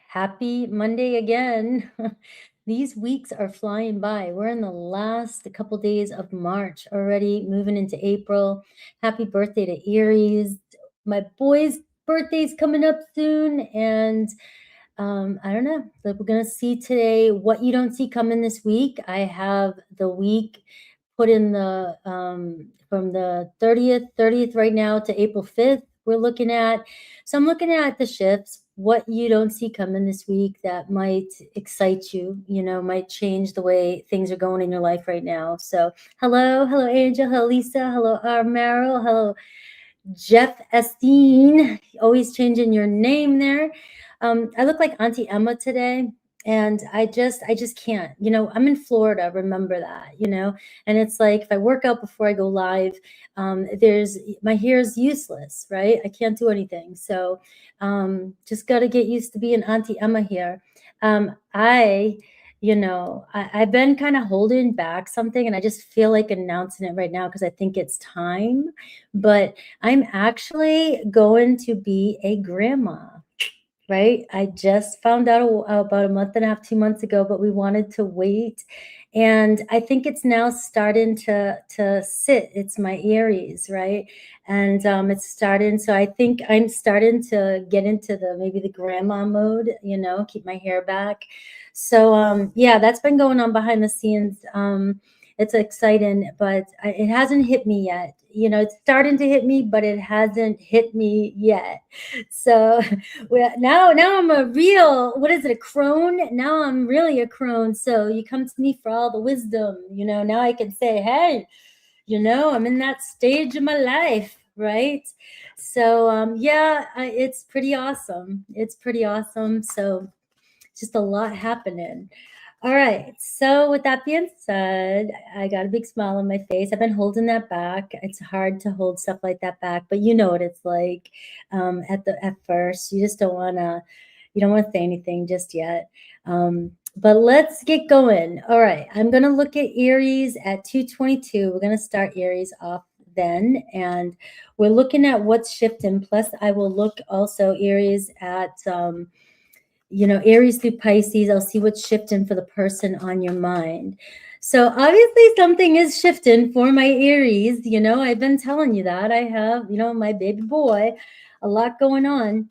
Happy Monday again. These weeks are flying by. We're in the last couple days of March already, moving into April. Happy birthday to Aries. My boy's birthday's coming up soon, and I don't know. Like, we're gonna see today what you don't see coming this week. I have the week put in the from the 30th right now to April 5th. We're looking at, so I'm looking at the shifts, what you don't see coming this week that might excite you, might change the way things are going in your life right now. So hello Angel, hello Lisa, hello Meryl, hello Jeff Esteen, always changing your name there. I look like Auntie Emma today, and I just can't. I'm in Florida. Remember that. And it's like if I work out before I go live, there's my hair is useless, right? I can't do anything. So just got to get used to being Auntie Emma here. I've been kind of holding back something, and I just feel like announcing it right now because I think it's time. But I'm actually going to be a grandma, right? I just found out about a month and a half, 2 months ago, but we wanted to wait. And I think it's now starting to sit. It's my Aries, right? And it's starting. So I think I'm starting to get into maybe the grandma mode, keep my hair back. So yeah, that's been going on behind the scenes. It's exciting, but it hasn't hit me yet. It's starting to hit me, but it hasn't hit me yet. So now I'm a real, what is it, a crone? Now I'm really a crone. So you come to me for all the wisdom, now I can say, hey, I'm in that stage of my life, right? So yeah, it's pretty awesome. It's pretty awesome. So just a lot happening. All right. So with that being said, I got a big smile on my face. I've been holding that back. It's hard to hold stuff like that back, but you know what it's like. At first, you just don't want to say anything just yet. But let's get going. All right. I'm going to look at Aries at 222. We're going to start Aries off then, and we're looking at what's shifting. Plus, I will look also Aries at Aries through Pisces. I'll see what's shifting for the person on your mind. So obviously something is shifting for my Aries. I've been telling you that. I have, my baby boy, a lot going on.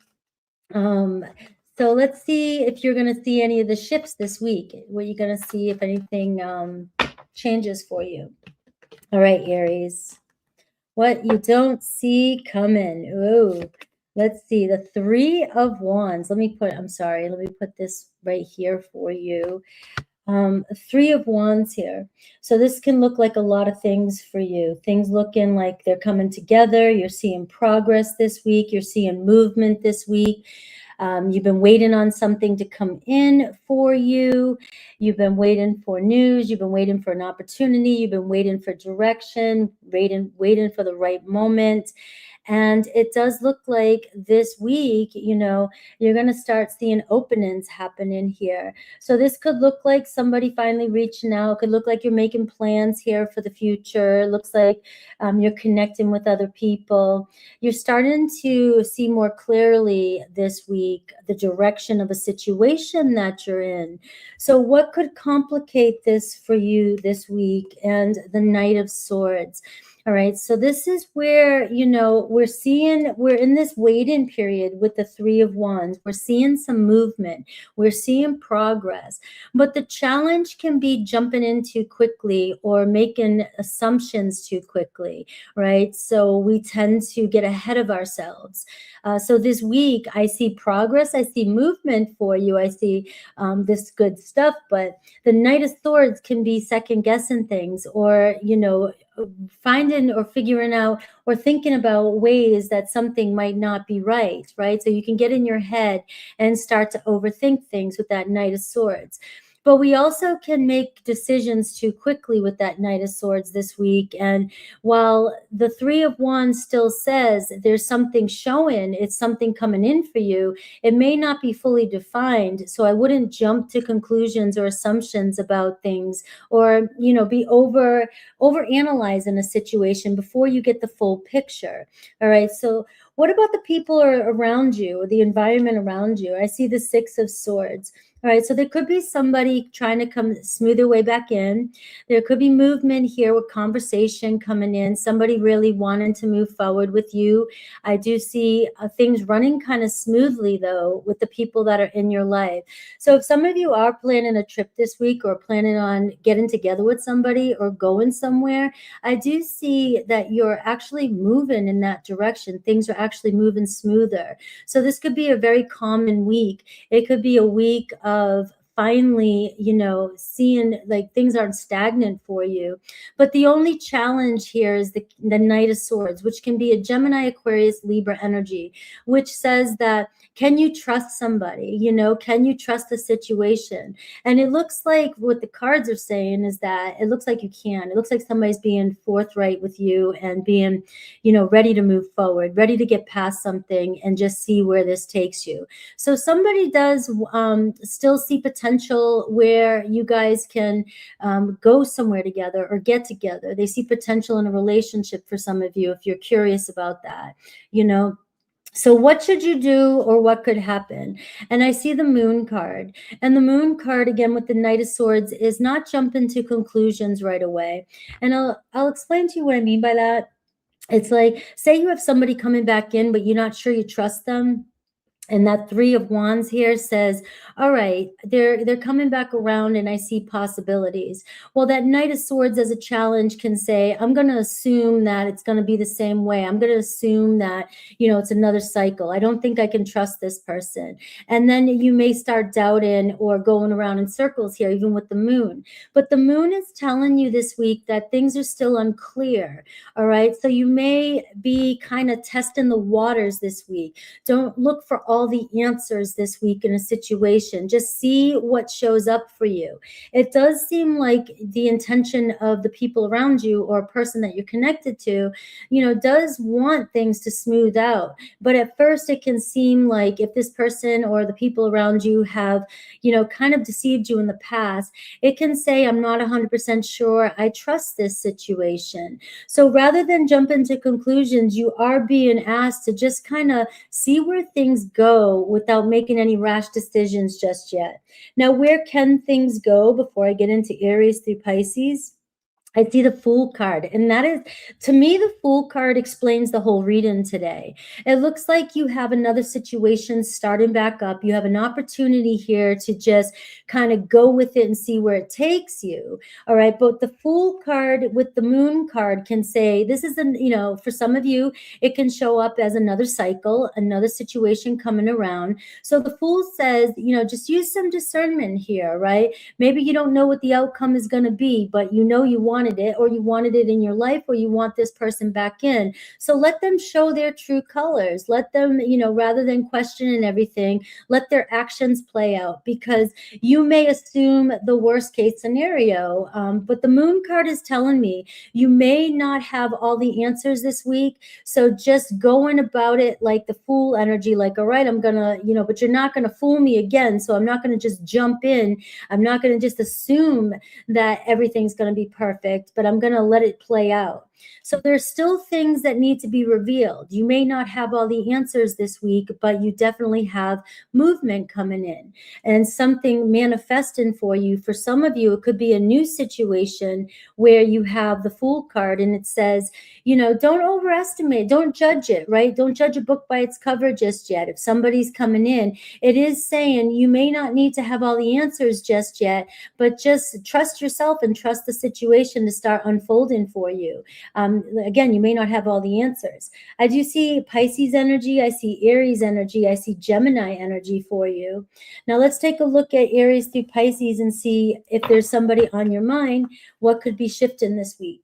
So let's see if you're going to see any of the shifts this week. What you're going to see if anything changes for you. All right, Aries. What you don't see coming. Oh, let's see. The Three of Wands. Let me put this right here for you. Three of Wands here. So this can look like a lot of things for you. Things looking like they're coming together. You're seeing progress this week. You're seeing movement this week. You've been waiting on something to come in for you. You've been waiting for news. You've been waiting for an opportunity. You've been waiting for direction, waiting for the right moment. And it does look like this week, you're going to start seeing openings happening here. So this could look like somebody finally reaching out. Could look like you're making plans here for the future. It looks like you're connecting with other people. You're starting to see more clearly this week the direction of a situation that you're in. So what could complicate this for you this week? And the Knight of Swords. All right, so this is where, we're in this wait-in period with the Three of Wands. We're seeing some movement. We're seeing progress. But the challenge can be jumping in too quickly or making assumptions too quickly, right? So we tend to get ahead of ourselves. So this week, I see progress. I see movement for you. I see this good stuff. But the Knight of Swords can be second-guessing things or, finding or figuring out or thinking about ways that something might not be right? So you can get in your head and start to overthink things with that Knight of Swords. But we also can make decisions too quickly with that Knight of Swords this week. And while the Three of Wands still says there's something showing, it's something coming in for you, it may not be fully defined. So I wouldn't jump to conclusions or assumptions about things or, be over analyzing a situation before you get the full picture. All right. So What about the people around you, or the environment around you? I see the Six of Swords. All right, so there could be somebody trying to come smooth their way back in. There could be movement here with conversation coming in, somebody really wanting to move forward with you. I do see things running kind of smoothly, though, with the people that are in your life. So if some of you are planning a trip this week, or planning on getting together with somebody or going somewhere, I do see that you're actually moving in that direction. Things are actually moving smoother. So this could be a very common week. It could be a week of finally, seeing like things aren't stagnant for you. But the only challenge here is the Knight of Swords, which can be a Gemini, Aquarius, Libra energy, which says that, can you trust somebody? Can you trust the situation? And it looks like what the cards are saying is that it looks like you can. It looks like somebody's being forthright with you and being, ready to move forward, ready to get past something and just see where this takes you. So somebody does still see potential where you guys can go somewhere together or get together. They see potential in a relationship for some of you, if you're curious about that, So what should you do, or what could happen? And I see the Moon card. And the Moon card, again, with the Knight of Swords, is not jumping to conclusions right away. And I'll explain to you what I mean by that. It's like, say you have somebody coming back in, but you're not sure you trust them. And that Three of Wands here says, all right, they're coming back around and I see possibilities. Well, that Knight of Swords as a challenge can say, I'm going to assume that it's going to be the same way. I'm going to assume that, it's another cycle. I don't think I can trust this person. And then you may start doubting or going around in circles here, even with the Moon. But the Moon is telling you this week that things are still unclear. All right. So you may be kind of testing the waters this week. Don't look for all the answers this week in a situation. Just see what shows up for you. It does seem like the intention of the people around you, or a person that you're connected to, does want things to smooth out. But at first it can seem like if this person or the people around you have, kind of deceived you in the past, it can say, I'm not 100% sure I trust this situation. So rather than jump into conclusions, you are being asked to just kind of see where things go without making any rash decisions just yet. Now, where can things go before I get into Aries through Pisces? I see the Fool card, and that is, to me, the Fool card explains the whole reading today. It looks like you have another situation starting back up. You have an opportunity here to just kind of go with it and see where it takes you. All right, but the Fool card with the Moon card can say, this is, for some of you, it can show up as another cycle, another situation coming around. So the Fool says, just use some discernment here, right? Maybe you don't know what the outcome is going to be, but you wanted it, or you wanted it in your life, or you want this person back in. So let them show their true colors. Let them, rather than questioning everything, let their actions play out, because you may assume the worst case scenario. But the Moon card is telling me you may not have all the answers this week. So just going about it like the Fool energy, like, all right, I'm going to, but you're not going to fool me again. So I'm not going to just jump in. I'm not going to just assume that everything's going to be perfect, but I'm going to let it play out. So there's still things that need to be revealed. You may not have all the answers this week, but you definitely have movement coming in and something manifesting for you. For some of you, it could be a new situation where you have the Fool card and it says, don't overestimate, don't judge it, right? Don't judge a book by its cover just yet. If somebody's coming in, it is saying you may not need to have all the answers just yet, but just trust yourself and trust the situation to start unfolding for you. Again, you may not have all the answers. I do see Pisces energy. I see Aries energy. I see Gemini energy for you. Now let's take a look at Aries through Pisces and see if there's somebody on your mind. What could be shifting this week?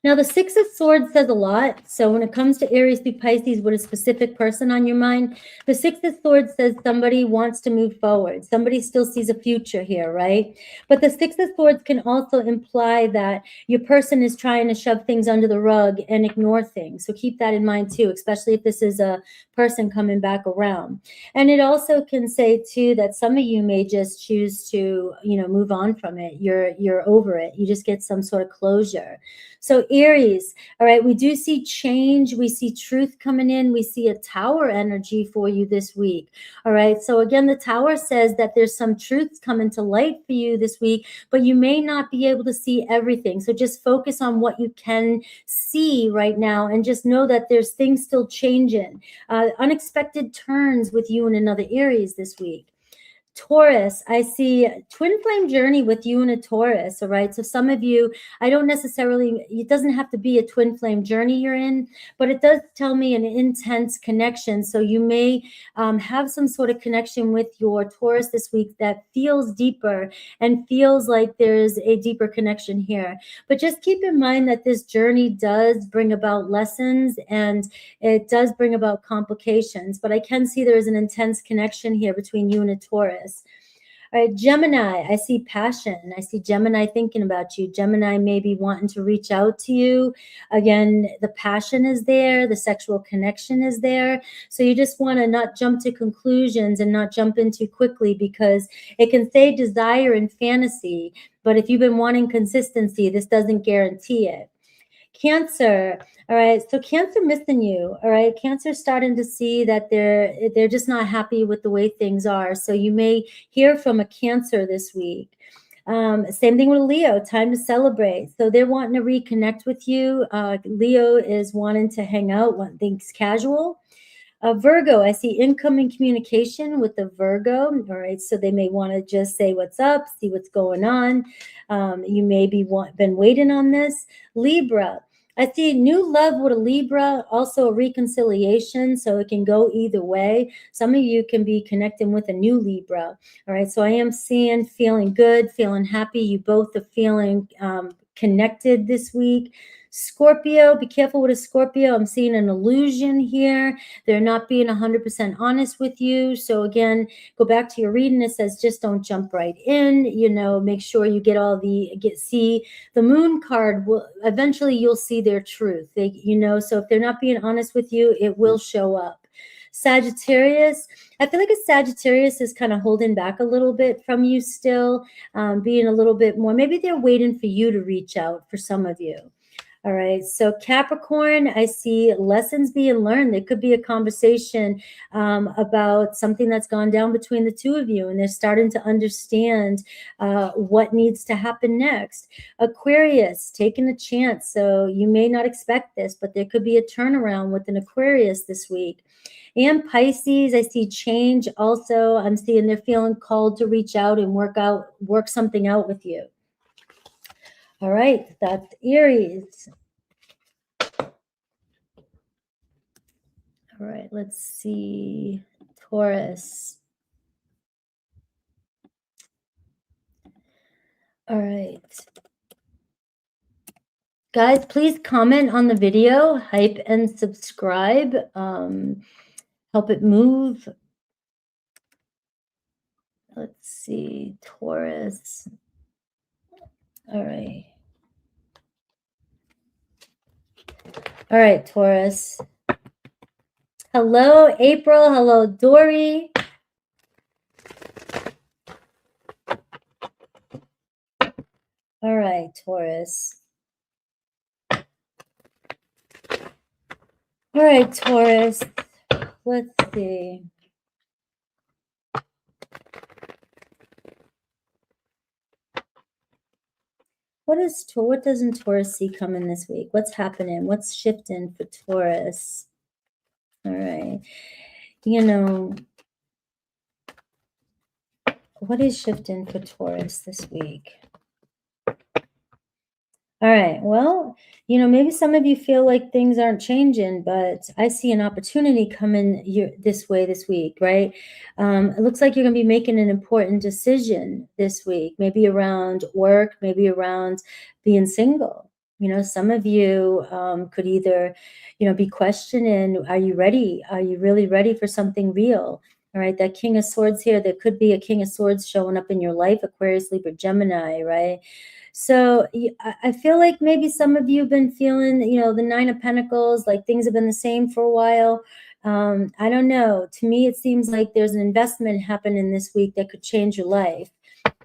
Now, the Six of Swords says a lot. So when it comes to Aries through Pisces, with a specific person on your mind, the Six of Swords says somebody wants to move forward. Somebody still sees a future here, right? But the Six of Swords can also imply that your person is trying to shove things under the rug and ignore things. So keep that in mind too, especially if this is a person coming back around. And it also can say too that some of you may just choose to, move on from it. You're over it. You just get some sort of closure. So Aries, all right, we do see change. We see truth coming in. We see a tower energy for you this week. All right. So again, the tower says that there's some truths coming to light for you this week, but you may not be able to see everything. So just focus on what you can see right now and just know that there's things still changing. Unexpected turns with you and another Aries this week. Taurus, I see twin flame journey with you and a Taurus. All right. So some of you, I don't necessarily, it doesn't have to be a twin flame journey you're in, but it does tell me an intense connection. So you may have some sort of connection with your Taurus this week that feels deeper and feels like there's a deeper connection here. But just keep in mind that this journey does bring about lessons and it does bring about complications. But I can see there is an intense connection here between you and a Taurus. All right, Gemini, I see passion. I see Gemini thinking about you. Gemini may be wanting to reach out to you. Again, the passion is there. The sexual connection is there. So you just want to not jump to conclusions and not jump in too quickly because it can say desire and fantasy. But if you've been wanting consistency, this doesn't guarantee it. Cancer, all right, so Cancer missing you, all right. Cancer starting to see that they're just not happy with the way things are. So you may hear from a Cancer this week. Same thing with Leo, time to celebrate. So they're wanting to reconnect with you. Leo is wanting to hang out, want things casual. Virgo, I see incoming communication with the Virgo. All right, so they may want to just say what's up, see what's going on. You may be been waiting on this. Libra, I see new love with a Libra, also a reconciliation, so it can go either way. Some of you can be connecting with a new Libra. All right, so I am seeing feeling good, feeling happy. You both are feeling connected this week. Scorpio, be careful with a Scorpio. I'm seeing an illusion here. They're not being 100% honest with you. So again, go back to your reading. It says just don't jump right in. Make sure you see the moon card. Will eventually you'll see their truth. So if they're not being honest with you, it will show up. Sagittarius, I feel like a Sagittarius is kind of holding back a little bit from you still, being a little bit more. Maybe they're waiting for you to reach out for some of you. All right, so Capricorn, I see lessons being learned. There could be a conversation about something that's gone down between the two of you, and they're starting to understand what needs to happen next. Aquarius, taking a chance. So you may not expect this, but there could be a turnaround with an Aquarius this week. And Pisces, I see change also. I'm seeing they're feeling called to reach out and work something out with you. All right, that's Aries. All right, let's see. Taurus. All right. Guys, please comment on the video, hype and subscribe. Help it move. Let's see, Taurus. All right. All right, Taurus. Hello, April. Hello, Dory. All right, Taurus. All right, Taurus. Let's see. What doesn't Taurus see coming this week? What's happening? What's shifting for Taurus? All right. What is shifting for Taurus this week? All right. Well, maybe some of you feel like things aren't changing, but I see an opportunity coming this way this week, right? It looks like you're going to be making an important decision this week, maybe around work, maybe around being single. You know, some of you could either, you know, be questioning, are you ready? Are you really ready for something real? All right, that King of Swords here, there could be a King of Swords showing up in your life, Aquarius, Libra, Gemini, right? So I feel like maybe some of you have been feeling, you know, the Nine of Pentacles, like things have been the same for a while. I don't know. To me, it seems like there's an investment happening this week that could change your life.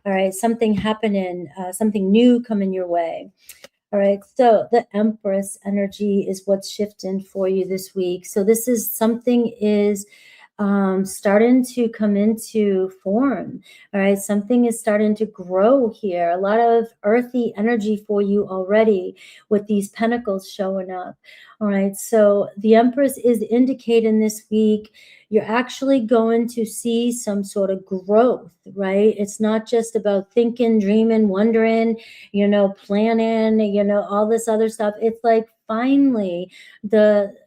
All right, something happening, something new coming your way. All right, so the Empress energy is what's shifting for you this week. So this is something is starting to come into form. All right, something is starting to grow here. A lot of earthy energy for you already with these pentacles showing up. All right, so the Empress is indicating this week you're actually going to see some sort of growth, right? It's not just about thinking, dreaming, wondering, you know, planning, you know, all this other stuff. It's like finally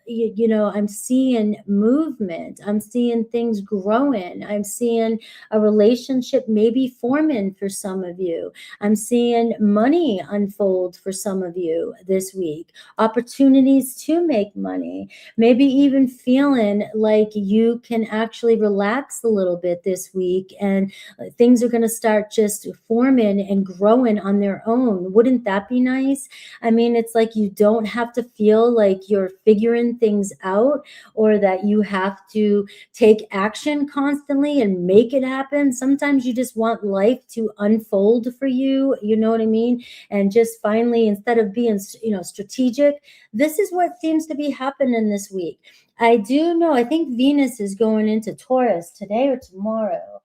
you know, I'm seeing movement. I'm seeing things growing. I'm seeing a relationship maybe forming for some of you. I'm seeing money unfold for some of you this week, opportunities to make money, maybe even feeling like you can actually relax a little bit this week and things are going to start just forming and growing on their own. Wouldn't that be nice? I mean, it's like you don't have to feel like you're figuring things out or that you have to take action constantly and make it happen. Sometimes you just want life to unfold for you, you know what I mean? And just finally, instead of being, you know, strategic, this is what seems to be happening this week. I do know, I think Venus is going into Taurus today or tomorrow.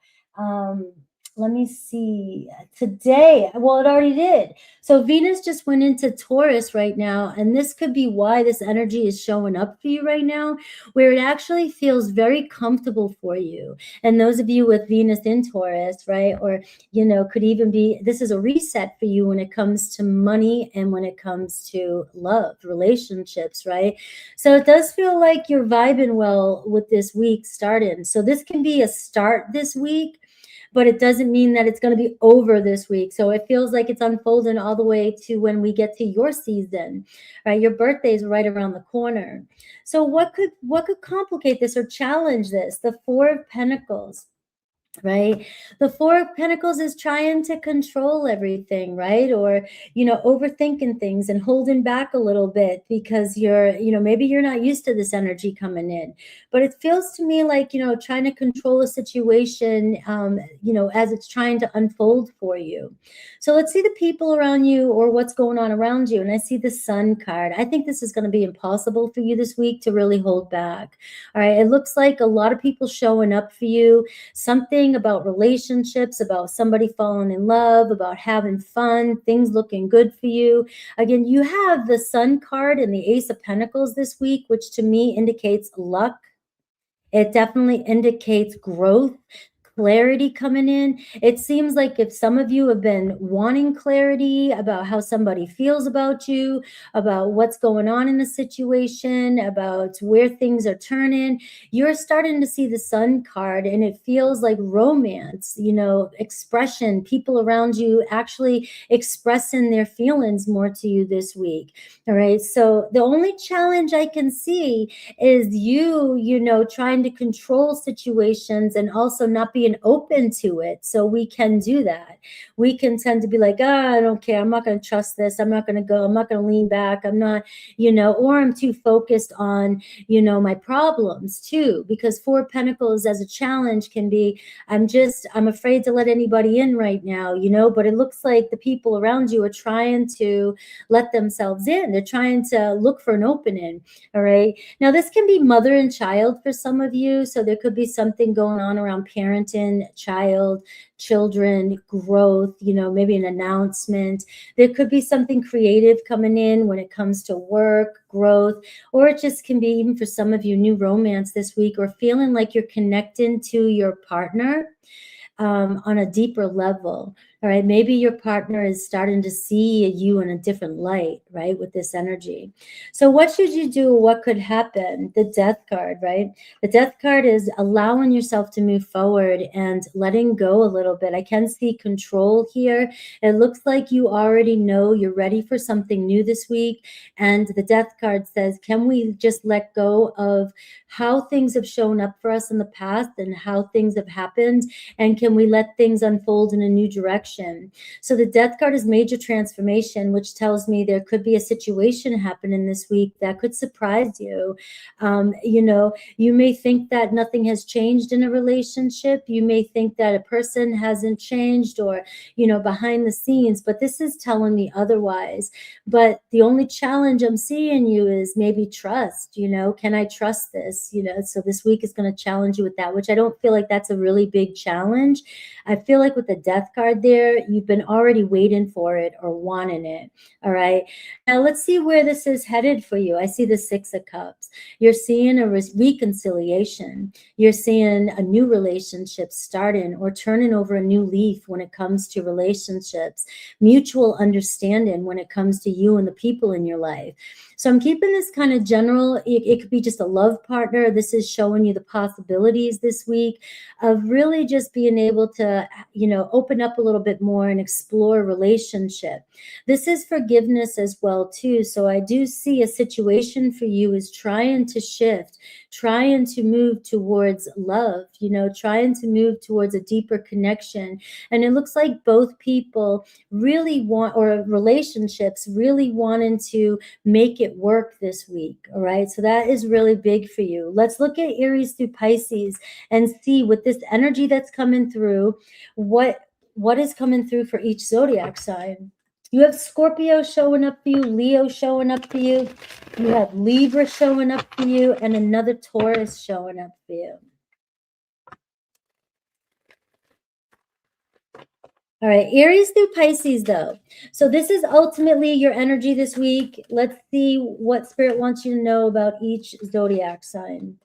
Let me see. Today, well, it already did. So Venus just went into Taurus right now, and this could be why this energy is showing up for you right now, where it actually feels very comfortable for you. And those of you with Venus in Taurus, right, or, you know, could even be, this is a reset for you when it comes to money and when it comes to love, relationships, right? So it does feel like you're vibing well with this week starting. So this can be a start this week, but it doesn't mean that it's going to be over this week. So it feels like it's unfolding all the way to when we get to your season, right? Your birthday is right around the corner. So what could complicate this or challenge this? The Four of Pentacles. Right? The Four of Pentacles is trying to control everything, right? Or, you know, overthinking things and holding back a little bit because you're, you know, maybe you're not used to this energy coming in. But it feels to me like, you know, trying to control a situation, you know, as it's trying to unfold for you. So let's see the people around you or what's going on around you. And I see the Sun card. I think this is going to be impossible for you this week to really hold back. All right. It looks like a lot of people showing up for you, something about relationships, about somebody falling in love, about having fun, things looking good for you. Again, you have the Sun card and the Ace of Pentacles this week, which to me indicates luck. It definitely indicates growth, clarity coming in. It seems like if some of you have been wanting clarity about how somebody feels about you, about what's going on in the situation, about where things are turning, you're starting to see the Sun card and it feels like romance, you know, expression, people around you actually expressing their feelings more to you this week. All right. So the only challenge I can see is you know, trying to control situations and also not being open to it. So we can do that. We can tend to be like, I don't care. I'm not going to trust this. I'm not going to go. I'm not going to lean back. I'm not, you know, or I'm too focused on, you know, my problems too, because Four of Pentacles as a challenge can be, I'm afraid to let anybody in right now, you know, but it looks like the people around you are trying to let themselves in. They're trying to look for an opening. All right. Now this can be mother and child for some of you. So there could be something going on around parenting, children, growth, you know, maybe an announcement. There could be something creative coming in when it comes to work, growth, or it just can be even for some of you new romance this week or feeling like you're connecting to your partner on a deeper level. All right, maybe your partner is starting to see you in a different light, right, with this energy. So what should you do? What could happen? The Death card, right? The Death card is allowing yourself to move forward and letting go a little bit. I can see control here. It looks like you already know you're ready for something new this week. And the Death card says, can we just let go of how things have shown up for us in the past and how things have happened? And can we let things unfold in a new direction? So the Death card is major transformation, which tells me there could be a situation happening this week that could surprise you. You know, you may think that nothing has changed in a relationship. You may think that a person hasn't changed, or, you know, behind the scenes, but this is telling me otherwise. But the only challenge I'm seeing you is maybe trust. You know, can I trust this? You know, so this week is going to challenge you with that, which I don't feel like that's a really big challenge. I feel like with the Death card there, you've been already waiting for it or wanting it. All right. Now let's see where this is headed for you. I see the Six of Cups. You're seeing a reconciliation. You're seeing a new relationship starting or turning over a new leaf when it comes to relationships, mutual understanding when it comes to you and the people in your life. So I'm keeping this kind of general. It could be just a love partner. This is showing you the possibilities this week of really just being able to, you know, open up a little bit more and explore relationship. This is forgiveness as well, too. So I do see a situation for you is trying to shift, trying to move towards love, you know, trying to move towards a deeper connection. And it looks like both people really want, or relationships really wanting to make it work this week. All right. So that is really big for you. Let's look at Aries through Pisces and see with this energy that's coming through, what is coming through for each zodiac sign. You have Scorpio showing up for you, Leo showing up for you, you have Libra showing up for you, and another Taurus showing up for you. All right, Aries through Pisces, though. So this is ultimately your energy this week. Let's see what Spirit wants you to know about each zodiac sign.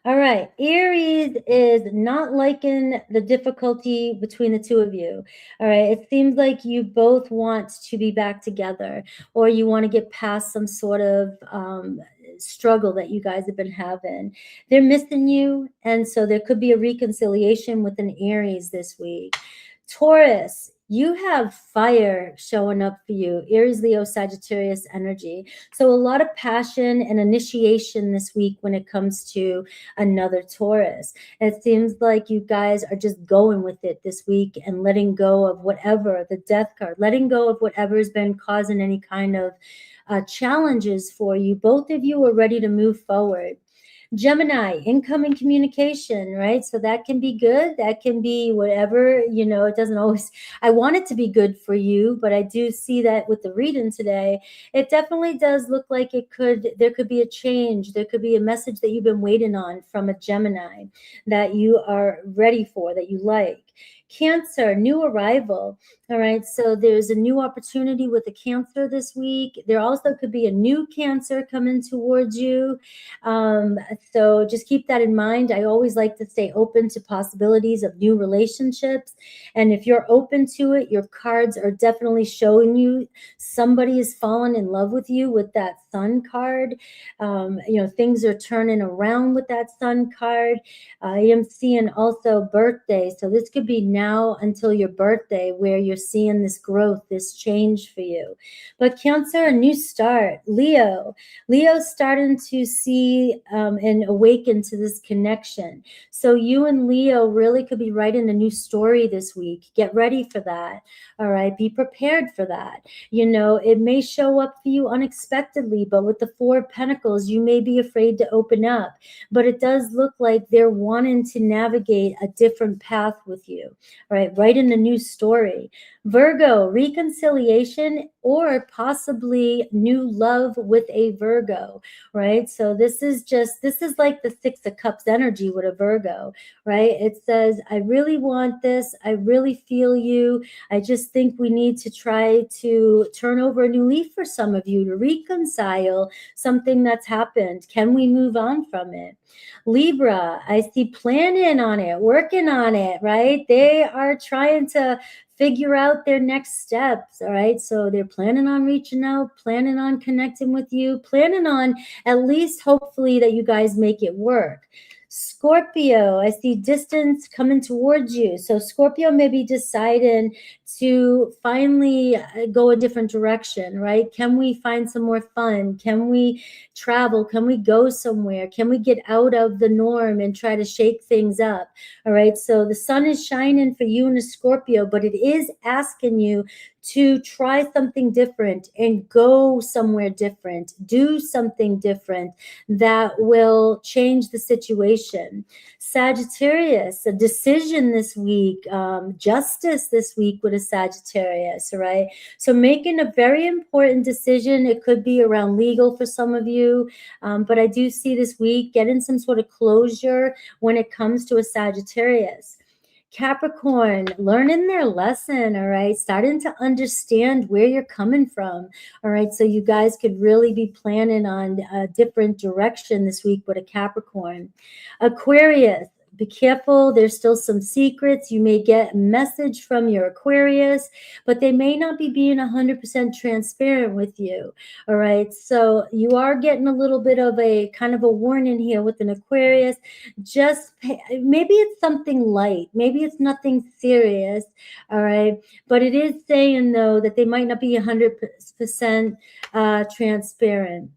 All right, Aries is not liking the difficulty between the two of you. All right, it seems like you both want to be back together, or you want to get past some sort of struggle that you guys have been having. They're missing you, and so there could be a reconciliation with an Aries this week. Taurus, you have fire showing up for you, Aries, Leo, Sagittarius energy. So a lot of passion and initiation this week when it comes to another Taurus. It seems like you guys are just going with it this week and letting go of whatever, the Death card, letting go of whatever has been causing any kind of challenges for you. Both of you are ready to move forward. Gemini, incoming communication, right? So that can be good. That can be whatever, you know, it doesn't always, I want it to be good for you, but I do see that with the reading today, it definitely does look like there could be a change. There could be a message that you've been waiting on from a Gemini that you are ready for, that you like. Cancer, new arrival. All right, so there's a new opportunity with a Cancer this week. There also could be a new Cancer coming towards you. So just keep that in mind. I always like to stay open to possibilities of new relationships. And if you're open to it, your cards are definitely showing you somebody is falling in love with you with that Sun card. You know, things are turning around with that Sun card. I am seeing also birthday. So this could be now until your birthday where you're seeing this growth, this change for you. But Cancer, a new start. Leo's starting to see and awaken to this connection. So you and Leo really could be writing a new story this week. Get ready for that. All right. Be prepared for that. You know, it may show up for you unexpectedly, but with the Four of Pentacles, you may be afraid to open up. But it does look like they're wanting to navigate a different path with you. All right. Writing a new story. Virgo, reconciliation or possibly new love with a Virgo, right? So this is like the Six of Cups energy with a Virgo, right? It says, I really want this. I really feel you. I just think we need to try to turn over a new leaf for some of you to reconcile something that's happened. Can we move on from it? Libra, I see planning on it, working on it, right? They are trying to figure out their next steps, all right? So they're planning on reaching out, planning on connecting with you, planning on at least hopefully that you guys make it work. Scorpio, I see distance coming towards you. So Scorpio may be deciding to finally go a different direction, right? Can we find some more fun? Can we travel? Can we go somewhere? Can we get out of the norm and try to shake things up? All right. So the sun is shining for you in a Scorpio, but it is asking you to try something different and go somewhere different, do something different that will change the situation. Sagittarius, a decision this week, justice this week with a Sagittarius, right? So making a very important decision. It could be around legal for some of you, but I do see this week getting some sort of closure when it comes to a Sagittarius. Capricorn, learning their lesson, all right? Starting to understand where you're coming from, all right? So you guys could really be planning on a different direction this week with a Capricorn. Aquarius, be careful. There's still some secrets. You may get a message from your Aquarius, but they may not be being 100% transparent with you, all right? So you are getting a little bit of a kind of a warning here with an Aquarius. Just maybe it's something light. Maybe it's nothing serious, all right? But it is saying, though, that they might not be 100% transparent.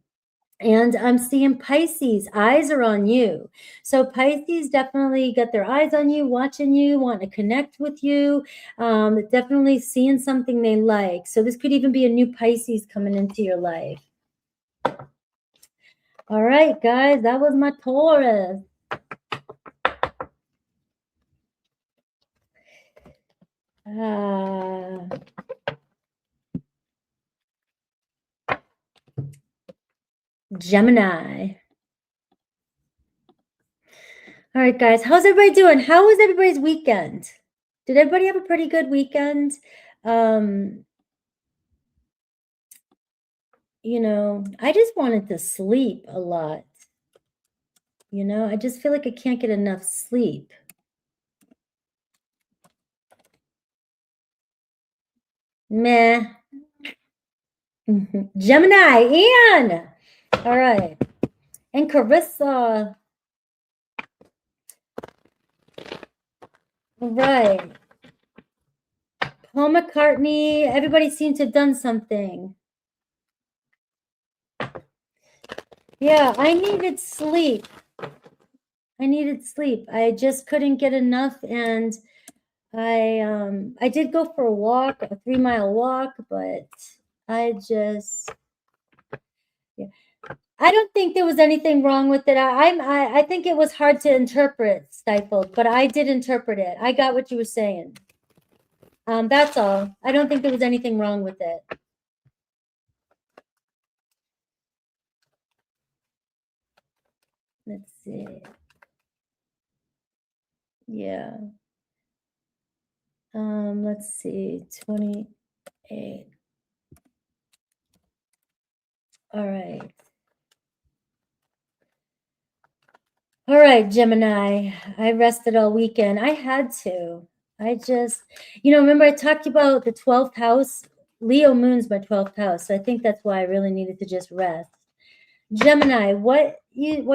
And I'm seeing Pisces, eyes are on you. So Pisces definitely got their eyes on you, watching you, wanting to connect with you, definitely seeing something they like. So this could even be a new Pisces coming into your life. All right, guys, that was my Taurus. Gemini. All right, guys, how's everybody doing? How was everybody's weekend? Did everybody have a pretty good weekend? You know, I just wanted to sleep a lot. You know, I just feel like I can't get enough sleep. Meh. Gemini, Ian. All right. And Carissa. All right. Paul McCartney. Everybody seems to have done something. Yeah, I needed sleep. I just couldn't get enough, and I did go for a walk, a 3-mile walk, but I don't think there was anything wrong with it. I think it was hard to interpret, stifled, but I did interpret it. I got what you were saying. That's all. I don't think there was anything wrong with it. Let's see. Yeah. Let's see. 28. All right. All right, Gemini. I rested all weekend. I had to. I just, remember I talked about the 12th house. Leo moon's my 12th house. So I think that's why I really needed to just rest. Gemini, what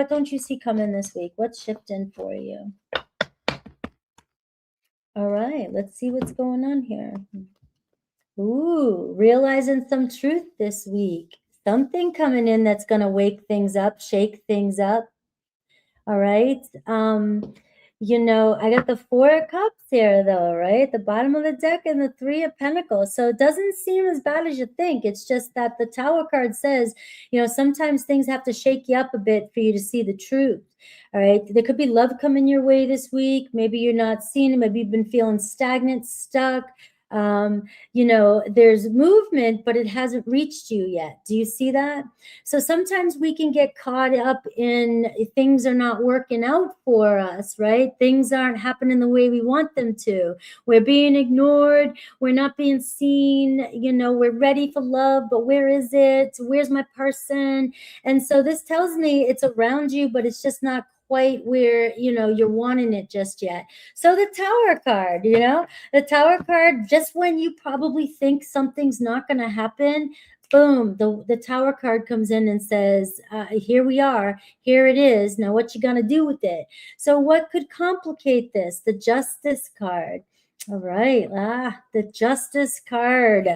don't you see coming this week? What's shifting for you? All right, let's see what's going on here. Ooh, realizing some truth this week. Something coming in that's going to wake things up, shake things up. All right. I got the 4 of Cups here, though, right? The bottom of the deck and the 3 of Pentacles. So it doesn't seem as bad as you think. It's just that the Tower card says, sometimes things have to shake you up a bit for you to see the truth. All right. There could be love coming your way this week. Maybe you're not seeing it. Maybe you've been feeling stagnant, stuck. You know, there's movement, but it hasn't reached you yet. Do you see that? So sometimes we can get caught up in things are not working out for us, right? Things aren't happening the way we want them to. We're being ignored. We're not being seen. You know, we're ready for love, but where is it? Where's my person? And so this tells me it's around you, but it's just not quite where, you know, you're wanting it just yet. So the Tower card, you know, the Tower card, just when you probably think something's not going to happen, boom, the Tower card comes in and says, here we are, here it is. Now what you gonna do with it? So what could complicate this? The Justice card. All right, the Justice card,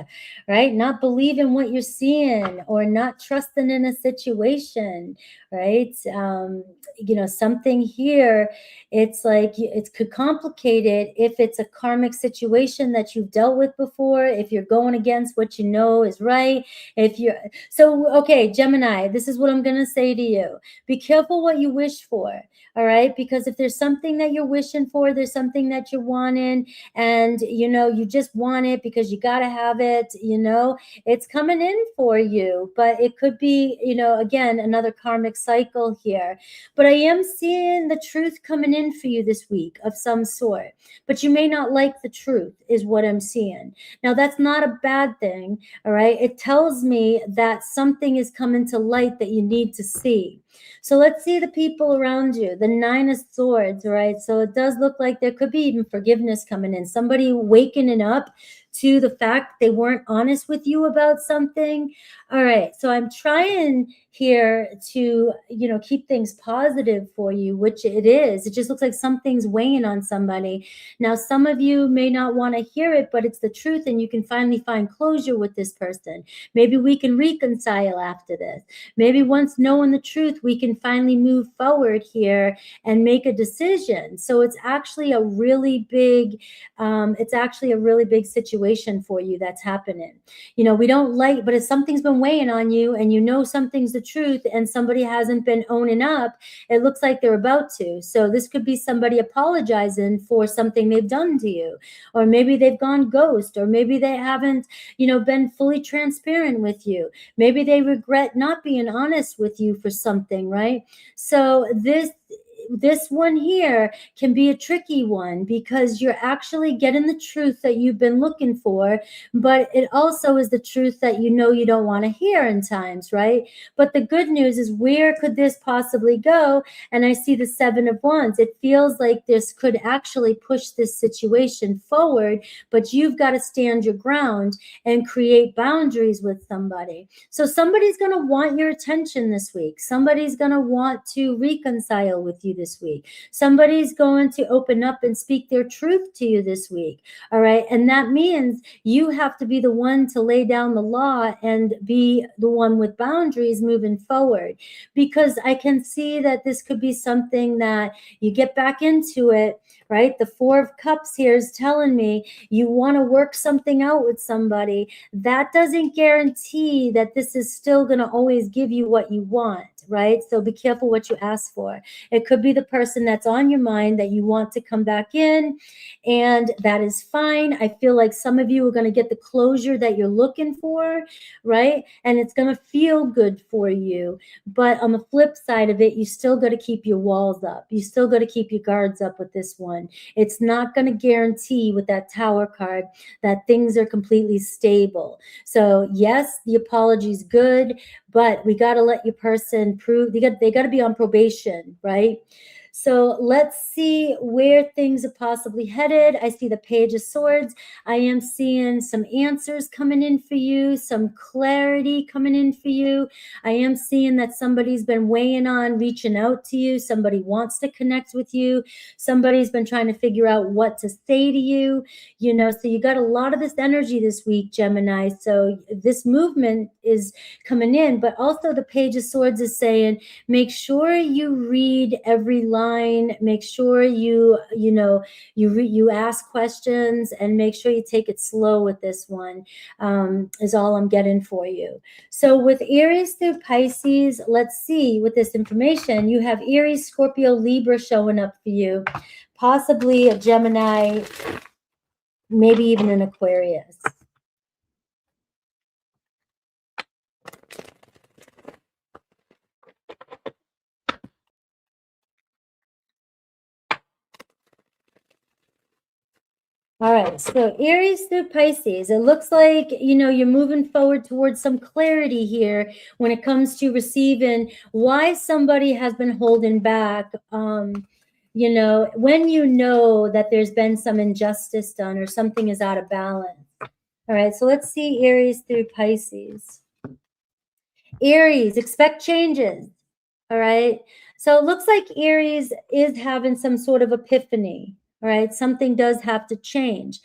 right? Not believing what you're seeing or not trusting in a situation, right? You know, something here, it's like it could complicate it if it's a karmic situation that you've dealt with before, if you're going against what you know is right. If you're okay, Gemini, this is what I'm going to say to you. Be careful what you wish for. All right, because if there's something that you're wishing for, there's something that you're wanting, and you know, you just want it because you got to have it, you know, it's coming in for you, but it could be, you know, again, another karmic cycle here. But I am seeing the truth coming in for you this week of some sort, but you may not like the truth is what I'm seeing. Now, that's not a bad thing. All right. It tells me that something is coming to light that you need to see. So let's see the people around you, the Nine of Swords, right? So it does look like there could be even forgiveness coming in, somebody waking up to the fact they weren't honest with you about something. All right, so I'm trying here to, you know, keep things positive for you, which it is. It just looks like something's weighing on somebody. Now, some of you may not want to hear it, but it's the truth, and you can finally find closure with this person. Maybe we can reconcile after this. Maybe once knowing the truth, we can finally move forward here and make a decision. So it's actually a really big, situation for you that's happening. You know, we don't like, but if something's been weighing on you and you know something's the truth and somebody hasn't been owning up, it looks like they're about to. So this could be somebody apologizing for something they've done to you, or maybe they've gone ghost, or maybe they haven't, you know, been fully transparent with you. Maybe they regret not being honest with you for something, right? So this one here can be a tricky one because you're actually getting the truth that you've been looking for, but it also is the truth that you know you don't want to hear in times, right? But the good news is, where could this possibly go? And I see the Seven of Wands. It feels like this could actually push this situation forward, but you've got to stand your ground and create boundaries with somebody. So somebody's going to want your attention this week. Somebody's going to want to reconcile with you this week. Somebody's going to open up and speak their truth to you this week. All right. And that means you have to be the one to lay down the law and be the one with boundaries moving forward, because I can see that this could be something that you get back into it, right? The Four of Cups here is telling me you want to work something out with somebody. That doesn't guarantee that this is still going to always give you what you want, right? So be careful what you ask for. It could be the person that's on your mind that you want to come back in, and that is fine. I feel like some of you are going to get the closure that you're looking for, right? And it's going to feel good for you. But on the flip side of it, you still got to keep your walls up. You still got to keep your guards up with this one. It's not going to guarantee with that Tower card that things are completely stable. So yes, the apology is good, but we got to let your person prove they got to be on probation, right? So let's see where things are possibly headed. I see the Page of Swords. I am seeing some answers coming in for you, some clarity coming in for you. I am seeing that somebody's been weighing on reaching out to you. Somebody wants to connect with you. Somebody's been trying to figure out what to say to you. You know, so you got a lot of this energy this week, Gemini. So this movement is coming in, but also the Page of Swords is saying, make sure you read every line. Make sure you ask questions, and make sure you take it slow with this one, is all I'm getting for you. So with Aries through Pisces, let's see with this information, you have Aries, Scorpio, Libra showing up for you, possibly a Gemini maybe even an Aquarius. All right, so Aries through Pisces, it looks like, you know, you're moving forward towards some clarity here when it comes to receiving why somebody has been holding back. You know, when you know that there's been some injustice done or something is out of balance. All right, so let's see Aries through Pisces. Aries, expect changes. All right, so it looks like Aries is having some sort of epiphany. All right, something does have to change.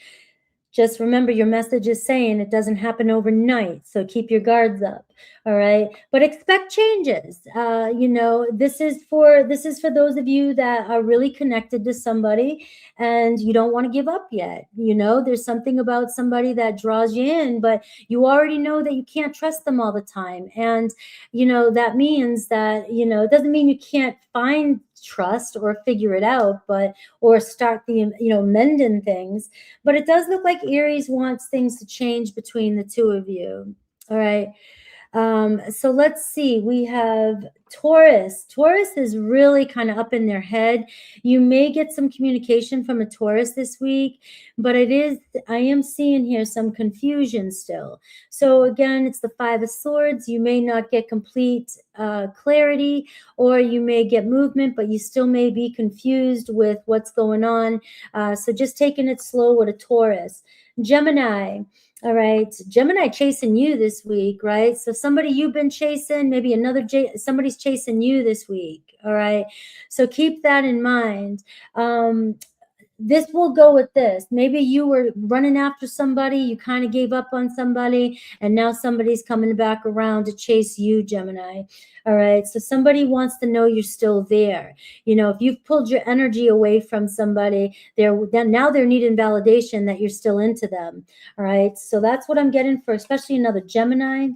Just remember, your message is saying it doesn't happen overnight, so keep your guards up. All right, but expect changes. You know, this is for those of you that are really connected to somebody and you don't want to give up yet. You know, there's something about somebody that draws you in, but you already know that you can't trust them all the time. And you know, that means that, you know, it doesn't mean you can't find trust or figure it out, but or start the, you know, mending things. But it does look like Aries wants things to change between the two of you. All right. So let's see. We have Taurus. Taurus is really kind of up in their head. You may get some communication from a Taurus this week, but I am seeing here some confusion still. So again, it's the Five of Swords. You may not get complete clarity, or you may get movement, but you still may be confused with what's going on. So just taking it slow with a Taurus. Gemini. All right, Gemini chasing you this week, right? So somebody you've been chasing, maybe somebody's chasing you this week. All right, so keep that in mind. This will go with this. Maybe you were running after somebody, you kind of gave up on somebody, and now somebody's coming back around to chase you, Gemini. All right, so somebody wants to know you're still there. You know, if you've pulled your energy away from somebody, now they're needing validation that you're still into them. All right, so that's what I'm getting for especially another Gemini.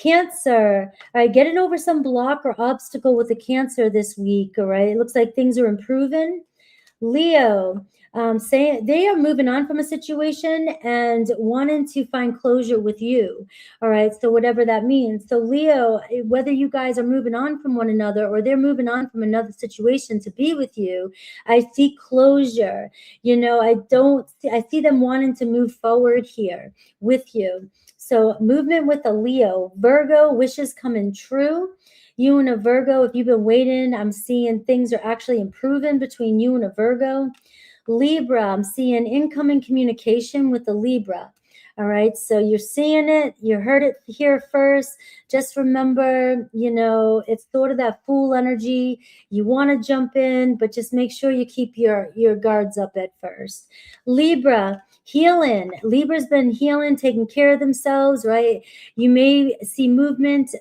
Cancer, all right, getting over some block or obstacle with the Cancer this week. All right, it looks like things are improving. Leo, saying they are moving on from a situation and wanting to find closure with you. All right, so whatever that means. So Leo, whether you guys are moving on from one another or they're moving on from another situation to be with you, I see closure. You know, I see them wanting to move forward here with you. So movement with a Leo. Virgo, wishes coming true. You and a Virgo, if you've been waiting, I'm seeing things are actually improving between you and a Virgo. Libra, I'm seeing incoming communication with the Libra. All right, so you're seeing it, you heard it here first. Just remember, you know, it's sort of that fool energy. You want to jump in, but just make sure you keep your guards up at first. Libra, healing. Libra's been healing, taking care of themselves, right? You may see movement,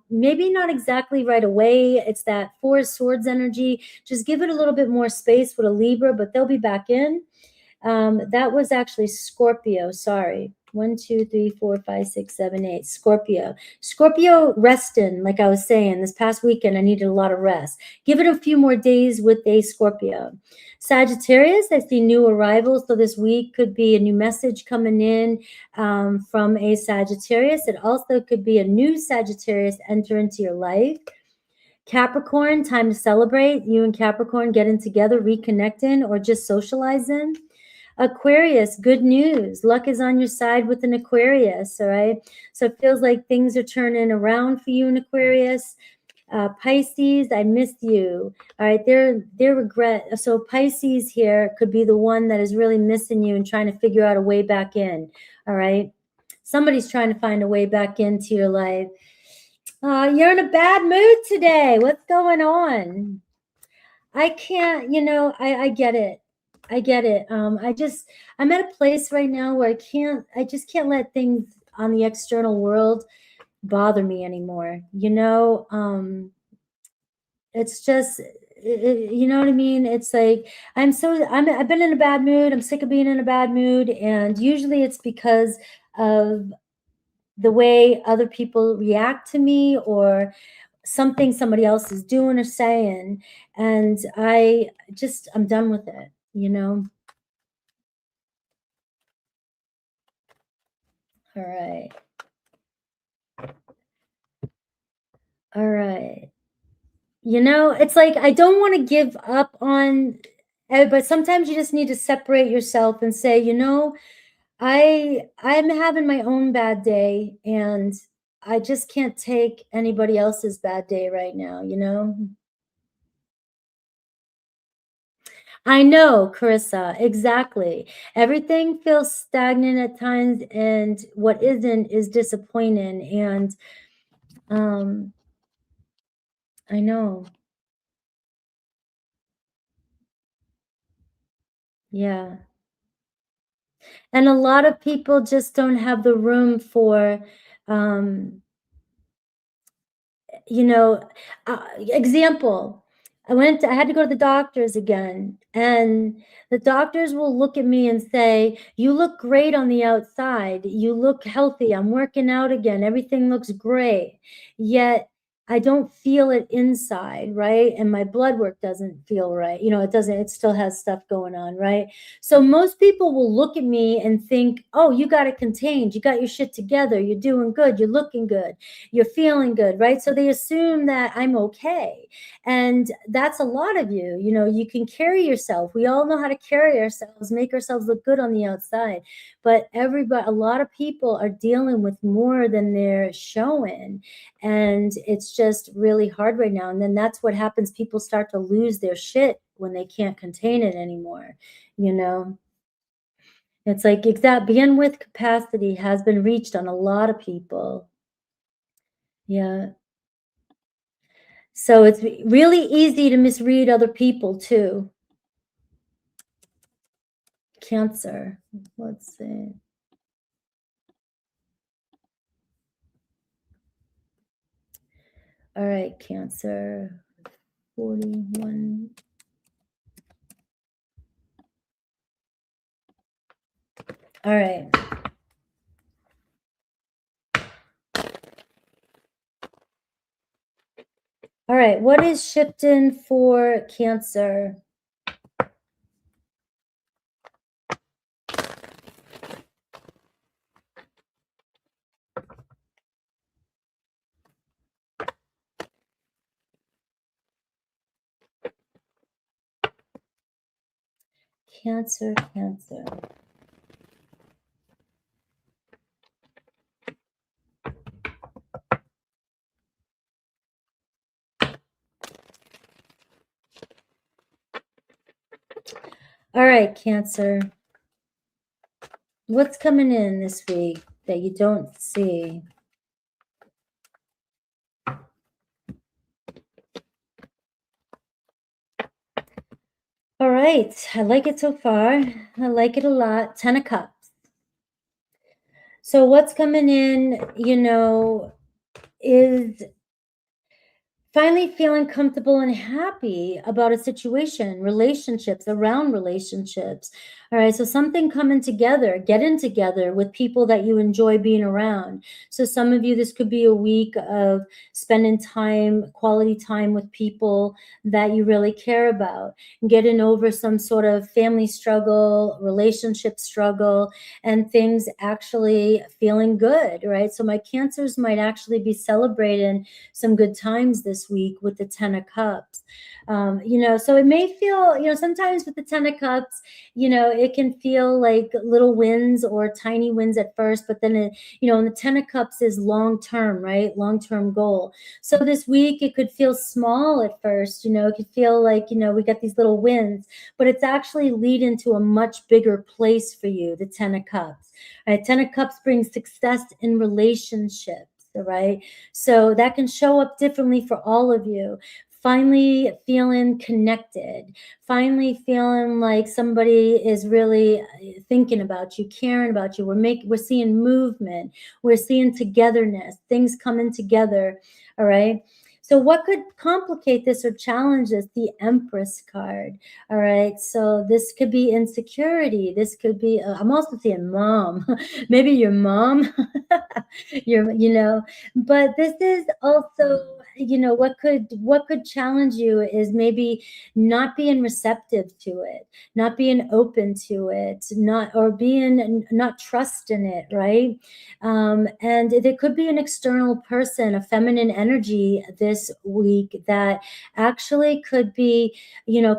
maybe not exactly right away. It's that Four of Swords energy. Just give it a little bit more space with a Libra, but they'll be back in. That was actually Scorpio. Sorry. 1, 2, 3, 4, 5, 6, 7, 8. Scorpio resting, like I was saying, this past weekend, I needed a lot of rest. Give it a few more days with a Scorpio. Sagittarius, I see new arrivals. So this week could be a new message coming in from a Sagittarius. It also could be a new Sagittarius enter into your life. Capricorn, time to celebrate. You and Capricorn getting together, reconnecting, or just socializing. Aquarius, good news. Luck is on your side with an Aquarius, all right? So it feels like things are turning around for you in Aquarius. Pisces, I missed you. All right, their regret. So Pisces here could be the one that is really missing you and trying to figure out a way back in, all right? Somebody's trying to find a way back into your life. You're in a bad mood today. What's going on? I can't, you know, I get it. I get it. I'm at a place right now where I just can't let things on the external world bother me anymore. You know, it's just, you know what I mean? It's like, I've been in a bad mood. I'm sick of being in a bad mood. And usually it's because of the way other people react to me or something somebody else is doing or saying. And I'm done with it, you know? All right. All right. You know, it's like I don't want to give up on, but sometimes you just need to separate yourself and say, you know, I'm having my own bad day, and I just can't take anybody else's bad day right now, you know? I know, Carissa, exactly. Everything feels stagnant at times, and what isn't is disappointing. And um, I know. Yeah. And a lot of people just don't have the room for, um, you know, example, I had to go to the doctors again, and the doctors will look at me and say, you look great on the outside, you look healthy, I'm working out again, everything looks great, yet I don't feel it inside, right? And my blood work doesn't feel right, you know, it still has stuff going on, right? So most people will look at me and think, oh, you got it contained, you got your shit together, you're doing good, you're looking good, you're feeling good, right? So they assume that I'm okay. And that's a lot of you. You know, you can carry yourself. We all know how to carry ourselves, make ourselves look good on the outside. But a lot of people are dealing with more than they're showing. And it's just really hard right now. And then that's what happens. People start to lose their shit when they can't contain it anymore, you know? It's like that bandwidth capacity has been reached on a lot of people. Yeah. So it's really easy to misread other people too. Cancer. Let's see. All right, Cancer. 41. All right. All right. What is shifting for Cancer? Cancer, Cancer. All right, Cancer. What's coming in this week that you don't see? All right. I like it so far. I like it a lot. 10 of Cups. So what's coming in, you know, is finally feeling comfortable and happy about a situation, relationships, around relationships. All right. So something coming together, getting together with people that you enjoy being around. So some of you, this could be a week of spending time, quality time with people that you really care about, getting over some sort of family struggle, relationship struggle, and things actually feeling good, right? So my Cancers might actually be celebrating some good times this week with the 10 of Cups. You know, so it may feel, you know, sometimes with the 10 of Cups, you know, it can feel like little wins or tiny wins at first, but then it, you know, and the 10 of Cups is long-term, right? Long-term goal. So this week it could feel small at first, you know, it could feel like, you know, we got these little wins, but it's actually leading to a much bigger place for you, the 10 of Cups. Right? 10 of Cups brings success in relationships. Right? So that can show up differently for all of you. Finally feeling connected, finally feeling like somebody is really thinking about you, caring about you. We're seeing movement, we're seeing togetherness, things coming together. All right. So what could complicate this or challenge this? The Empress card. All right. So this could be insecurity. This could be, I'm also seeing mom, maybe your mom, but this is also, what could challenge you is maybe not being receptive to it, not being open to it, not trusting it, right? And there could be an external person, a feminine energy this week that actually could be,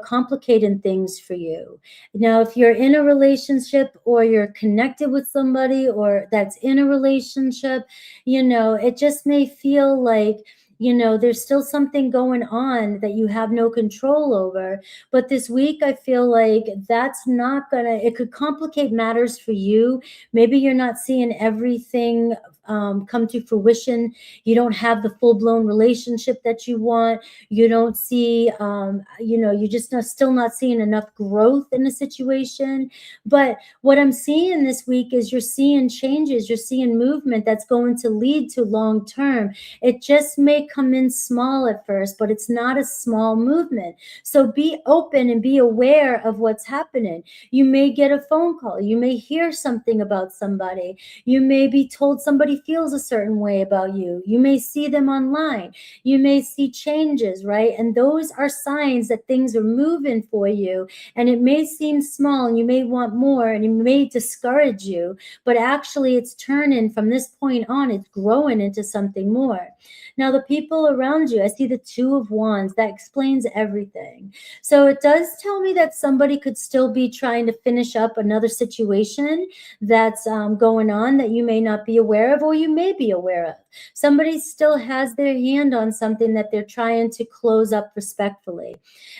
complicating things for you. Now, if you're in a relationship or you're connected with somebody or that's in a relationship, it just may feel like, there's still something going on that you have no control over. But this week, I feel like that's not it could complicate matters for you. Maybe you're not seeing everything come to fruition. You don't have the full-blown relationship that you want. You don't see, you're just still not seeing enough growth in the situation. But what I'm seeing this week is you're seeing changes, you're seeing movement that's going to lead to long-term. It just may come in small at first, but it's not a small movement. So be open and be aware of what's happening. You may get a phone call. You may hear something about somebody. You may be told somebody feels a certain way about you. You may see them online. You may see changes, right? And those are signs that things are moving for you. And it may seem small and you may want more and it may discourage you, but actually it's turning from this point on, it's growing into something more. Now, the people around you, I see the Two of Wands. That explains everything. So it does tell me that somebody could still be trying to finish up another situation that's going on that you may not be aware of or you may be aware of. Somebody still has their hand on something that they're trying to close up respectfully.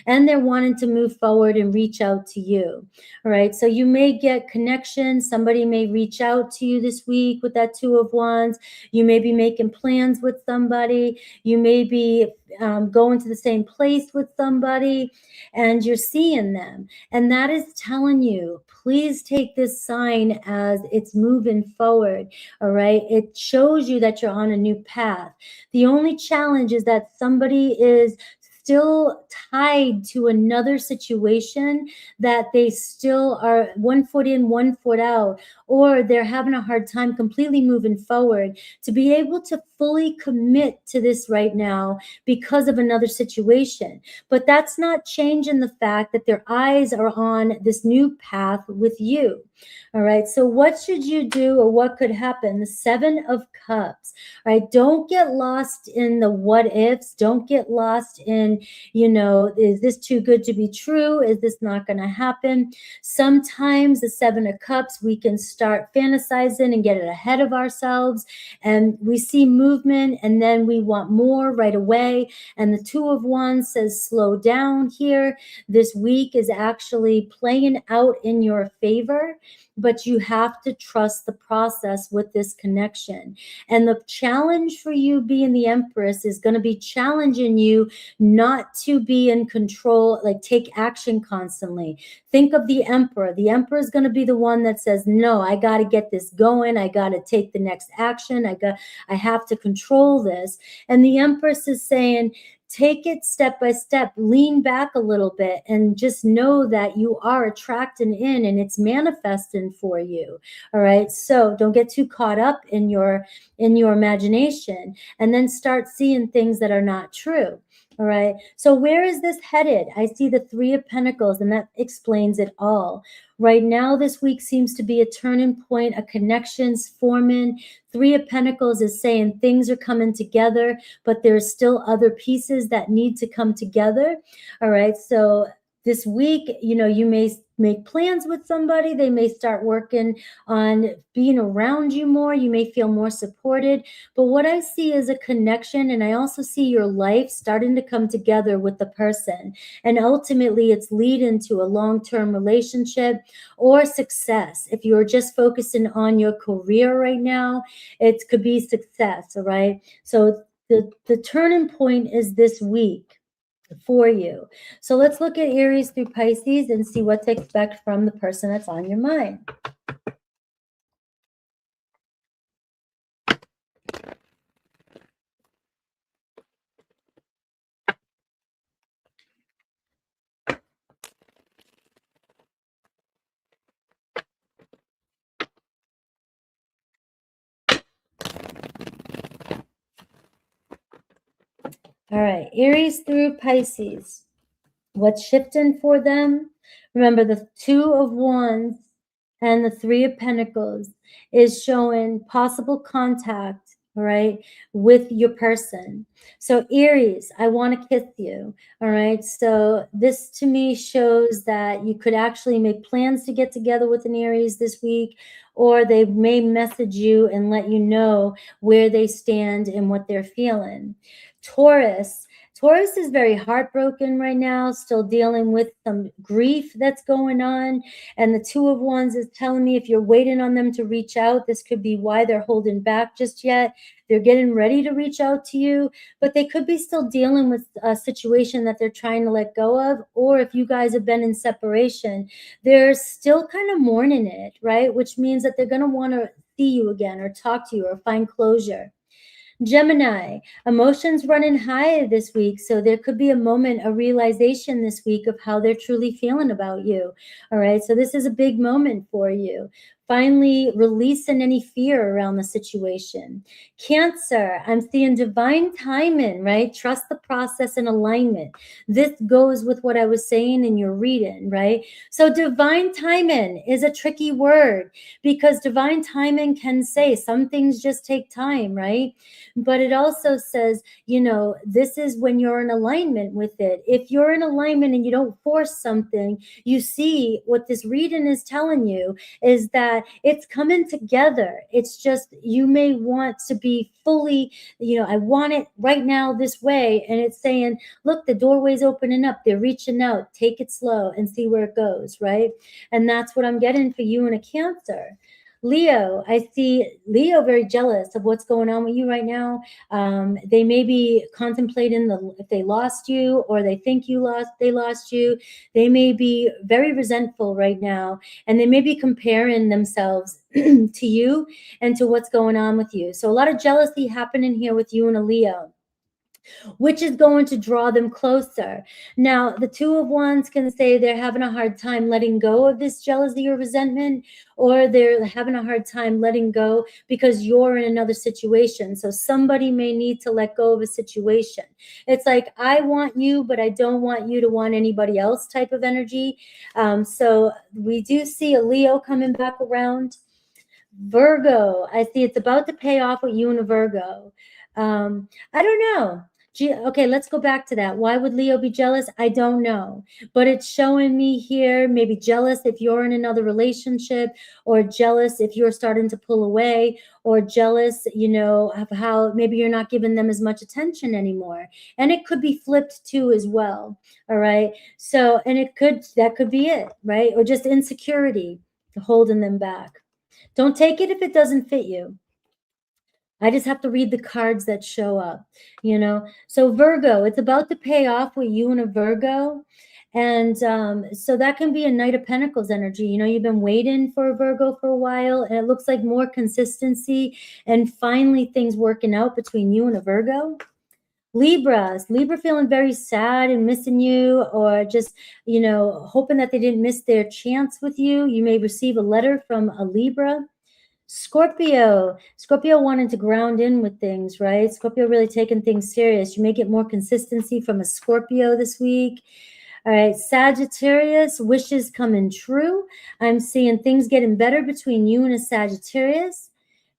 And they're wanting to move forward and reach out to you. All right. So you may get connection. Somebody may reach out to you this week with that Two of Wands. You may be making plans with somebody. You may be going to the same place with somebody and you're seeing them. And that is telling you, please take this sign as it's moving forward. All right. It shows you that you're on a new path. The only challenge is that somebody is still tied to another situation, that they still are one foot in, one foot out, or they're having a hard time completely moving forward to be able to fully commit to this right now because of another situation. But that's not changing the fact that their eyes are on this new path with you. All right. So what should you do or what could happen? The Seven of Cups. All right. Don't get lost in the what ifs. Don't get lost in, is this too good to be true? Is this not going to happen? Sometimes the Seven of Cups, we can start fantasizing and get it ahead of ourselves. And we see movement and then we want more right away. And the Two of Wands says, slow down here. This week is actually playing out in your favor, but you have to trust the process with this connection. And the challenge for you being the Empress is going to be challenging you not to be in control, like take action constantly. Think of the Emperor. The Emperor is going to be the one that says, no, I got to get this going. I got to take the next action. I have to control this. And the Empress is saying, take it step by step, lean back a little bit and just know that you are attracting in and it's manifesting for you. All right. So don't get too caught up in your imagination and then start seeing things that are not true. All right. So where is this headed? I see the Three of Pentacles and that explains it all. Right now, this week seems to be a turning point, a connections forming. Three of Pentacles is saying things are coming together, but there's still other pieces that need to come together. All right. So this week, you may make plans with somebody. They may start working on being around you more. You may feel more supported. But what I see is a connection. And I also see your life starting to come together with the person. And ultimately, it's leading to a long-term relationship or success. If you're just focusing on your career right now, it could be success. All right. So the turning point is this week for you. So let's look at Aries through Pisces and see what to expect from the person that's on your mind. All right, Aries through Pisces. What's shifting for them? Remember, the Two of Wands and the Three of Pentacles is showing possible contact, all right, with your person. So Aries, I want to kiss you, all right? So this to me shows that you could actually make plans to get together with an Aries this week, or they may message you and let you know where they stand and what they're feeling. Taurus is very heartbroken right now, still dealing with some grief that's going on. And the Two of Wands is telling me if you're waiting on them to reach out, this could be why they're holding back just yet. They're getting ready to reach out to you, but they could be still dealing with a situation that they're trying to let go of. Or if you guys have been in separation, they're still kind of mourning it, right? Which means that they're going to want to see you again or talk to you or find closure. Gemini, emotions running high this week. So there could be a moment, a realization this week of how they're truly feeling about you. All right. So this is a big moment for you. Finally, releasing any fear around the situation. Cancer, I'm seeing divine timing, right? Trust the process and alignment. This goes with what I was saying in your reading, right? So divine timing is a tricky word because divine timing can say some things just take time, right? But it also says, you know, this is when you're in alignment with it. If you're in alignment and you don't force something, you see what this reading is telling you is that it's coming together. It's just, you may want to be fully, you know, I want it right now this way. And it's saying, look, the doorway's opening up. They're reaching out. Take it slow and see where it goes, right? And that's what I'm getting for you in a Cancer. Leo, I see Leo very jealous of what's going on with you right now. They may be contemplating if they lost you or they think they lost you. They may be very resentful right now, and they may be comparing themselves to you and to what's going on with you. So a lot of jealousy happening here with you and a Leo, which is going to draw them closer. Now, the Two of Wands can say they're having a hard time letting go of this jealousy or resentment, or they're having a hard time letting go because you're in another situation. So somebody may need to let go of a situation. It's like, I want you, but I don't want you to want anybody else type of energy. So we do see a Leo coming back around. Virgo, I see it's about to pay off with you and a Virgo. I don't know. Okay, let's go back to that. Why would Leo be jealous? I don't know. But it's showing me here, maybe jealous if you're in another relationship, or jealous if you're starting to pull away, or jealous, you know, of how maybe you're not giving them as much attention anymore. And it could be flipped too as well. All right. So, and that could be it, right? Or just insecurity holding them back. Don't take it if it doesn't fit you. I just have to read the cards that show up, you know? So Virgo, it's about to pay off with you and a Virgo. And so that can be a Knight of Pentacles energy. You know, you've been waiting for a Virgo for a while, and it looks like more consistency and finally things working out between you and a Virgo. Libra feeling very sad and missing you, or just, you know, hoping that they didn't miss their chance with you. You may receive a letter from a Libra. Scorpio wanting to ground in with things, right? Scorpio really taking things serious. You may get more consistency from a Scorpio this week. All right, Sagittarius, wishes coming true. I'm seeing things getting better between you and a Sagittarius.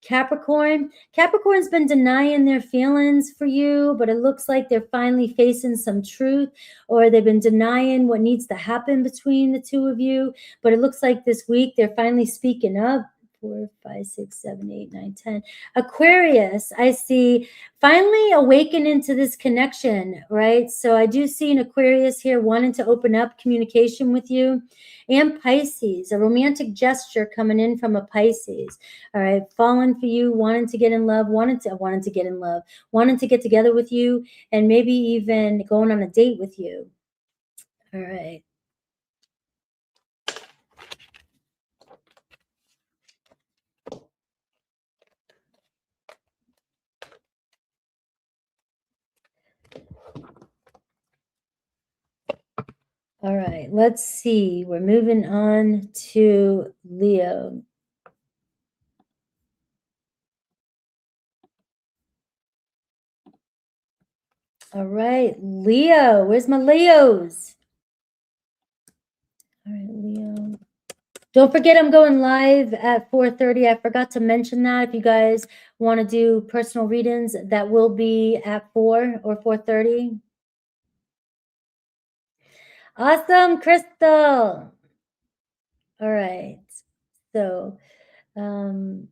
Capricorn's been denying their feelings for you, but it looks like they're finally facing some truth, or they've been denying what needs to happen between the two of you. But it looks like this week they're finally speaking up. 4, 5, 6, 7, 8, 9, 10. Aquarius, I see finally awakening to this connection, right? So I do see an Aquarius here wanting to open up communication with you. And Pisces, a romantic gesture coming in from a Pisces. All right, falling for you, wanting to get in love, wanting to get together with you, and maybe even going on a date with you. All right. All right, let's see. We're moving on to Leo. All right, Leo. Where's my Leos? All right, Leo. Don't forget I'm going live at 4:30. I forgot to mention that. If you guys want to do personal readings, that will be at 4 or 4:30. Awesome, Crystal. All right. So, all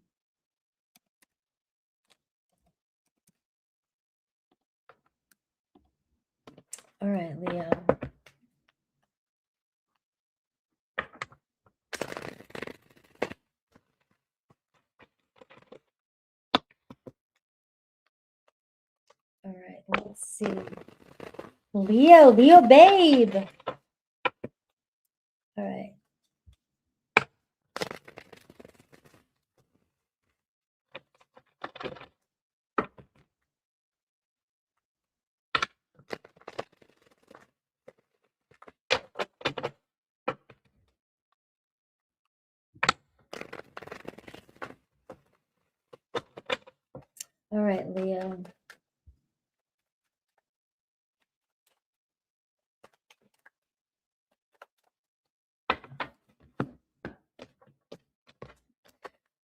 right, Leo. All right, let's see. Leo babe. All right. All right, Leo.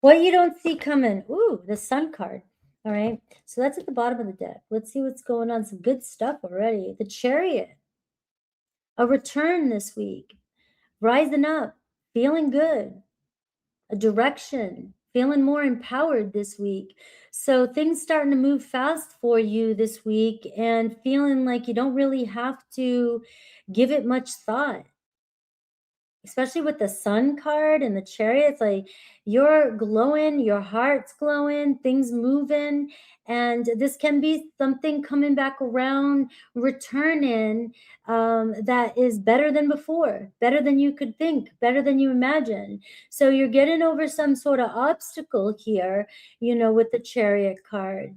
What you don't see coming. Ooh, the Sun card. All right. So that's at the bottom of the deck. Let's see what's going on. Some good stuff already. The Chariot. A return this week. Rising up. Feeling good. A direction. Feeling more empowered this week. So things starting to move fast for you this week and feeling like you don't really have to give it much thought. Especially with the Sun card and the Chariot, it's like you're glowing, your heart's glowing, things moving, and this can be something coming back around, returning, that is better than before, better than you could think, better than you imagine. So you're getting over some sort of obstacle here, with the Chariot card.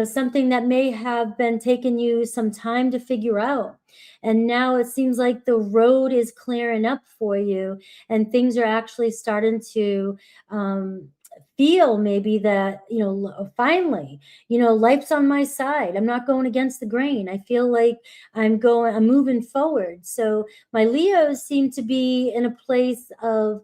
Something that may have been taking you some time to figure out. And now it seems like the road is clearing up for you and things are actually starting to feel maybe that, finally, life's on my side. I'm not going against the grain. I feel like I'm moving forward. So my Leos seem to be in a place of,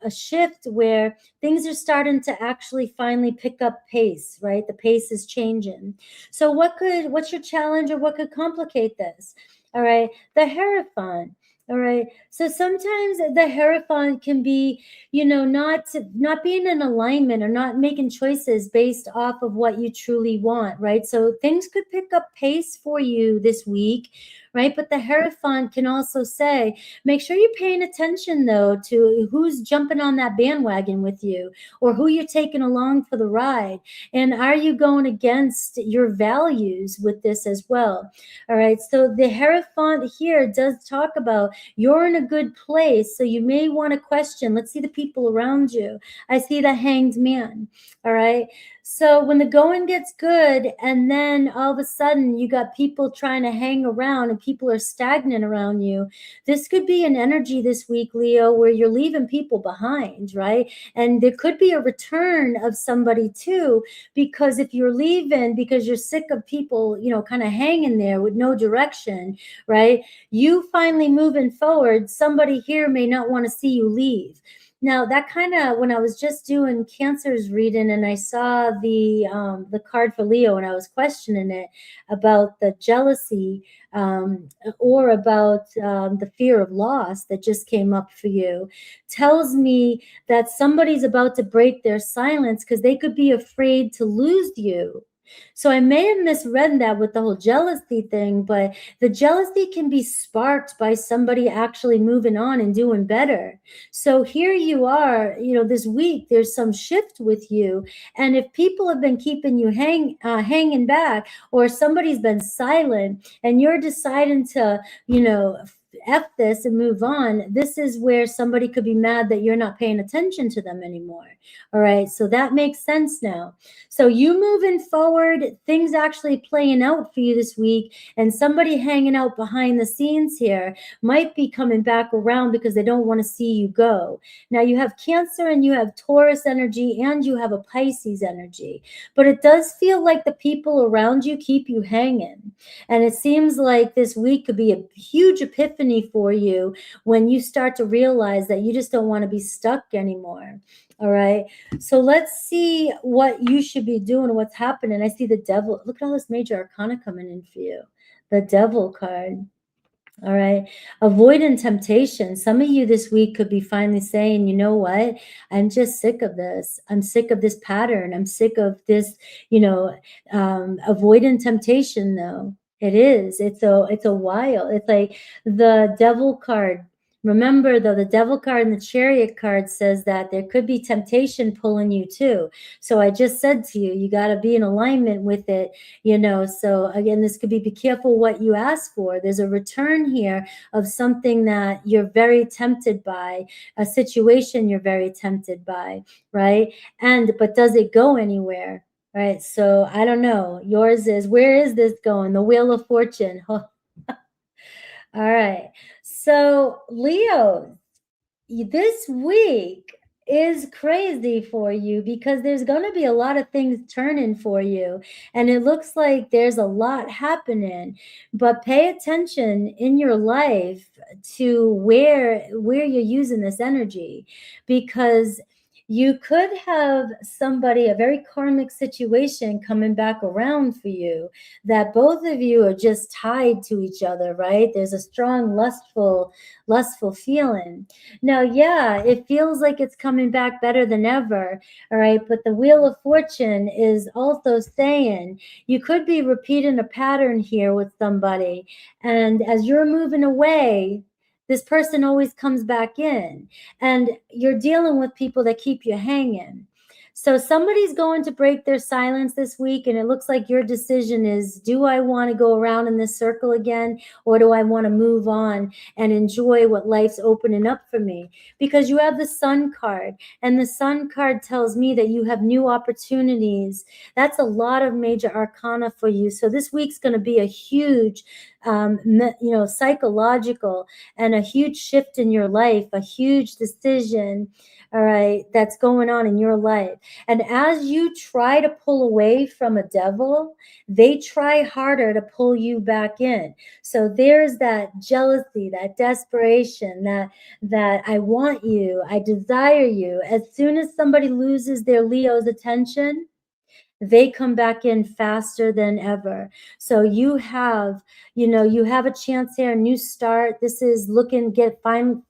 a shift where things are starting to actually finally pick up pace, right? The pace is changing. So what's your challenge or what could complicate this? All right. The Hierophant. All right. So sometimes the Hierophant can be, not being in alignment or not making choices based off of what you truly want, right? So things could pick up pace for you this week, right? But the Hierophant can also say, make sure you're paying attention though to who's jumping on that bandwagon with you or who you're taking along for the ride. And are you going against your values with this as well? All right. So the Hierophant here does talk about you're in a good place. So you may want to question, let's see the people around you. I see the Hanged Man. All right. So when the going gets good and then all of a sudden you got people trying to hang around and people are stagnant around you, this could be an energy this week, Leo, where you're leaving people behind, right? And there could be a return of somebody too, because if you're leaving because you're sick of people, kind of hanging there with no direction, right? You finally moving forward, somebody here may not want to see you leave. Now that kind of, when I was just doing Cancer's reading and I saw the card for Leo and I was questioning it about the jealousy or about the fear of loss that just came up for you, tells me that somebody's about to break their silence because they could be afraid to lose you. So I may have misread that with the whole jealousy thing, but the jealousy can be sparked by somebody actually moving on and doing better. So here you are, this week, there's some shift with you. And if people have been keeping you hanging back or somebody's been silent and you're deciding to, F this and move on, this is where somebody could be mad that you're not paying attention to them anymore. All right. So that makes sense now. So you moving forward, things actually playing out for you this week, and somebody hanging out behind the scenes here might be coming back around because they don't want to see you go. Now you have Cancer and you have Taurus energy and you have a Pisces energy, but it does feel like the people around you keep you hanging. And it seems like this week could be a huge epiphany for you when you start to realize that you just don't want to be stuck anymore. All right. So let's see what you should be doing, what's happening. I see the Devil. Look at all this major arcana coming in for you. The Devil card. All right. Avoiding temptation. Some of you this week could be finally saying, you know what? I'm just sick of this. I'm sick of this pattern. I'm sick of this, avoiding temptation though. It is. It's a while. It's like the Devil card. Remember though, the Devil card and the Chariot card says that there could be temptation pulling you too. So I just said to you, you got to be in alignment with it, So again, this could be careful what you ask for. There's a return here of something that you're very tempted by, a situation you're very tempted by, right? But does it go anywhere? Right. So I don't know. Yours is, where is this going? The Wheel of Fortune. All right. So Leo, this week is crazy for you because there's going to be a lot of things turning for you, and it looks like there's a lot happening, but pay attention in your life to where you're using this energy, because you could have somebody, a very karmic situation coming back around for you, that both of you are just tied to each other, right? There's a strong lustful feeling. Now, yeah, it feels like it's coming back better than ever, all right? But the Wheel of Fortune is also saying you could be repeating a pattern here with somebody, and as you're moving away, this person always comes back in, and you're dealing with people that keep you hanging. So somebody's going to break their silence this week, and it looks like your decision is, do I want to go around in this circle again, or do I want to move on and enjoy what life's opening up for me? Because you have the Sun card, and the Sun card tells me that you have new opportunities. That's a lot of major arcana for you. So this week's going to be a huge psychological and a huge shift in your life, a huge decision, all right, that's going on in your life. And as you try to pull away from a devil, they try harder to pull you back in. So there's that jealousy, that desperation, that I want you, I desire you. As soon as somebody loses their Leo's attention, they come back in faster than ever. So you have a chance here, a new start. This is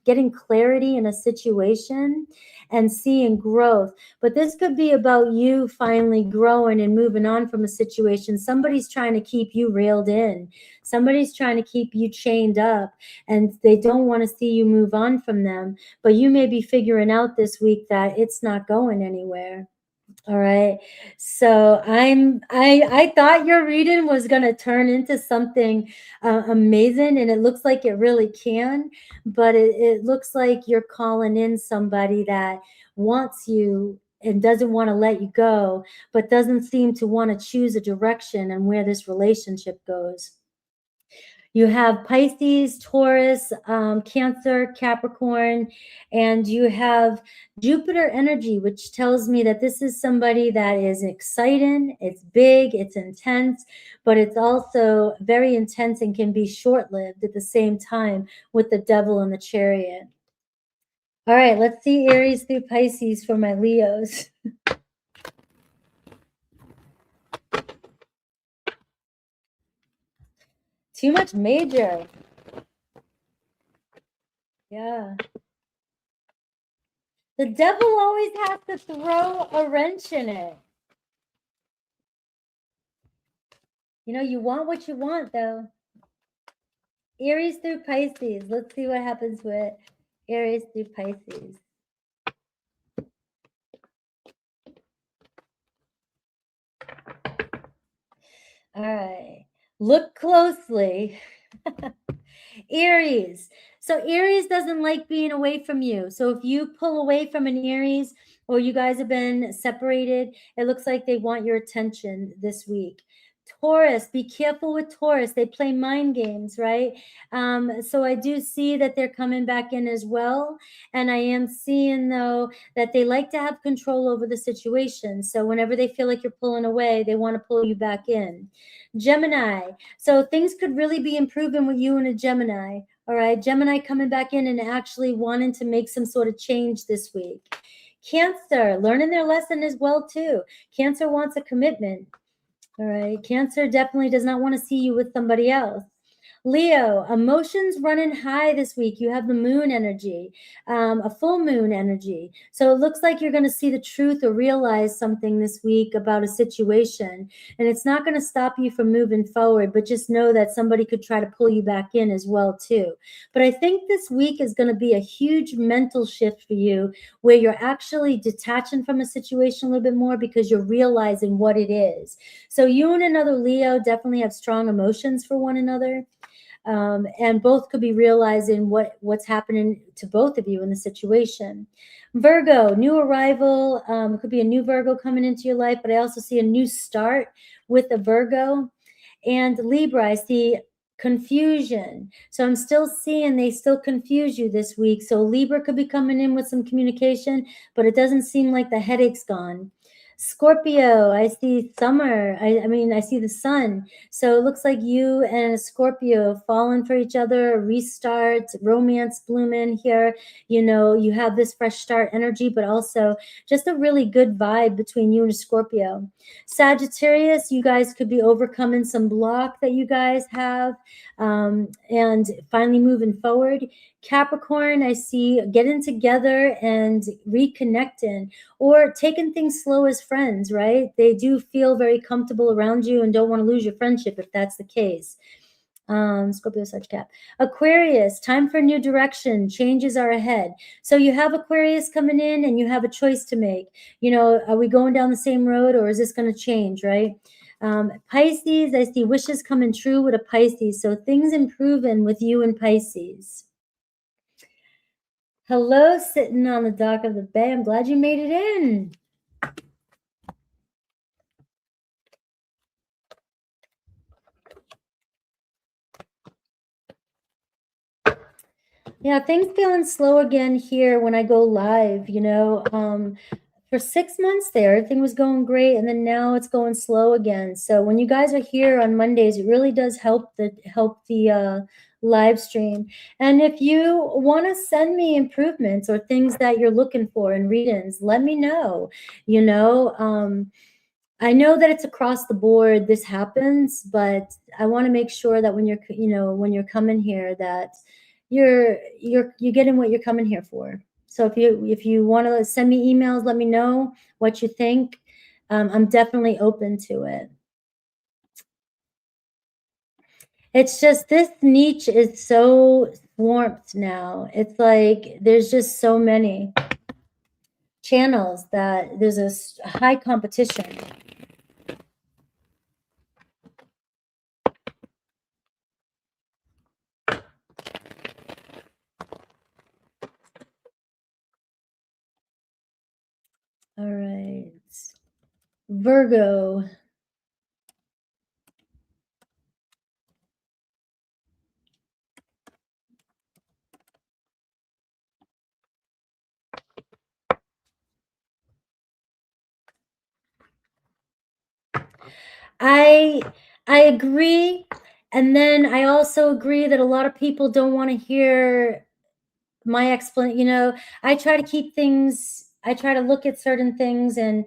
getting clarity in a situation and seeing growth. But this could be about you finally growing and moving on from a situation. Somebody's trying to keep you reeled in. Somebody's trying to keep you chained up, and they don't want to see you move on from them. But you may be figuring out this week that it's not going anywhere. All right. So I thought your reading was going to turn into something amazing, and it looks like it really can, but it looks like you're calling in somebody that wants you and doesn't want to let you go, but doesn't seem to want to choose a direction and where this relationship goes. You have Pisces, Taurus, Cancer, Capricorn, and you have Jupiter energy, which tells me that this is somebody that is exciting, it's big, it's intense, but it's also very intense and can be short-lived at the same time with the Devil and the Chariot. All right, let's see Aries through Pisces for my Leos. Too much major. Yeah. The devil always has to throw a wrench in it. You want what you want, though. Aries through Pisces. Let's see what happens with Aries through Pisces. All right. Look closely. Aries. So Aries doesn't like being away from you. So if you pull away from an Aries or you guys have been separated, it looks like they want your attention this week. Taurus, be careful with Taurus. They play mind games, right? So I do see that they're coming back in as well. And I am seeing, though, that they like to have control over the situation. So whenever they feel like you're pulling away, they want to pull you back in. Gemini. So things could really be improving with you and a Gemini. All right. Gemini coming back in and actually wanting to make some sort of change this week. Cancer, learning their lesson as well, too. Cancer wants a commitment. All right. Cancer definitely does not want to see you with somebody else. Leo, emotions running high this week. You have the moon energy, a full moon energy. So it looks like you're going to see the truth or realize something this week about a situation. And it's not going to stop you from moving forward, but just know that somebody could try to pull you back in as well, too. But I think this week is going to be a huge mental shift for you where you're actually detaching from a situation a little bit more because you're realizing what it is. So you and another Leo definitely have strong emotions for one another. And both could be realizing what's happening to both of you in the situation. Virgo, new arrival. It could be a new Virgo coming into your life, but I also see a new start with a Virgo. And Libra, I see confusion. So I'm still seeing they still confuse you this week. So Libra could be coming in with some communication, but it doesn't seem like the headache's gone. Scorpio, I see summer. I see the sun. So it looks like you and a Scorpio falling for each other, restart, romance blooming here. You know, you have this fresh start energy, but also just a really good vibe between you and a Scorpio. Sagittarius, you guys could be overcoming some block that you guys have and finally moving forward. Capricorn, I see getting together and reconnecting or taking things slow as friends, right? They do feel very comfortable around you and don't want to lose your friendship if that's the case. Scorpio, Sag, Cap. Aquarius, time for new direction. Changes are ahead. So you have Aquarius coming in and you have a choice to make. You know, are we going down the same road or is this going to change, right? Pisces, I see wishes coming true with a Pisces. So things improving with you and Pisces. Hello, sitting on the dock of the bay. I'm glad you made it in. Yeah, things feeling slow again here when I go live, you know. For 6 months there, everything was going great, and then now it's going slow again. So when you guys are here on Mondays, it really does help the live stream. And if you want to send me improvements or things that you're looking for in readings, let me know. You know, I know that it's across the board this happens, but I want to make sure that when you're coming here that you're getting what you're coming here for. So if you want to send me emails, let me know what you think. I'm definitely open to it. It's just this niche is so swamped now. It's like there's just so many channels that there's a high competition. All right. Virgo. I agree. And then I also agree that a lot of people don't want to hear my explanation. You know, I try to keep things, I try to look at certain things, and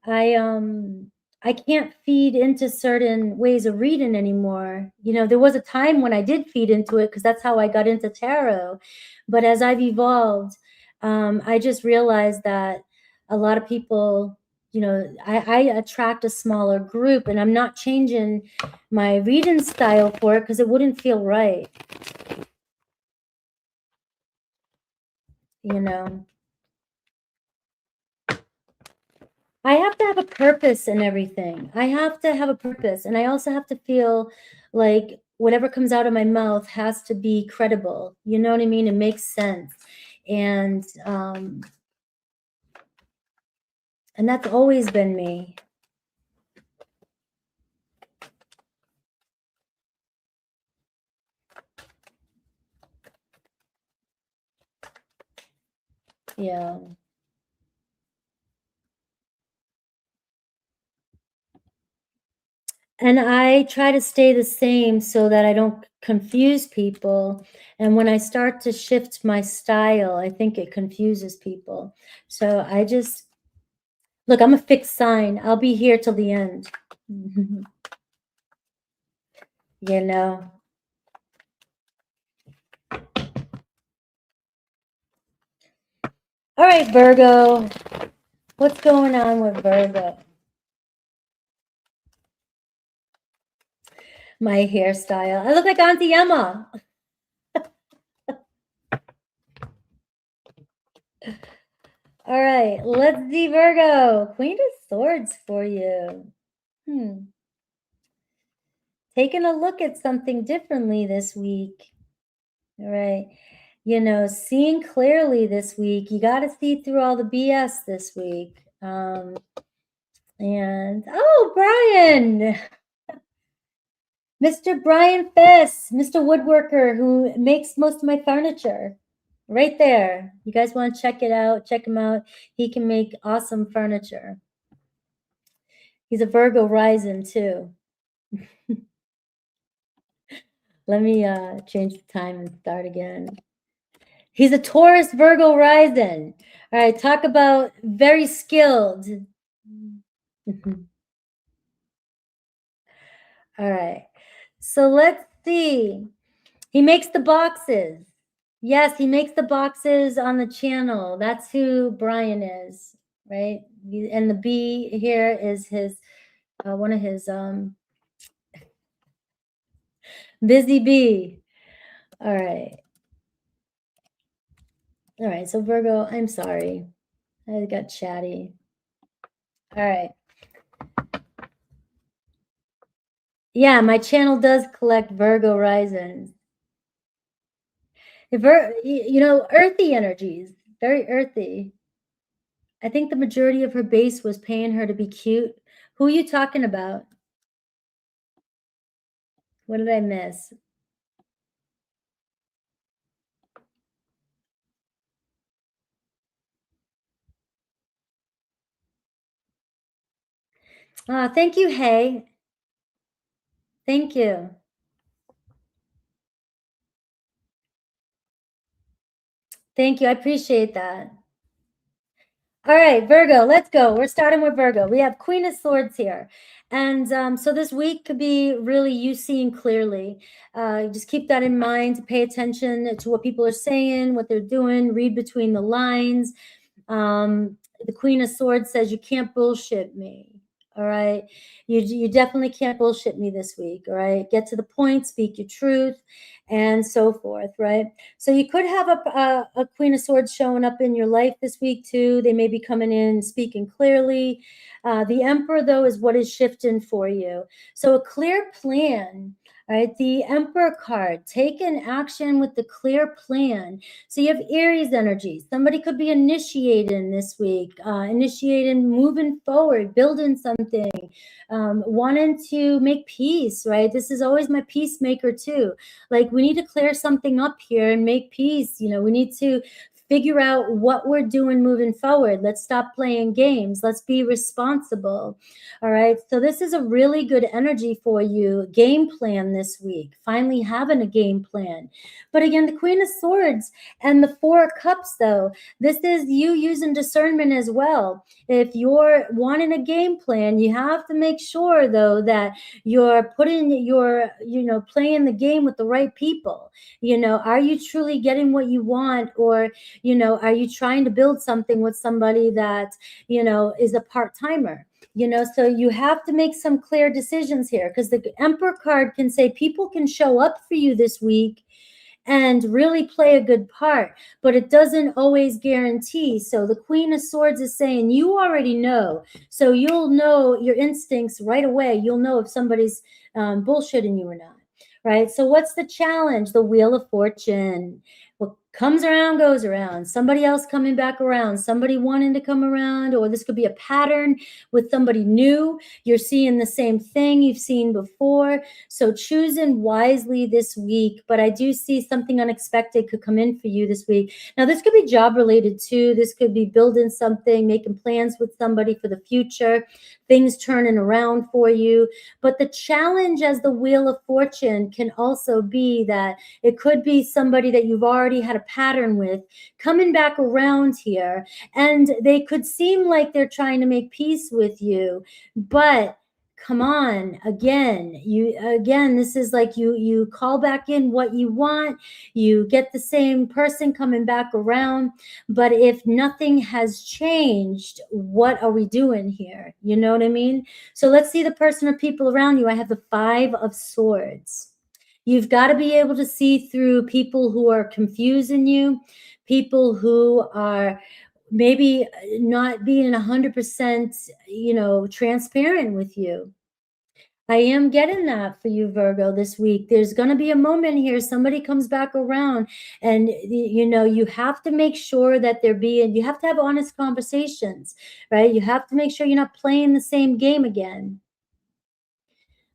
I can't feed into certain ways of reading anymore. You know, there was a time when I did feed into it because that's how I got into tarot. But as I've evolved, I just realized that a lot of people, you know, I attract a smaller group, and I'm not changing my reading style for it because it wouldn't feel right. You know, I have to have a purpose in everything. I have to have a purpose, and I also have to feel like whatever comes out of my mouth has to be credible. You know what I mean? It makes sense. And that's always been me. Yeah. And I try to stay the same so that I don't confuse people. And when I start to shift my style, I think it confuses people. So I just, look, I'm a fixed sign. I'll be here till the end. You know. All right, Virgo. What's going on with Virgo? My hairstyle. I look like Auntie Emma. All right, let's see Virgo. Queen of Swords for you. Taking a look at something differently this week. All right. You know, seeing clearly this week. You got to see through all the BS this week. And, oh, Brian. Mr. Brian Fisk, Mr. Woodworker, who makes most of my furniture. Right there. You guys want to check it out? Check him out. He can make awesome furniture. He's a Virgo rising, too. Let me change the time and start again. He's a Taurus Virgo rising. All right, talk about very skilled. All right, so let's see. He makes the boxes. Yes, he makes the boxes on the channel. That's who Brian is, right? And the B here is his, one of his busy bee. All right. All right, so Virgo, I'm sorry. I got chatty. All right. Yeah, my channel does collect Virgo risings. You know, earthy energies, very earthy. I think the majority of her base was paying her to be cute. Who are you talking about? What did I miss? Thank you, Hay. Thank you. Thank you. I appreciate that. All right, Virgo, let's go. We're starting with Virgo. We have Queen of Swords here. And so this week could be really you seeing clearly. Just keep that in mind. Pay attention to what people are saying, what they're doing. Read between the lines. The Queen of Swords says, you can't bullshit me. All right. You definitely can't bullshit me this week. All right. Get to the point, speak your truth, and so forth. Right. So you could have a Queen of Swords showing up in your life this week too. They may be coming in, speaking clearly. The Emperor, though, is what is shifting for you. So a clear plan. All right, the Emperor card, take an action with the clear plan. So you have Aries energy. Somebody could be initiating this week, initiating, moving forward, building something, wanting to make peace, right? This is always my peacemaker too. Like, we need to clear something up here and make peace. You know, we need to figure out what we're doing moving forward. Let's stop playing games. Let's be responsible. All right. So this is a really good energy for you. Game plan this week. Finally having a game plan. But again, the Queen of Swords and the Four of Cups, though, this is you using discernment as well. If you're wanting a game plan, you have to make sure, though, that you're putting your, playing the game with the right people. Are you truly getting what you want? Or, are you trying to build something with somebody that, is a part-timer? So you have to make some clear decisions here, because the Emperor card can say people can show up for you this week and really play a good part, but it doesn't always guarantee. So the Queen of Swords is saying, you already know. So you'll know your instincts right away. You'll know if somebody's bullshitting you or not. right? So what's the challenge? The Wheel of Fortune. What comes around goes around. Somebody else coming back around, somebody wanting to come around, or this could be a pattern with somebody new. You're seeing the same thing you've seen before. So choosing wisely this week, but I do see something unexpected could come in for you this week. Now, this could be job related too. This could be building something, making plans with somebody for the future, things turning around for you. But the challenge as the Wheel of Fortune can also be that it could be somebody that you've already had a pattern with coming back around here, and they could seem like they're trying to make peace with you, but come on, again, this is like you call back in what you want, you get the same person coming back around. But if nothing has changed, what are we doing here? You know what I mean? So let's see the person or people around you. I have the Five of Swords. You've got to be able to see through people who are confusing you, people who are maybe not being 100%, transparent with you. I am getting that for you, Virgo, this week. There's going to be a moment here. Somebody comes back around, and, you have to make sure that you have to have honest conversations, right? You have to make sure you're not playing the same game again.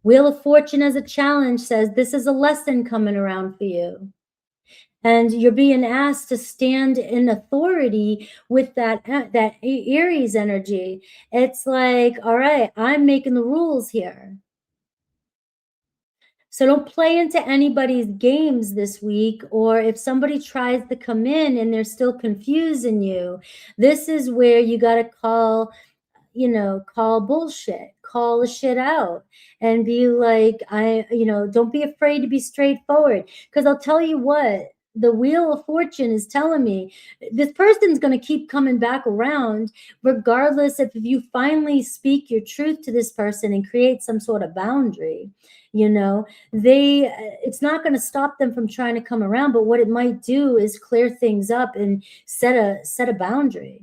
Wheel of Fortune as a challenge says this is a lesson coming around for you. And you're being asked to stand in authority with that Aries energy. It's like, all right, I'm making the rules here. So don't play into anybody's games this week, or if somebody tries to come in and they're still confusing you, this is where you got to call bullshit, call the shit out, and be like, don't be afraid to be straightforward. Because I'll tell you what, the Wheel of Fortune is telling me this person's going to keep coming back around, regardless if you finally speak your truth to this person and create some sort of boundary. It's not going to stop them from trying to come around, but what it might do is clear things up and set a boundary.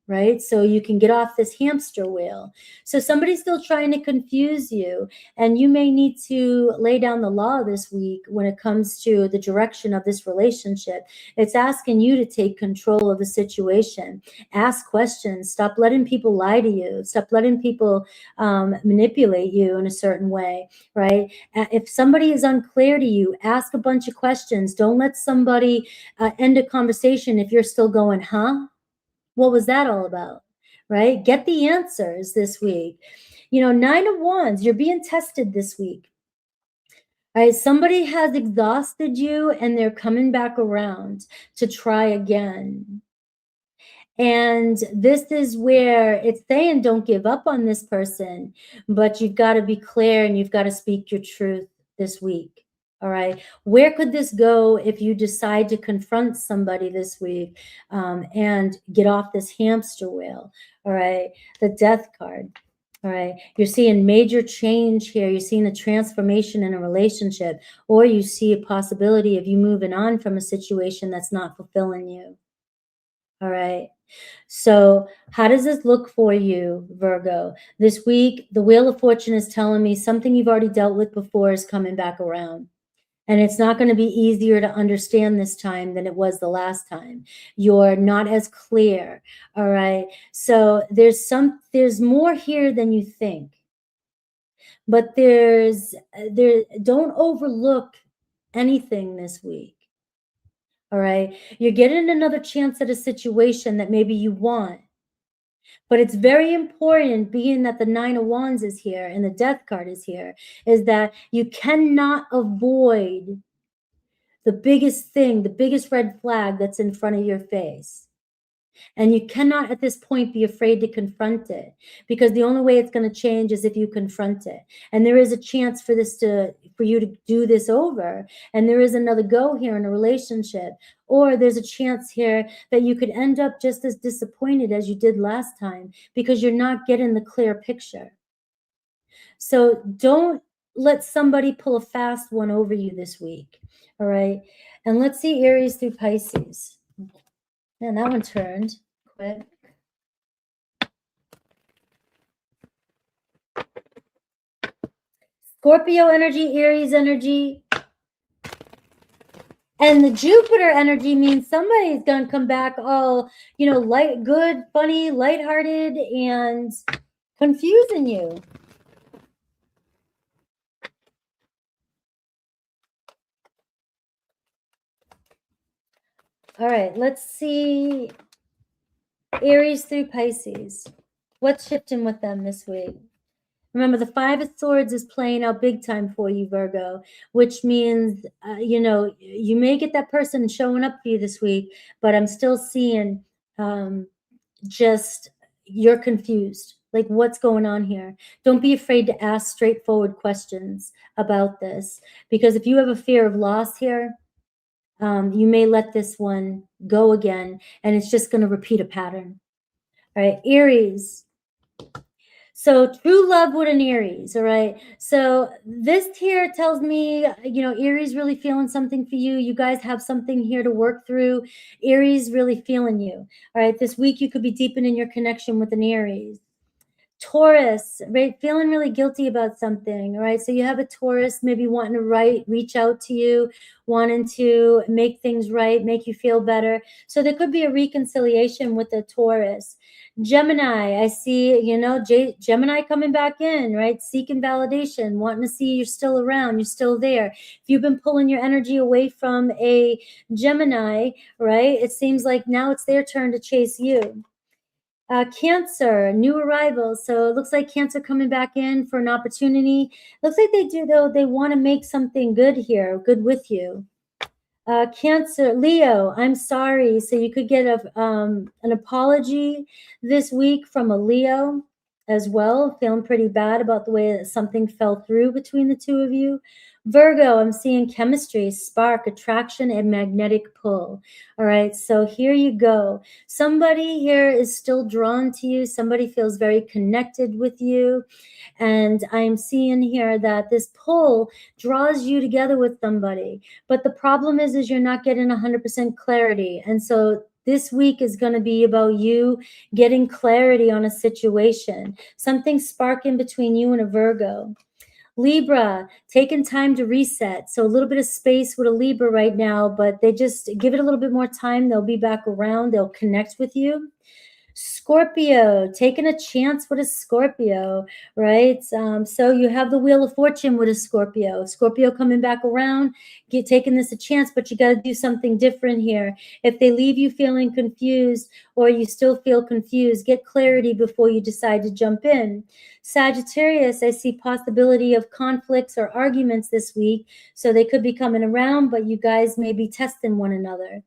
Right? So you can get off this hamster wheel. So somebody's still trying to confuse you, and you may need to lay down the law this week when it comes to the direction of this relationship. It's asking you to take control of the situation. Ask questions. Stop letting people lie to you. Stop letting people manipulate you in a certain way, right? If somebody is unclear to you, ask a bunch of questions. Don't let somebody end a conversation if you're still going, huh? What was that all about? Right? Get the answers this week. Nine of Wands, you're being tested this week. All right, somebody has exhausted you and they're coming back around to try again. And this is where it's saying don't give up on this person, but you've got to be clear and you've got to speak your truth this week. All right. Where could this go if you decide to confront somebody this week and get off this hamster wheel? All right. The Death card. All right. You're seeing major change here. You're seeing a transformation in a relationship, or you see a possibility of you moving on from a situation that's not fulfilling you. All right. So how does this look for you, Virgo? This week, the Wheel of Fortune is telling me something you've already dealt with before is coming back around. And it's not going to be easier to understand this time than it was the last time. You're not as clear. All right. So there's more here than you think. But don't overlook anything this week. All right. You're getting another chance at a situation that maybe you want. But it's very important, being that the Nine of Wands is here and the Death card is here, is that you cannot avoid the biggest thing, the biggest red flag that's in front of your face. And you cannot at this point be afraid to confront it, because the only way it's going to change is if you confront it. And there is a chance for you to do this over. And there is another go here in a relationship, or there's a chance here that you could end up just as disappointed as you did last time because you're not getting the clear picture. So don't let somebody pull a fast one over you this week. All right. And let's see Aries through Pisces. Man, that one turned quick. Scorpio energy, Aries energy, And the Jupiter energy means somebody's going to come back all, you know, light, good, funny, lighthearted, and confusing you. All right, let's see Aries through Pisces. What's shifting with them this week? Remember, the Five of Swords is playing out big time for you, Virgo, which means, you know, you may get that person showing up for you this week, but I'm still seeing just you're confused. Like, what's going on here? Don't be afraid to ask straightforward questions about this, because if you have a fear of loss here, you may let this one go again, and it's just going to repeat a pattern. All right, Aries. So true love with an Aries, all right? So this here tells me, you know, Aries really feeling something for you. You guys have something here to work through. Aries really feeling you, all right? This week you could be deepening your connection with an Aries. Taurus, right? Feeling really guilty about something, all right? So you have a Taurus maybe wanting to reach out to you, wanting to make things right, make you feel better. So there could be a reconciliation with the Taurus. Gemini, I see, you know, Gemini coming back in, right? Seeking validation, wanting to see you're still around, you're still there. If you've been pulling your energy away from a Gemini, right? It seems like now it's their turn to chase you. Cancer, new arrivals. So it looks like Cancer coming back in for an opportunity. Looks like they do, though. They want to make something good here, good with you. Cancer, Leo, I'm sorry. So you could get an apology this week from a Leo as well. Feeling pretty bad about the way that something fell through between the two of you. Virgo, I'm seeing chemistry, spark, attraction, and magnetic pull. All right, so here you go. Somebody here is still drawn to you. Somebody feels very connected with you. And I'm seeing here that this pull draws you together with somebody. But the problem is you're not getting 100% clarity. And so this week is going to be about you getting clarity on a situation, something sparking between you and a Virgo. Libra, taking time to reset. So a little bit of space with a Libra right now, but they just give it a little bit more time. They'll be back around. They'll connect with you. Scorpio, taking a chance with a Scorpio, right? So you have the Wheel of Fortune with a Scorpio. Scorpio coming back around, taking this a chance, but you got to do something different here. If they leave you feeling confused or you still feel confused, get clarity before you decide to jump in. Sagittarius, I see possibility of conflicts or arguments this week. So they could be coming around, but you guys may be testing one another.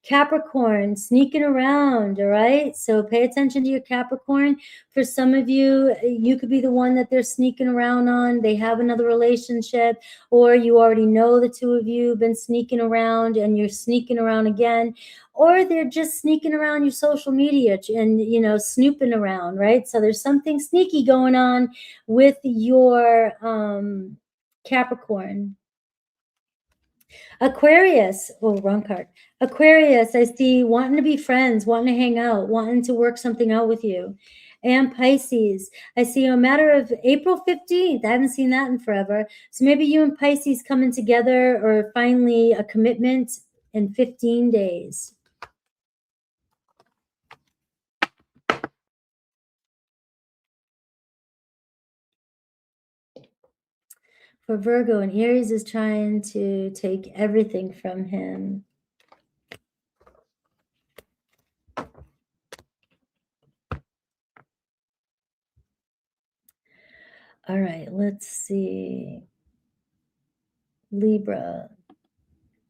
Capricorn, sneaking around, all right? So pay attention to your Capricorn. For some of you, you could be the one that they're sneaking around on. They have another relationship, or you already know the two of you have been sneaking around and you're sneaking around again, or they're just sneaking around your social media and, you know, snooping around, right? So there's something sneaky going on with your Capricorn. Aquarius, oh, wrong card. Aquarius, I see wanting to be friends, wanting to hang out, wanting to work something out with you. And Pisces, I see a matter of April 15th. I haven't seen that in forever. So maybe you and Pisces coming together, or finally a commitment in 15 days. For Virgo, and Aries is trying to take everything from him. All right, let's see. Libra,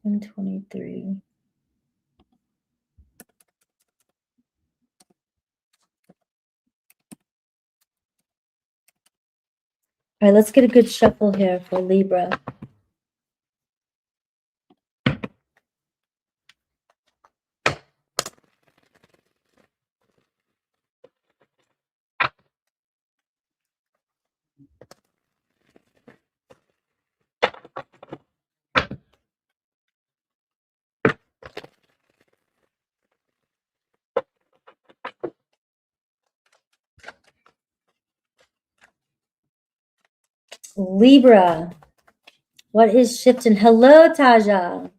123. All right, let's get a good shuffle here for Libra. Libra, what is shifting? Hello, Taja.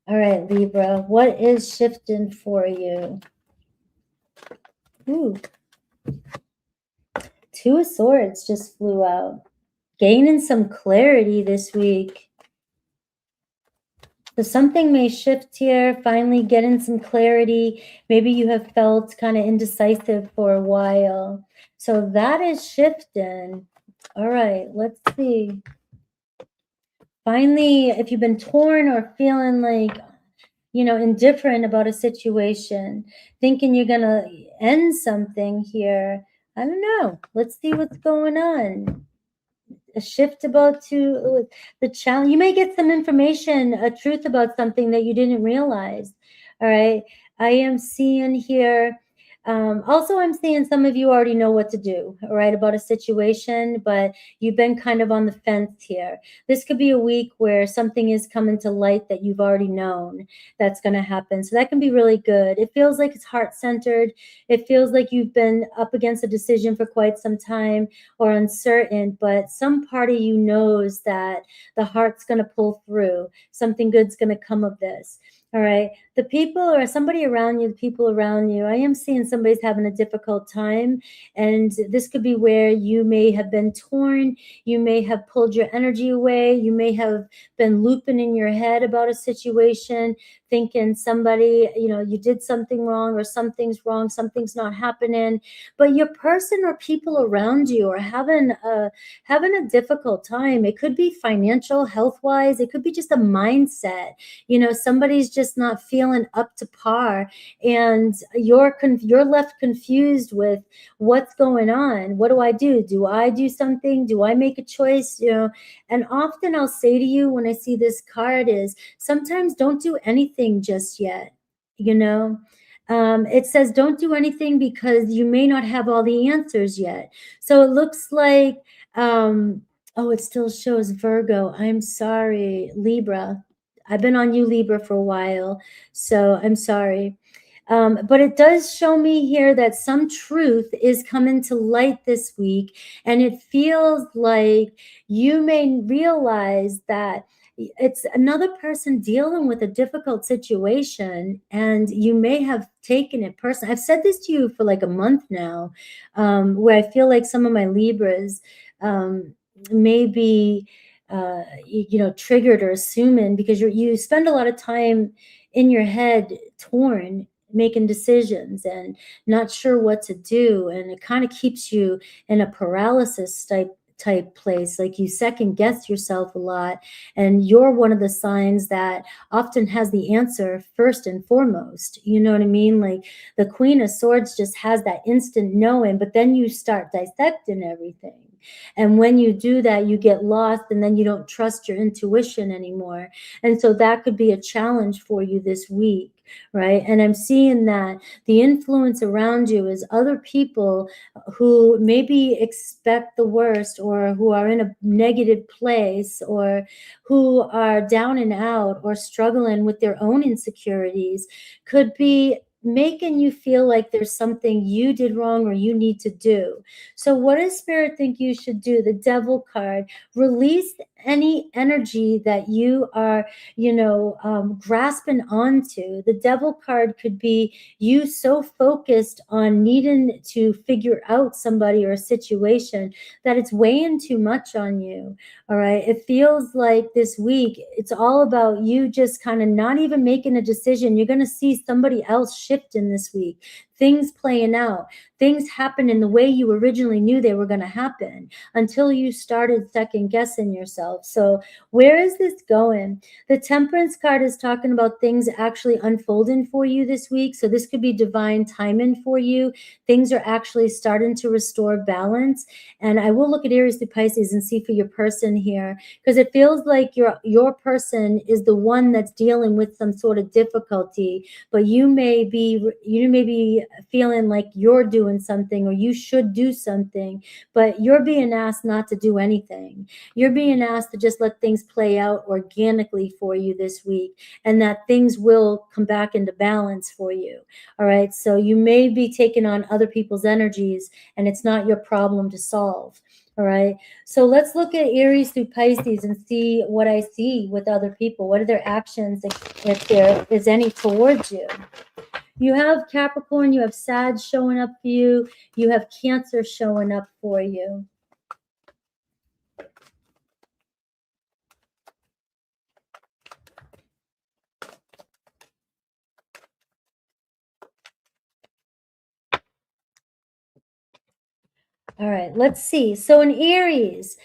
All right, Libra, what is shifting for you? Ooh, Two of Swords just flew out. Gaining some clarity this week. So something may shift here, finally getting some clarity. Maybe you have felt kind of indecisive for a while. So that is shifting. All right, let's see. Finally, if you've been torn or feeling like, indifferent about a situation, thinking you're going to end something here, I don't know. Let's see what's going on. A shift about to the challenge. You may get some information, a truth about something that you didn't realize. All right. I am seeing here. Also, I'm seeing some of you already know what to do, all right, about a situation, but you've been kind of on the fence here. This could be a week where something is coming to light that you've already known that's going to happen. So that can be really good. It feels like it's heart-centered. It feels like you've been up against a decision for quite some time or uncertain, but some part of you knows that the heart's going to pull through. Something good's going to come of this. All right. The people or somebody around you, the people around you, I am seeing somebody's having a difficult time. And this could be where you may have been torn. You may have pulled your energy away. You may have been looping in your head about a situation, thinking somebody, you did something wrong or something's wrong, something's not happening. But your person or people around you are having a difficult time. It could be financial, health-wise. It could be just a mindset. Somebody's just not feeling up to par, and you're left confused with what's going on. What do I do? Do I do something? Do I make a choice? And often I'll say to you when I see this card is sometimes don't do anything just yet. It says don't do anything because you may not have all the answers yet. So it looks like, it still shows Virgo. I'm sorry, Libra. I've been on you, Libra, for a while, so I'm sorry. But it does show me here that some truth is coming to light this week, and it feels like you may realize that it's another person dealing with a difficult situation, and you may have taken it personally. I've said this to you for like a month now, where I feel like some of my Libras may be triggered or assuming, because you spend a lot of time in your head torn, making decisions and not sure what to do, and it kind of keeps you in a paralysis type place, like you second guess yourself a lot, and you're one of the signs that often has the answer first and foremost. You know what I mean? Like the Queen of Swords just has that instant knowing, but then you start dissecting everything. And when you do that, you get lost, and then you don't trust your intuition anymore. And so that could be a challenge for you this week, right? And I'm seeing that the influence around you is other people who maybe expect the worst, or who are in a negative place, or who are down and out, or struggling with their own insecurities, could be making you feel like there's something you did wrong or you need to do. So what does Spirit think you should do? The Devil card. Release any energy that you are, grasping onto. The Devil card could be you so focused on needing to figure out somebody or a situation that it's weighing too much on you. All right. It feels like this week, it's all about you just kind of not even making a decision. You're going to see somebody else shift in this week. Things playing out, things happen in the way you originally knew they were going to happen, until you started second guessing yourself. So where is this going? The Temperance card is talking about things actually unfolding for you this week. So this could be divine timing for you. Things are actually starting to restore balance. And I will look at Aries to Pisces and see for your person here, because it feels like your person is the one that's dealing with some sort of difficulty, but you may be feeling like you're doing something, or you should do something, but you're being asked not to do anything. You're being asked to just let things play out organically for you this week, and that things will come back into balance for you. All right. So you may be taking on other people's energies, and it's not your problem to solve. All right. So let's look at Aries through Pisces and see what I see with other people. What are their actions, if there is any, towards you? You have Capricorn, you have Sag showing up for you, you have Cancer showing up for you. All right, let's see. So in Aries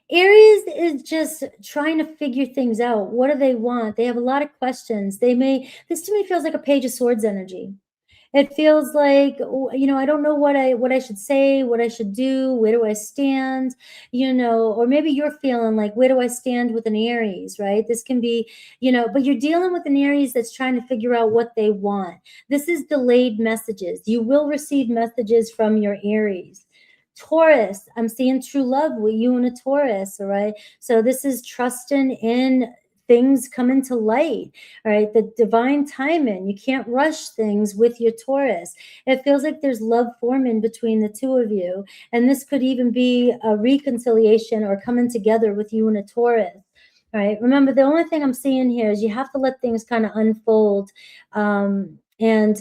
is just trying to figure things out. What do they want? They have a lot of questions. This to me feels like a Page of Swords energy. It feels like, I don't know what I should say, what I should do, where do I stand, or maybe you're feeling like, where do I stand with an Aries, right? This can be, but you're dealing with an Aries that's trying to figure out what they want. This is delayed messages. You will receive messages from your Aries. Taurus, I'm seeing true love with you and a Taurus, all right? So this is trusting in things coming to light, all right? The divine timing. You can't rush things with your Taurus. It feels like there's love forming between the two of you. And this could even be a reconciliation or coming together with you and a Taurus. All right. Remember, the only thing I'm seeing here is you have to let things kind of unfold, and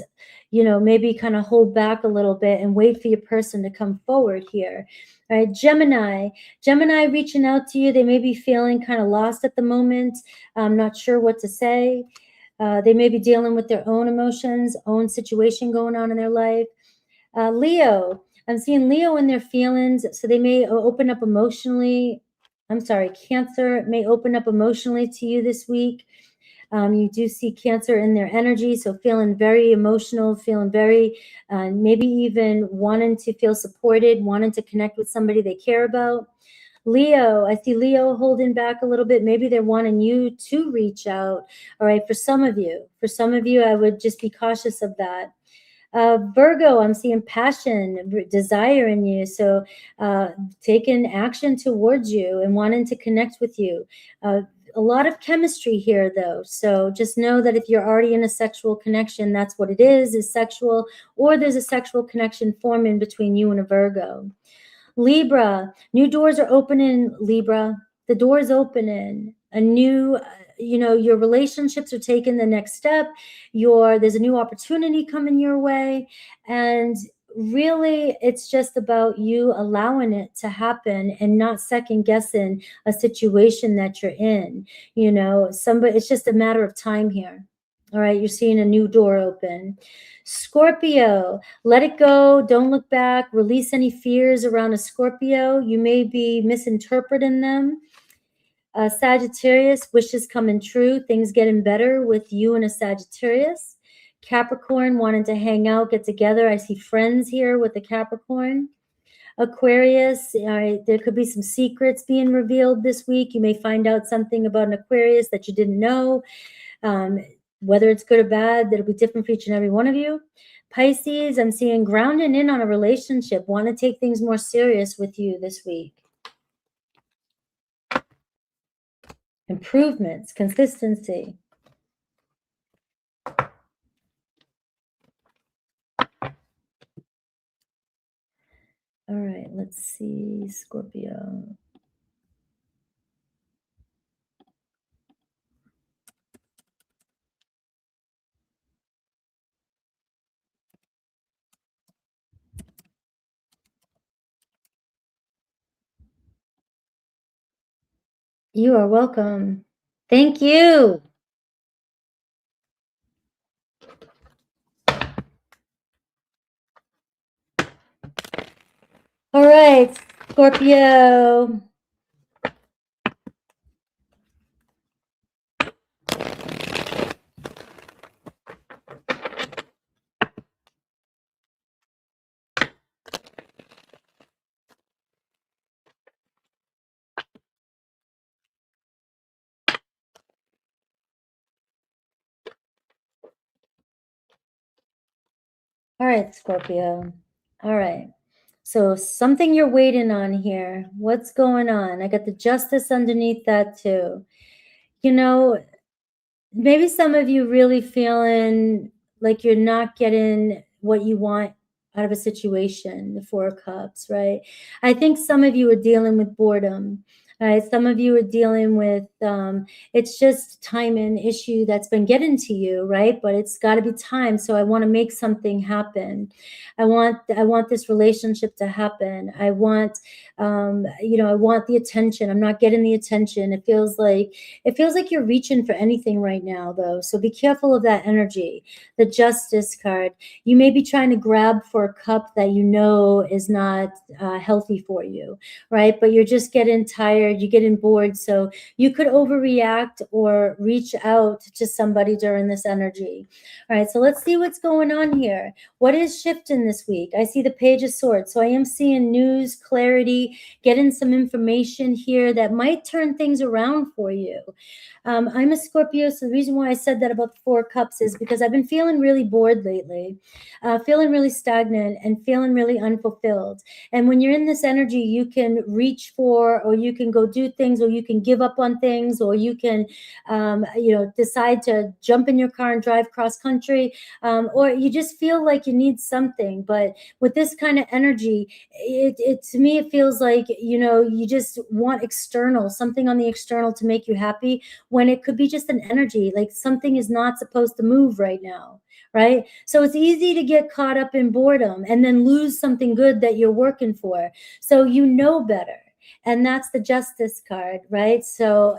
maybe kind of hold back a little bit and wait for your person to come forward here. All right, Gemini reaching out to you. They may be feeling kind of lost at the moment. Not sure what to say. They may be dealing with their own emotions, own situation going on in their life. Leo, I'm seeing Leo in their feelings. So they may open up emotionally. I'm sorry, Cancer may open up emotionally to you this week. You do see Cancer in their energy, so feeling very emotional, feeling very, maybe even wanting to feel supported, wanting to connect with somebody they care about. Leo, I see Leo holding back a little bit. Maybe they're wanting you to reach out. All right, for some of you, I would just be cautious of that. Virgo, I'm seeing passion, desire in you. So taking action towards you and wanting to connect with you. A lot of chemistry here, though. So just know that if you're already in a sexual connection, that's what it is sexual, or there's a sexual connection forming between you and a Virgo. Libra, new doors are opening, Libra. The door is opening. A new, your relationships are taking the next step. There's a new opportunity coming your way. And really, it's just about you allowing it to happen and not second guessing a situation that you're in. It's just a matter of time here. All right, you're seeing a new door open. Scorpio, let it go. Don't look back. Release any fears around a Scorpio. You may be misinterpreting them. Sagittarius, wishes coming true. Things getting better with you and a Sagittarius. Capricorn, wanting to hang out, get together. I see friends here with the Capricorn. Aquarius, there could be some secrets being revealed this week. You may find out something about an Aquarius that you didn't know. Whether it's good or bad, that'll be different for each and every one of you. Pisces, I'm seeing grounding in on a relationship, want to take things more serious with you this week. Improvements, consistency. All right, let's see, Scorpio. You are welcome. Thank you. All right, Scorpio. All right, Scorpio. All right. So something you're waiting on here. What's going on? I got the Justice underneath that too. Maybe some of you really feeling like you're not getting what you want out of a situation, the Four of Cups, right? I think some of you are dealing with boredom. Right? Some of you are dealing with, it's just time and issue that's been getting to you, right? But it's got to be time. So I want to make something happen. I want this relationship to happen. I want, I want the attention. I'm not getting the attention. It feels like you're reaching for anything right now, though. So be careful of that energy. The Justice card. You may be trying to grab for a cup that you know is not healthy for you, right? But you're just getting tired. You're getting bored. So you could overreact or reach out to somebody during this energy. All right. So let's see what's going on here. What is shifting this week? I see the Page of Swords. So I am seeing news, clarity, getting some information here that might turn things around for you. I'm a Scorpio, so the reason why I said that about the Four of Cups is because I've been feeling really bored lately, feeling really stagnant and feeling really unfulfilled. And when you're in this energy, you can reach for, or you can go do things, or you can give up on things, or you can, decide to jump in your car and drive cross country, or you just feel like you need something. But with this kind of energy, it to me, it feels like, you just want external, something on the external to make you happy, when it could be just an energy, like something is not supposed to move right now, right? So it's easy to get caught up in boredom and then lose something good that you're working for. So you know better. And that's the Justice card, right? So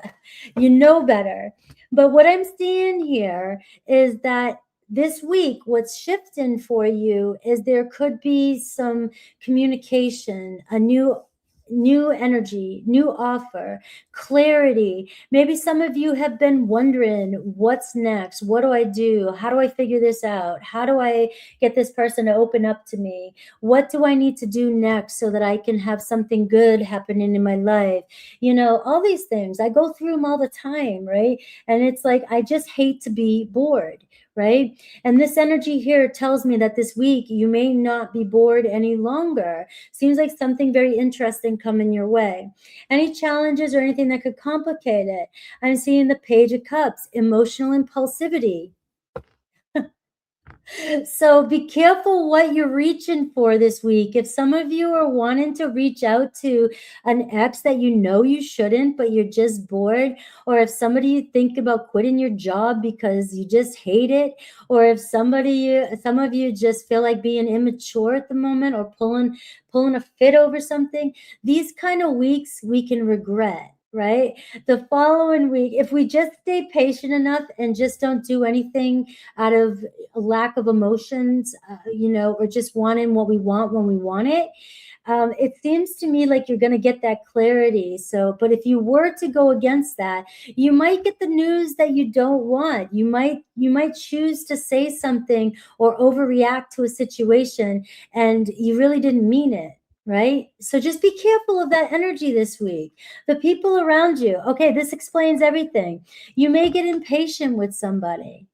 you know better. But what I'm seeing here is that this week, what's shifting for you is there could be some communication, a new energy, new offer, clarity. Maybe some of you have been wondering, what's next? What do I do? How do I figure this out? How do I get this person to open up to me? What do I need to do next so that I can have something good happening in my life? All these things. I go through them all the time, right? And it's like, I just hate to be bored, right? And this energy here tells me that this week you may not be bored any longer. Seems like something very interesting coming your way. Any challenges or anything that could complicate it? I'm seeing the Page of Cups, emotional impulsivity. So be careful what you're reaching for this week. If some of you are wanting to reach out to an ex that you know you shouldn't, but you're just bored, or if somebody you think about quitting your job because you just hate it, or if some of you just feel like being immature at the moment, or pulling a fit over something, these kind of weeks we can regret. Right? The following week, if we just stay patient enough and just don't do anything out of a lack of emotions, or just wanting what we want when we want it, it seems to me like you're going to get that clarity. So, but if you were to go against that, you might get the news that you don't want. You might choose to say something or overreact to a situation, and you really didn't mean it. Right? So just be careful of that energy this week. The people around you. Okay, this explains everything. You may get impatient with somebody.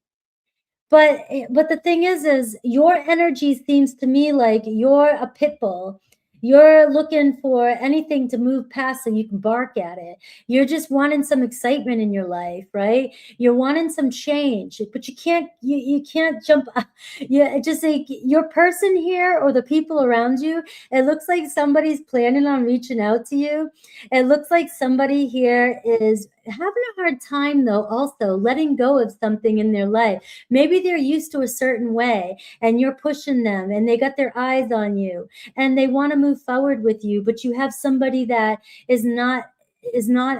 But the thing is your energy seems to me like you're a pit bull. You're looking for anything to move past so you can bark at it. You're just wanting some excitement in your life, right? You're wanting some change, but you can't jump. Yeah, just like your person here or the people around you, it looks like somebody's planning on reaching out to you. It looks like somebody here is having a hard time, though, also letting go of something in their life. Maybe they're used to a certain way and you're pushing them and they got their eyes on you and they want to move forward with you, but you have somebody that is not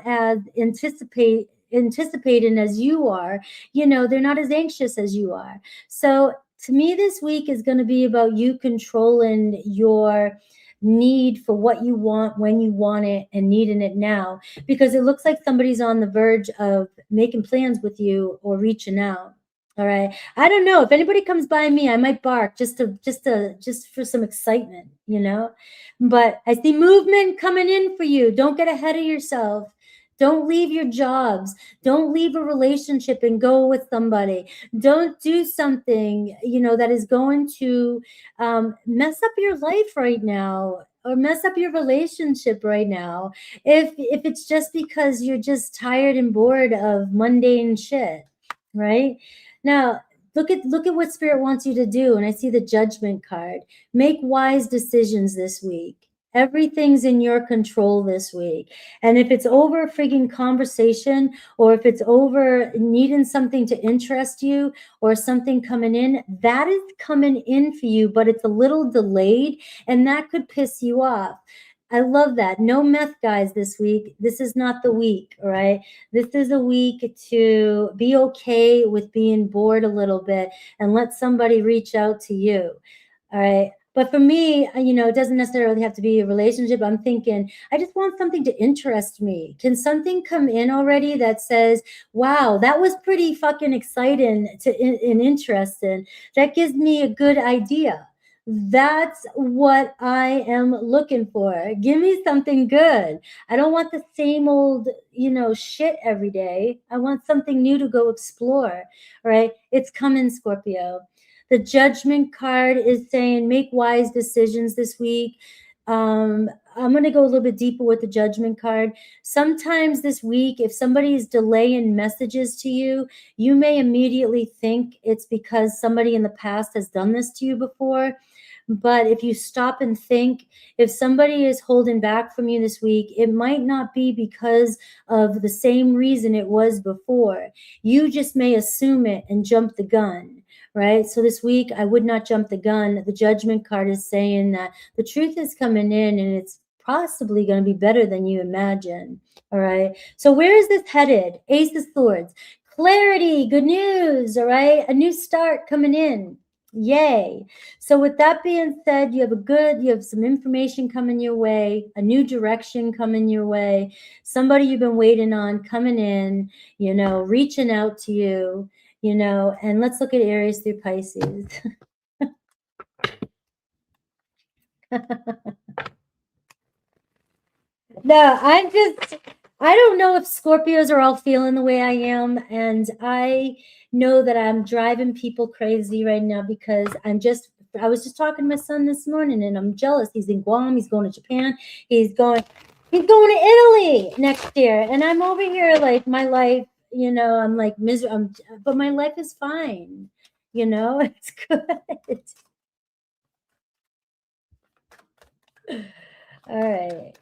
as anticipating as you are. They're not as anxious as you are. So to me, this week is going to be about you controlling your need for what you want when you want it and needing it now, because it looks like somebody's on the verge of making plans with you or reaching out. All right. I don't know if anybody comes by me, I might bark just for some excitement, but I see movement coming in for you. Don't get ahead of yourself. Don't leave your jobs. Don't leave a relationship and go with somebody. Don't do something, that is going to mess up your life right now or mess up your relationship right now. If it's just because you're just tired and bored of mundane shit, right? Now, look at what Spirit wants you to do. And I see the Judgment card. Make wise decisions this week. Everything's in your control this week. And if it's over a freaking conversation, or if it's over needing something to interest you, or something coming in, that is coming in for you, but it's a little delayed, and that could piss you off. I love that. No meth, guys, this week. This is not the week, all right? This is a week to be okay with being bored a little bit and let somebody reach out to you, all right? But for me, it doesn't necessarily have to be a relationship. I'm thinking, I just want something to interest me. Can something come in already that says, wow, that was pretty fucking exciting and interesting. That gives me a good idea. That's what I am looking for. Give me something good. I don't want the same old, shit every day. I want something new to go explore, right? It's coming, Scorpio. The Judgment card is saying make wise decisions this week. I'm going to go a little bit deeper with the Judgment card. Sometimes this week, if somebody is delaying messages to you, you may immediately think it's because somebody in the past has done this to you before. But if you stop and think, if somebody is holding back from you this week, it might not be because of the same reason it was before. You just may assume it and jump the gun. Right? So this week, I would not jump the gun. The Judgment card is saying that the truth is coming in, and it's possibly going to be better than you imagine. All right. So where is this headed? Ace of Swords. Clarity. Good news. All right. A new start coming in. Yay. So with that being said, you have some information coming your way, a new direction coming your way, somebody you've been waiting on coming in, reaching out to you. And let's look at Aries through Pisces. No, I don't know if Scorpios are all feeling the way I am. And I know that I'm driving people crazy right now because I was just talking to my son this morning, and I'm jealous. He's in Guam. He's going to Japan. He's going to Italy next year. And I'm over here like my life, I'm like miserable, but my life is fine. It's good. All right.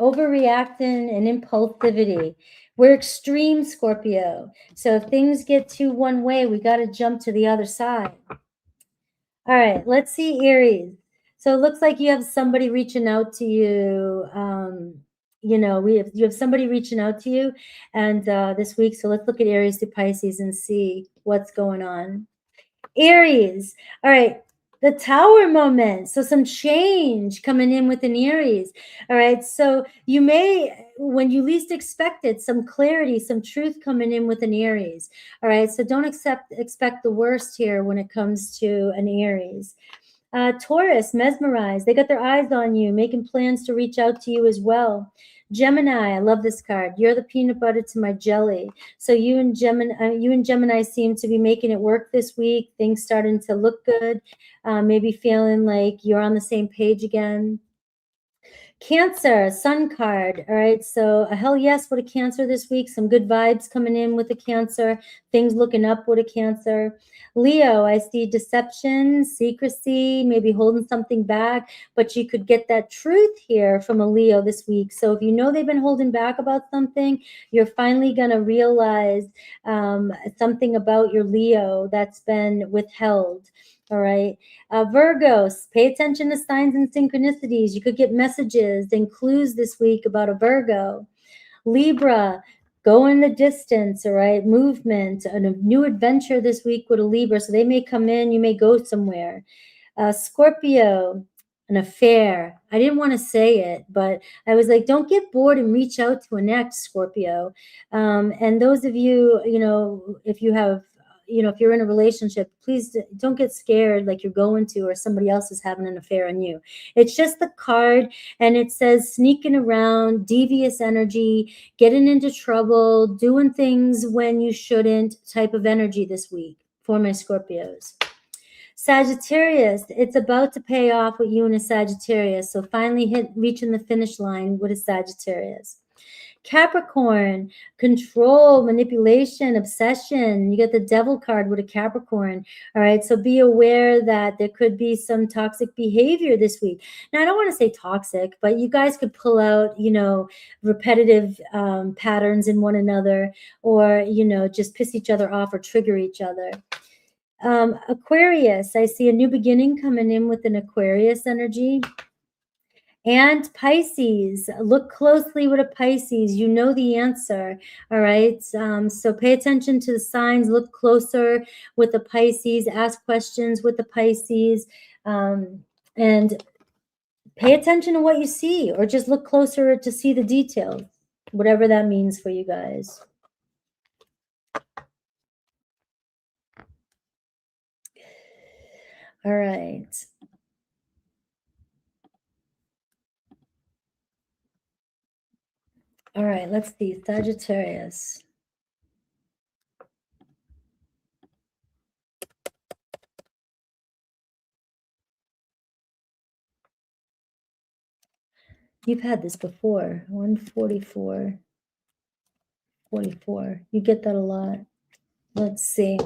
Overreacting and impulsivity. We're extreme, Scorpio. So if things get too one way, we got to jump to the other side. All right, let's see Aries. So it looks like you have somebody reaching out to you. You have somebody reaching out to you, and this week. So let's look at Aries to Pisces and see what's going on. Aries. All right. The Tower moment. So some change coming in with an Aries. All right. So you may, when you least expect it, some clarity, some truth coming in with an Aries. All right. So don't expect the worst here when it comes to an Aries. Taurus, mesmerized. They got their eyes on you, making plans to reach out to you as well. Gemini, I love this card. You're the peanut butter to my jelly. So you and Gemini seem to be making it work this week. Things starting to look good. Maybe feeling like you're on the same page again. Cancer, sun card. All right. So a hell yes with a Cancer this week. Some good vibes coming in with a Cancer. Things looking up with a Cancer. Leo, I see deception, secrecy, maybe holding something back, but you could get that truth here from a Leo this week. So if you know they've been holding back about something, you're finally going to realize something about your Leo that's been withheld. All right. Virgos, pay attention to signs and synchronicities. You could get messages and clues this week about a Virgo. Libra, go in the distance, all right? Movement, a new adventure this week with a Libra. So they may come in, you may go somewhere. Scorpio, an affair. I didn't want to say it, but I was like, don't get bored and reach out to an ex, Scorpio. And those of you, if you have, if you're in a relationship, please don't get scared like you're going to, or somebody else is having an affair on you. It's just the card, and it says sneaking around, devious energy, getting into trouble, doing things when you shouldn't type of energy this week for my Scorpios. Sagittarius, it's about to pay off with you and a Sagittarius. So finally reaching the finish line with a Sagittarius. Capricorn, control, manipulation, obsession. You get the devil card with a Capricorn. All right. So be aware that there could be some toxic behavior this week. Now, I don't want to say toxic, but you guys could pull out, you know, repetitive patterns in one another, or, you know, just piss each other off or trigger each other. Aquarius, I see a new beginning coming in with an Aquarius energy. And Pisces, look closely with a Pisces. You know the answer, all right? So pay attention to the signs. Look closer with the Pisces. Ask questions with the Pisces. And pay attention to what you see, or just look closer to see the details, whatever that means for you guys. All right. All right, let's see. Sagittarius. You've had this before. 144. 44. You get that a lot. Let's see.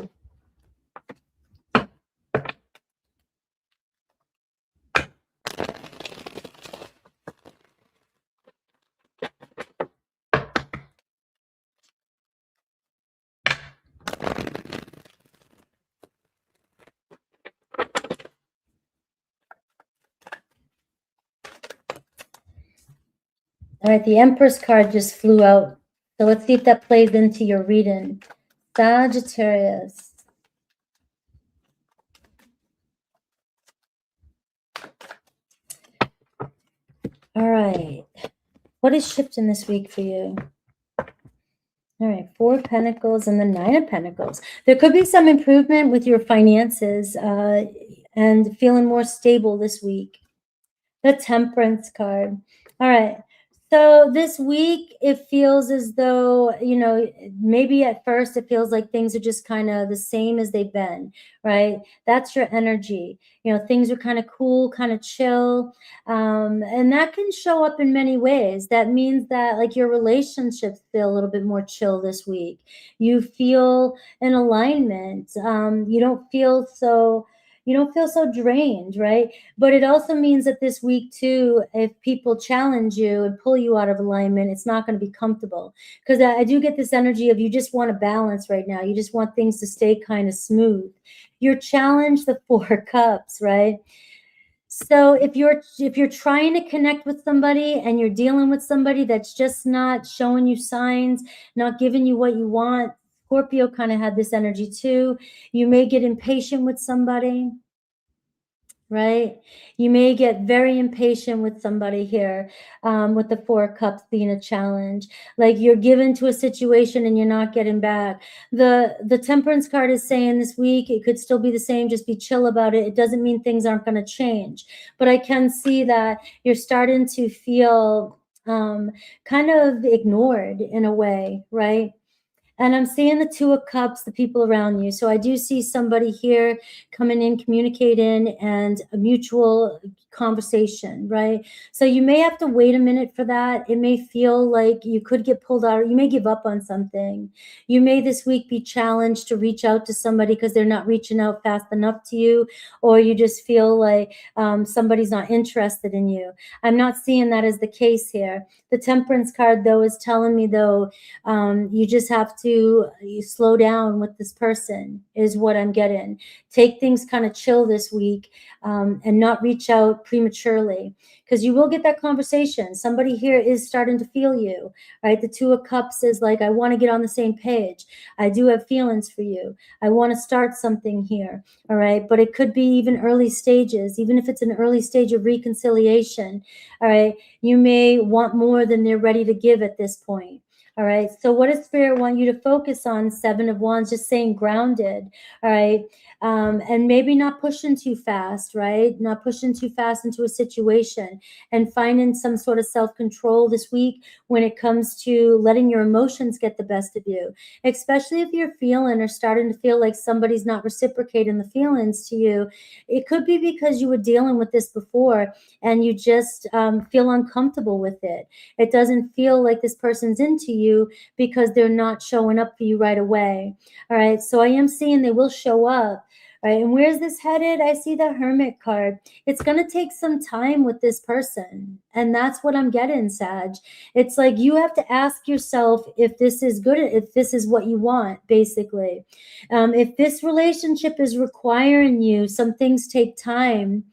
All right, the Empress card just flew out. So let's see if that plays into your reading. Sagittarius. All right. What is shifting this week for you? All right, 4 of Pentacles and the 9 of Pentacles. There could be some improvement with your finances and feeling more stable this week. The Temperance card. All right. So this week, it feels as though, you know, maybe at first it feels like things are just kind of the same as they've been, right? That's your energy. You know, things are kind of cool, kind of chill. And that can show up in many ways. That means that like your relationships feel a little bit more chill this week. You feel in alignment. You don't feel so drained, right? But it also means that this week too, if people challenge you and pull you out of alignment, it's not going to be comfortable. Because I do get this energy of you just want a balance right now. You just want things to stay kind of smooth. You're challenged, the 4 of Cups, right? So if you're trying to connect with somebody and you're dealing with somebody that's just not showing you signs, not giving you what you want, Scorpio kind of had this energy too. You may get impatient with somebody, right? You may get very impatient with somebody here, with the 4 of Cups being a challenge. Like you're given to a situation and you're not getting back. The Temperance card is saying this week, it could still be the same, just be chill about it. It doesn't mean things aren't going to change. But I can see that you're starting to feel kind of ignored in a way, right? And I'm seeing the 2 of Cups, the people around you. So I do see somebody here coming in, communicating, and a mutual conversation, right? So you may have to wait a minute for that. It may feel like you could get pulled out, or you may give up on something. You may this week be challenged to reach out to somebody because they're not reaching out fast enough to you, or you just feel like somebody's not interested in you. I'm not seeing that as the case here. The Temperance card, though, is telling me, though, you just have to slow down with this person, is what I'm getting. Take things kind of chill this week, and not reach out prematurely, because you will get that conversation. Somebody here is starting to feel you, right? The 2 of Cups is like, I want to get on the same page. I do have feelings for you. I want to start something here, all right? But it could be even early stages, even if it's an early stage of reconciliation, all right? You may want more than they're ready to give at this point. All right. So what does Spirit want you to focus on? Seven of Wands, just saying grounded. All right. And maybe not pushing too fast, right? Not pushing too fast into a situation, and finding some sort of self-control this week when it comes to letting your emotions get the best of you, especially if you're feeling or starting to feel like somebody's not reciprocating the feelings to you. It could be because you were dealing with this before and you just feel uncomfortable with it. It doesn't feel like this person's into you because they're not showing up for you right away. All right. So I am seeing they will show up. Right. And where's this headed? I see the Hermit card. It's going to take some time with this person. And that's what I'm getting, Sag. It's like you have to ask yourself if this is good, if this is what you want, basically. If this relationship is requiring you, some things take time.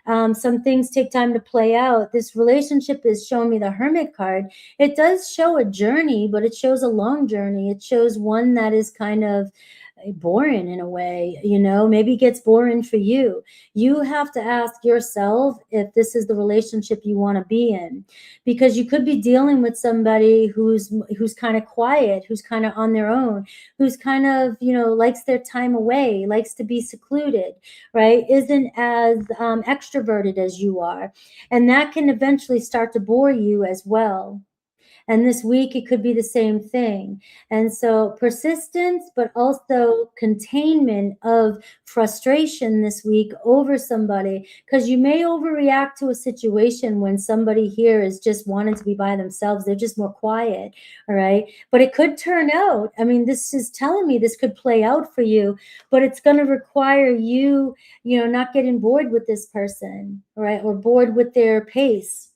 Some things take time to play out. This relationship is showing me the Hermit card. It does show a journey, but it shows a long journey. It shows one that is kind of boring in a way, you know, maybe it gets boring for you. You have to ask yourself if this is the relationship you want to be in, because you could be dealing with somebody who's kind of quiet, who's kind of on their own, who's kind of, you know, likes their time away, likes to be secluded, right? Isn't as extroverted as you are. And that can eventually start to bore you as well. And this week, it could be the same thing. And so persistence, but also containment of frustration this week over somebody, because you may overreact to a situation when somebody here is just wanting to be by themselves. They're just more quiet. All right. But it could turn out, I mean, this is telling me this could play out for you, but it's going to require you, you know, not getting bored with this person, right? Or bored with their pace.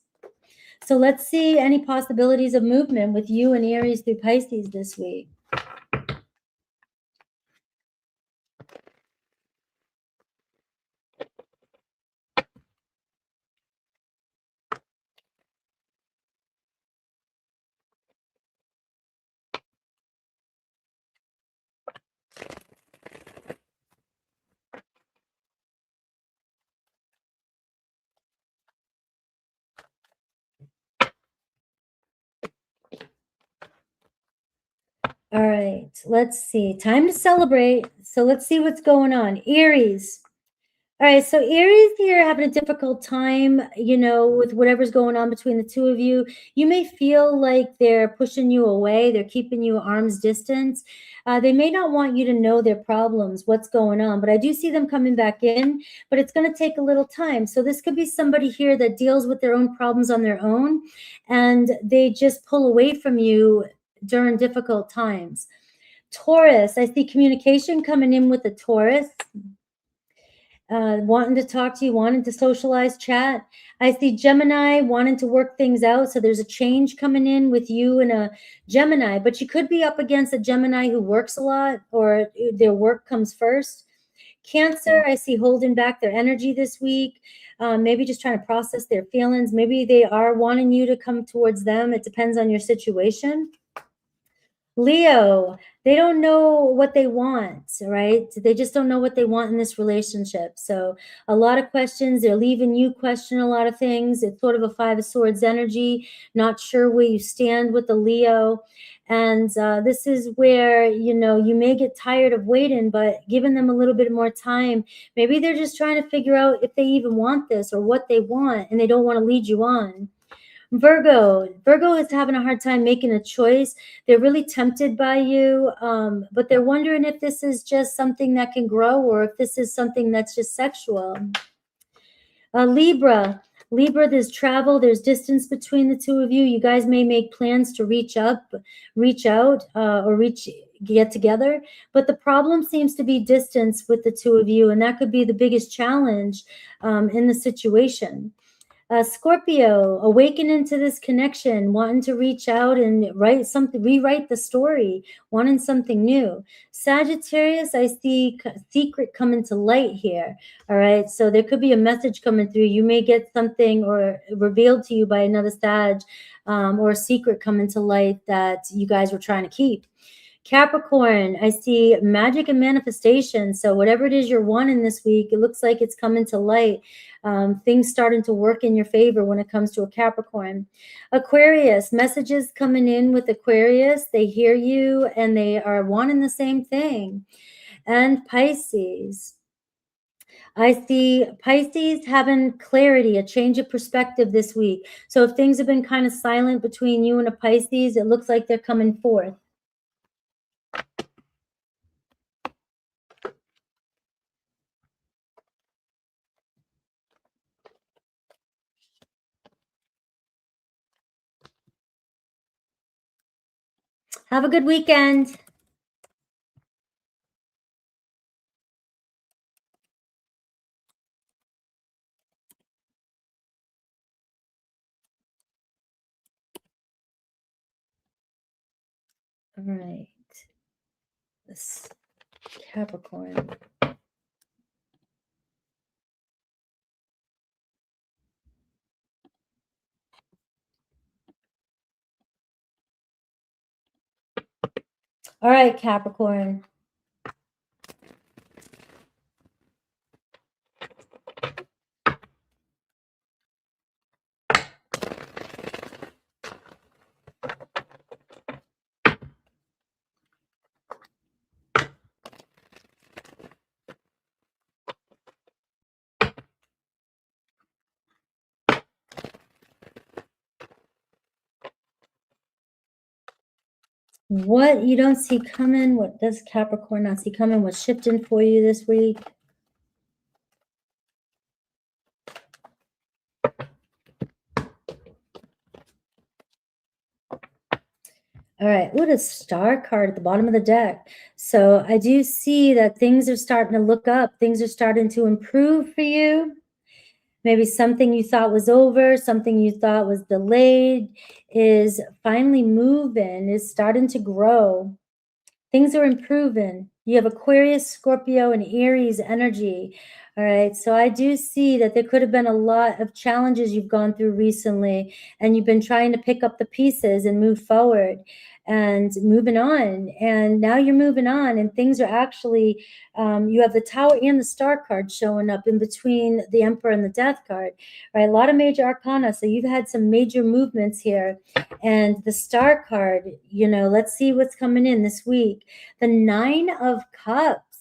So let's see any possibilities of movement with you and Aries through Pisces this week. All right, let's see. Time to celebrate. So let's see what's going on. Aries. All right, so Aries here having a difficult time, you know, with whatever's going on between the two of you. You may feel like they're pushing you away. They're keeping you at arm's distance. They may not want you to know their problems, what's going on, but I do see them coming back in, but it's going to take a little time. So this could be somebody here that deals with their own problems on their own, and they just pull away from you during difficult times. Taurus, I see communication coming in with the Taurus. Wanting to talk to you, wanting to socialize, chat. I see Gemini wanting to work things out. So there's a change coming in with you and a Gemini, but you could be up against a Gemini who works a lot, or their work comes first. Cancer, I see holding back their energy this week. Maybe just trying to process their feelings. Maybe they are wanting you to come towards them. It depends on your situation. Leo, they don't know what they want, right? They just don't know what they want in this relationship. So a lot of questions, they're leaving you question a lot of things. It's sort of a Five of Swords energy, not sure where you stand with the Leo. And this is where, you know, you may get tired of waiting, but giving them a little bit more time, maybe they're just trying to figure out if they even want this or what they want, and they don't want to lead you on. Virgo is having a hard time making a choice. They're really tempted by you, but they're wondering if this is just something that can grow or if this is something that's just sexual. Libra, there's travel, there's distance between the two of you. You guys may make plans to reach out, or get together. But the problem seems to be distance with the two of you, and that could be the biggest challenge in the situation. Scorpio, awakening to this connection, wanting to reach out and rewrite the story, wanting something new. Sagittarius, I see secret coming to light here. All right, so there could be a message coming through. You may get something or revealed to you by another Sag, or a secret coming to light that you guys were trying to keep. Capricorn, I see magic and manifestation. So whatever it is you're wanting this week, it looks like it's coming to light. Things starting to work in your favor when it comes to a Capricorn. Aquarius, messages coming in with Aquarius. They hear you and they are wanting the same thing. And Pisces. I see Pisces having clarity, a change of perspective this week. So if things have been kind of silent between you and a Pisces, it looks like they're coming forth. Have a good weekend. All right. This Capricorn. All right, Capricorn. What you don't see coming, what does Capricorn not see coming? What's shifting for you this week? All right, what a star card at the bottom of the deck. So I do see that things are starting to look up. Things are starting to improve for you. Maybe something you thought was over, something you thought was delayed is finally moving, is starting to grow. Things are improving. You have Aquarius, Scorpio, and Aries energy. All right, so I do see that there could have been a lot of challenges you've gone through recently, and you've been trying to pick up the pieces and move forward and moving on. And now you're moving on, and things are actually, you have the Tower and the Star card showing up in between the Emperor and the Death card, right? A lot of major arcana. So you've had some major movements here. And the Star card, you know, let's see what's coming in this week. The Nine of Cups,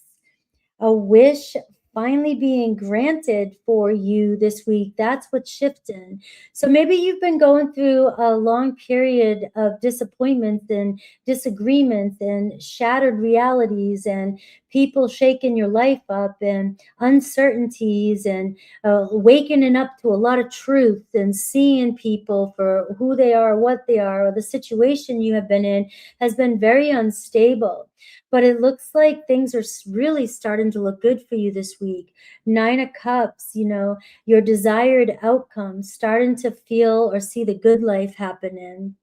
a wish finally being granted for you this week. That's what's shifting. So maybe you've been going through a long period of disappointments and disagreements and shattered realities and people shaking your life up and uncertainties and waking up to a lot of truth and seeing people for who they are, what they are, or the situation you have been in has been very unstable. But it looks like things are really starting to look good for you this week. Nine of Cups, you know, your desired outcome, starting to feel or see the good life happening.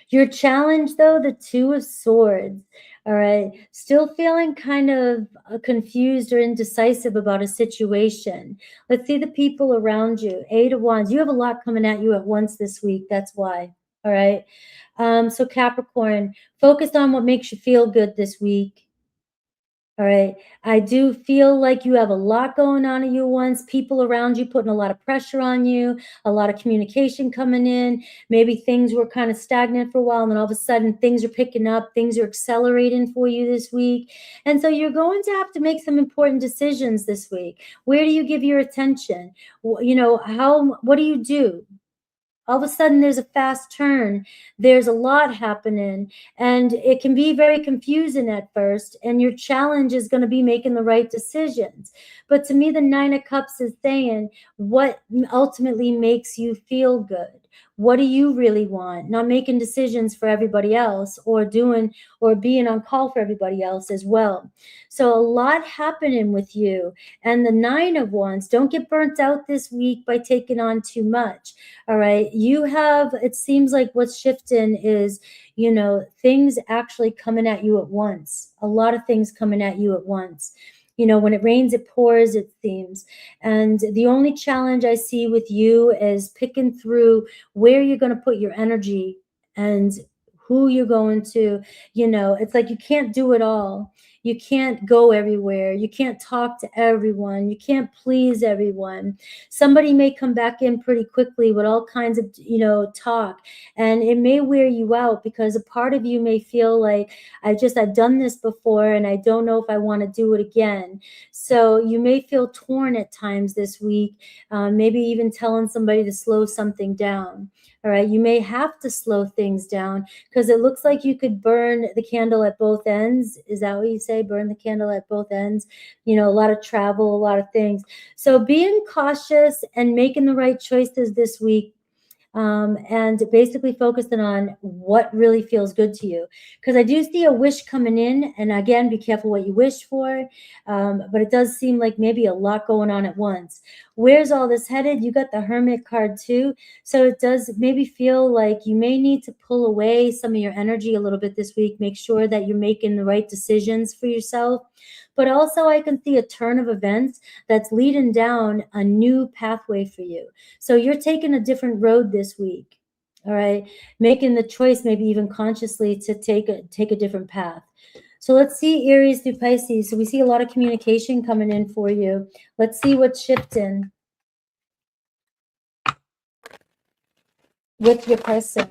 Your challenge, though, the Two of Swords, all right, still feeling kind of confused or indecisive about a situation. Let's see the people around you. Eight of Wands, you have a lot coming at you at once this week. That's why, all right? So Capricorn, focus on what makes you feel good this week. All right. I do feel like you have a lot going on at you once, people around you putting a lot of pressure on you, a lot of communication coming in. Maybe things were kind of stagnant for a while, and then all of a sudden things are picking up, things are accelerating for you this week. And so you're going to have to make some important decisions this week. Where do you give your attention? You know, what do you do? All of a sudden there's a fast turn, there's a lot happening, and it can be very confusing at first, and your challenge is going to be making the right decisions. But to me, the Nine of Cups is saying what ultimately makes you feel good. What do you really want? Not making decisions for everybody else or doing or being on call for everybody else as well. So a lot happening with you. And the Nine of Wands, don't get burnt out this week by taking on too much. All right. You have, it seems like what's shifting is, you know, things actually coming at you at once. A lot of things coming at you at once. You know, when it rains, it pours, it seems. And the only challenge I see with you is picking through where you're going to put your energy and who you're going to, you know, it's like you can't do it all. You can't go everywhere. You can't talk to everyone. You can't please everyone. Somebody may come back in pretty quickly with all kinds of, you know, talk, and it may wear you out because a part of you may feel like, I've done this before and I don't know if I want to do it again. So you may feel torn at times this week, maybe even telling somebody to slow something down. All right, you may have to slow things down because it looks like you could burn the candle at both ends. Is that what you say? Burn the candle at both ends? You know, a lot of travel, a lot of things. So being cautious and making the right choices this week, and basically focusing on what really feels good to you. Because I do see a wish coming in, and again, be careful what you wish for. But it does seem like maybe a lot going on at once. Where's all this headed? You got the Hermit card too. So it does maybe feel like you may need to pull away some of your energy a little bit this week. Make sure that you're making the right decisions for yourself. But also I can see a turn of events that's leading down a new pathway for you. So you're taking a different road this week. All right. Making the choice, maybe even consciously, to take a different path. So let's see Aries through Pisces. So we see a lot of communication coming in for you. Let's see what's shifting with your person.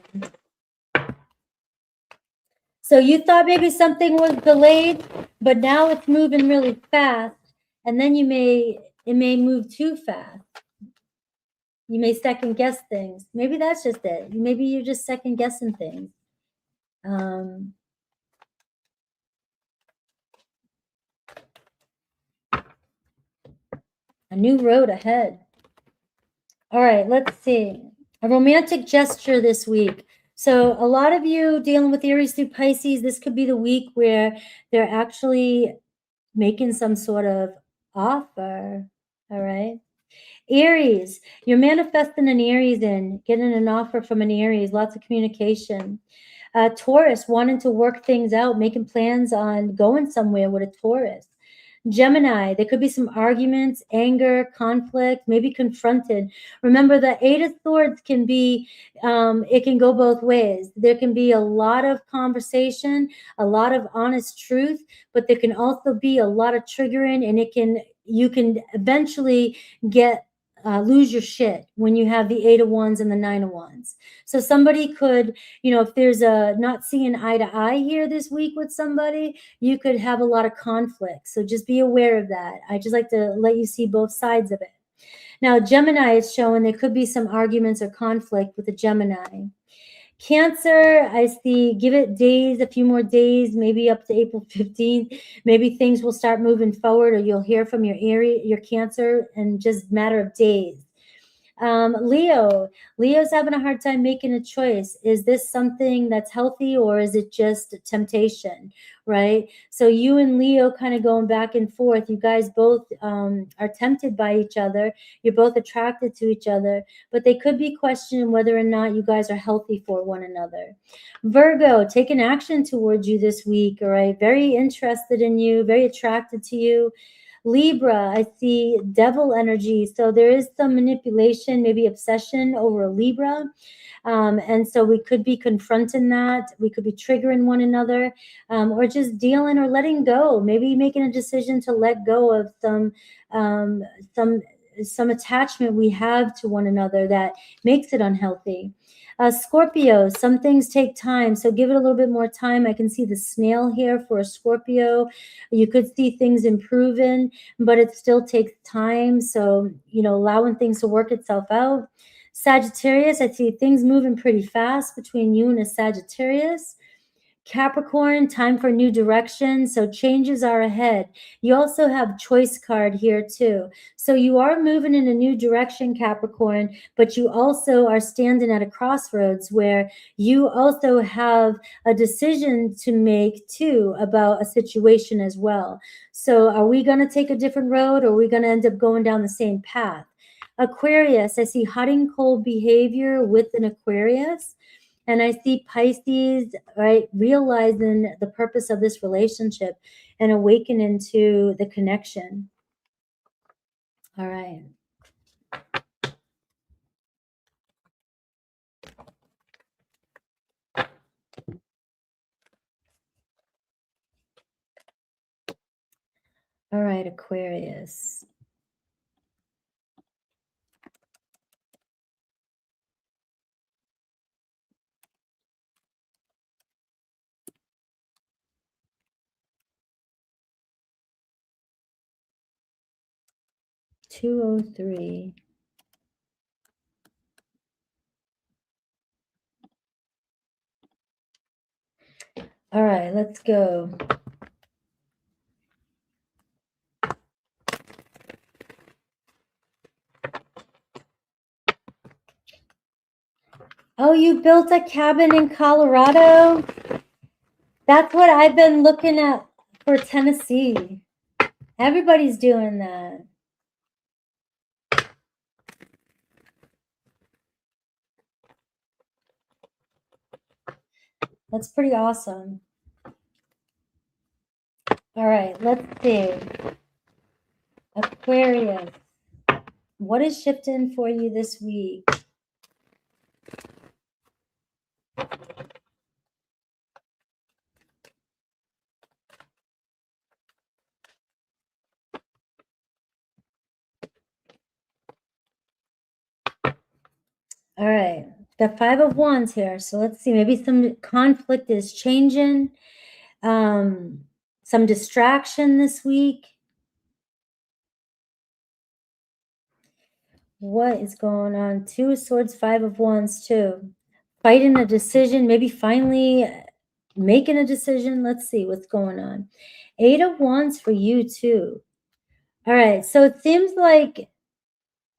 So you thought maybe something was delayed, but now it's moving really fast. And then it may move too fast. You may second guess things. Maybe that's just it. Maybe you're just second guessing things. A new road ahead. All right, let's see. A romantic gesture this week. So a lot of you dealing with Aries through Pisces, this could be the week where they're actually making some sort of offer. All right. Aries, you're manifesting an Aries in, getting an offer from an Aries, lots of communication. Taurus, wanting to work things out, making plans on going somewhere with a Taurus. Gemini, there could be some arguments, anger, conflict, maybe confronted. Remember, the Eight of Swords can be, it can go both ways. There can be a lot of conversation, a lot of honest truth, but there can also be a lot of triggering, and you can eventually lose your shit when you have the Eight of Wands and the Nine of Wands. So somebody could, you know, if there's a not seeing eye to eye here this week with somebody, you could have a lot of conflict. So just be aware of that. I just like to let you see both sides of it. Now, Gemini is showing there could be some arguments or conflict with the Gemini. Cancer, I see, give it days, a few more days, maybe up to April 15th. Maybe things will start moving forward, or you'll hear from your Cancer in just a matter of days. Leo's having a hard time making a choice. Is this something that's healthy, or is it just temptation, right? So you and Leo kind of going back and forth. You guys both are tempted by each other. You're both attracted to each other, but they could be questioning whether or not you guys are healthy for one another. Virgo, taking action towards you this week, all right? Very interested in you, very attracted to you. Libra, I see devil energy. So there is some manipulation, maybe obsession over a Libra. And so we could be confronting that. We could be triggering one another, or just dealing or letting go. Maybe making a decision to let go of some attachment we have to one another that makes it unhealthy. Scorpio, some things take time, so give it a little bit more time. I can see the snail here for a Scorpio. You could see things improving, but it still takes time. So, you know, allowing things to work itself out. Sagittarius, I see things moving pretty fast between you and a Sagittarius. Capricorn, time for new direction. So changes are ahead. You also have choice card here too. So you are moving in a new direction, Capricorn, but you also are standing at a crossroads where you also have a decision to make too about a situation as well. So are we going to take a different road, or are we going to end up going down the same path? Aquarius, I see hot and cold behavior with an Aquarius. And I see Pisces, right, realizing the purpose of this relationship and awakening to the connection. All right. right, Aquarius. $203. All right, let's go. Oh, you built a cabin in Colorado? That's what I've been looking at for Tennessee. Everybody's doing that. That's pretty awesome. All right, let's see. Aquarius, what is shifting for you this week? All right, got 5 of Wands here. So let's see, maybe some conflict is changing. Some distraction this week. What is going on? 2 of Swords, 5 of Wands too. Fighting a decision, maybe finally making a decision. Let's see what's going on. 8 of Wands for you too. All right, so it seems like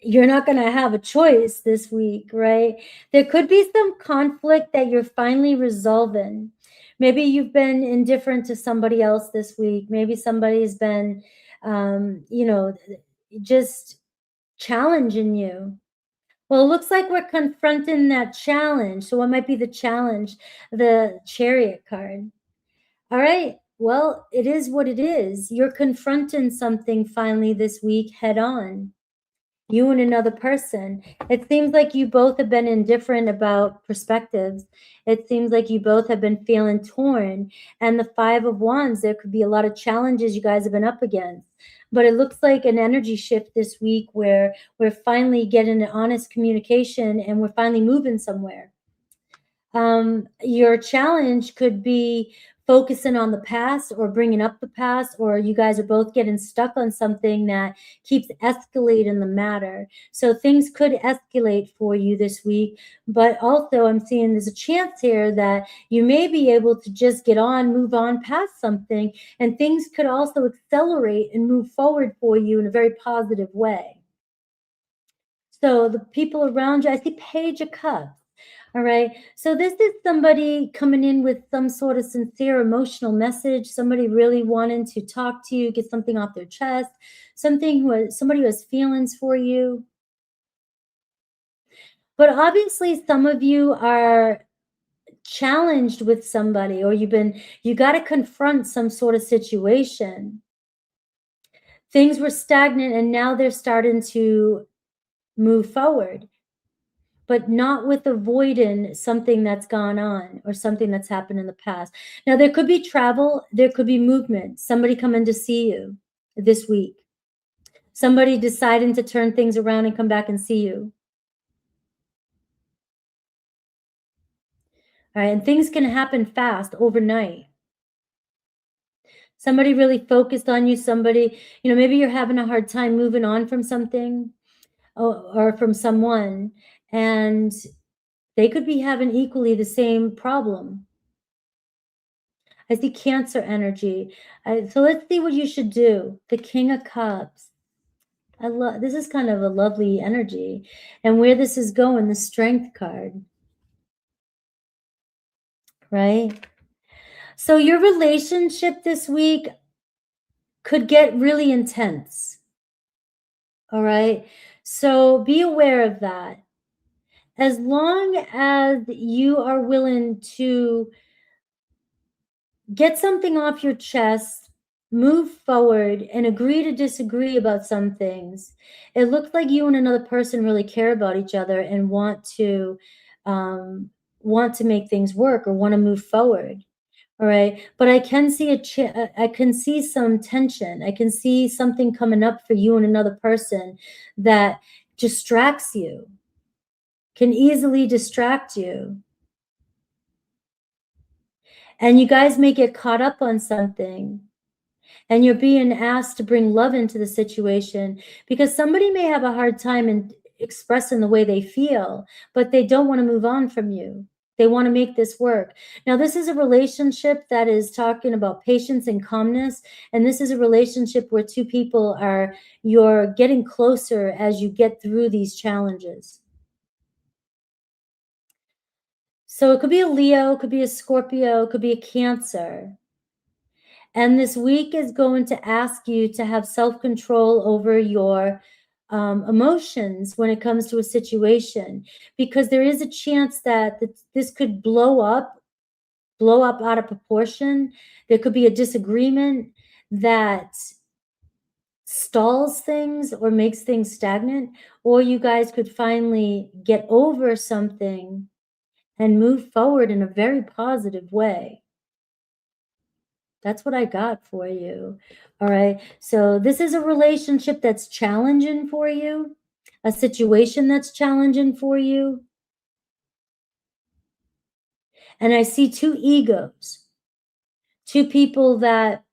you're not going to have a choice this week, right? There could be some conflict that you're finally resolving. Maybe you've been indifferent to somebody else this week. Maybe somebody's been, just challenging you. Well, it looks like we're confronting that challenge. So what might be the challenge? The Chariot card. All right. Well, it is what it is. You're confronting something finally this week head on. You and another person. It seems like you both have been indifferent about perspectives. It seems like you both have been feeling torn. And the 5 of Wands, there could be a lot of challenges you guys have been up against. But it looks like an energy shift this week where we're finally getting an honest communication and we're finally moving somewhere. Your challenge could be focusing on the past or bringing up the past, or you guys are both getting stuck on something that keeps escalating the matter. So things could escalate for you this week, but also I'm seeing there's a chance here that you may be able to just move on past something, and things could also accelerate and move forward for you in a very positive way. So the people around you, I see Page of Cups. All right. So this is somebody coming in with some sort of sincere emotional message, somebody really wanting to talk to you, get something off their chest, somebody who has feelings for you. But obviously some of you are challenged with somebody, or you got to confront some sort of situation. Things were stagnant and now they're starting to move forward, but not with avoiding something that's gone on or something that's happened in the past. Now, there could be travel, there could be movement, somebody coming to see you this week, somebody deciding to turn things around and come back and see you. All right, and things can happen fast overnight. Somebody really focused on you, somebody, maybe you're having a hard time moving on from something or from someone, and they could be having equally the same problem. I see Cancer energy. So let's see what you should do. The King of Cups. This is kind of a lovely energy. And where this is going, the Strength card. Right? So your relationship this week could get really intense. All right? So be aware of that. As long as you are willing to get something off your chest, move forward, and agree to disagree about some things, it looks like you and another person really care about each other and want to make things work or want to move forward. All right. But I can see I can see some tension. I can see something coming up for you and another person that distracts you, can easily distract you. And you guys may get caught up on something, and you're being asked to bring love into the situation, because somebody may have a hard time in expressing the way they feel, but they don't want to move on from you. They want to make this work. Now, this is a relationship that is talking about patience and calmness. And this is a relationship where two people you're getting closer as you get through these challenges. So it could be a Leo, it could be a Scorpio, it could be a Cancer. And this week is going to ask you to have self-control over your emotions when it comes to a situation, because there is a chance that this could blow up out of proportion. There could be a disagreement that stalls things or makes things stagnant, or you guys could finally get over something and move forward in a very positive way. That's what I got for you. All right. So this is a relationship that's challenging for you, a situation that's challenging for you. And I see two egos, two people that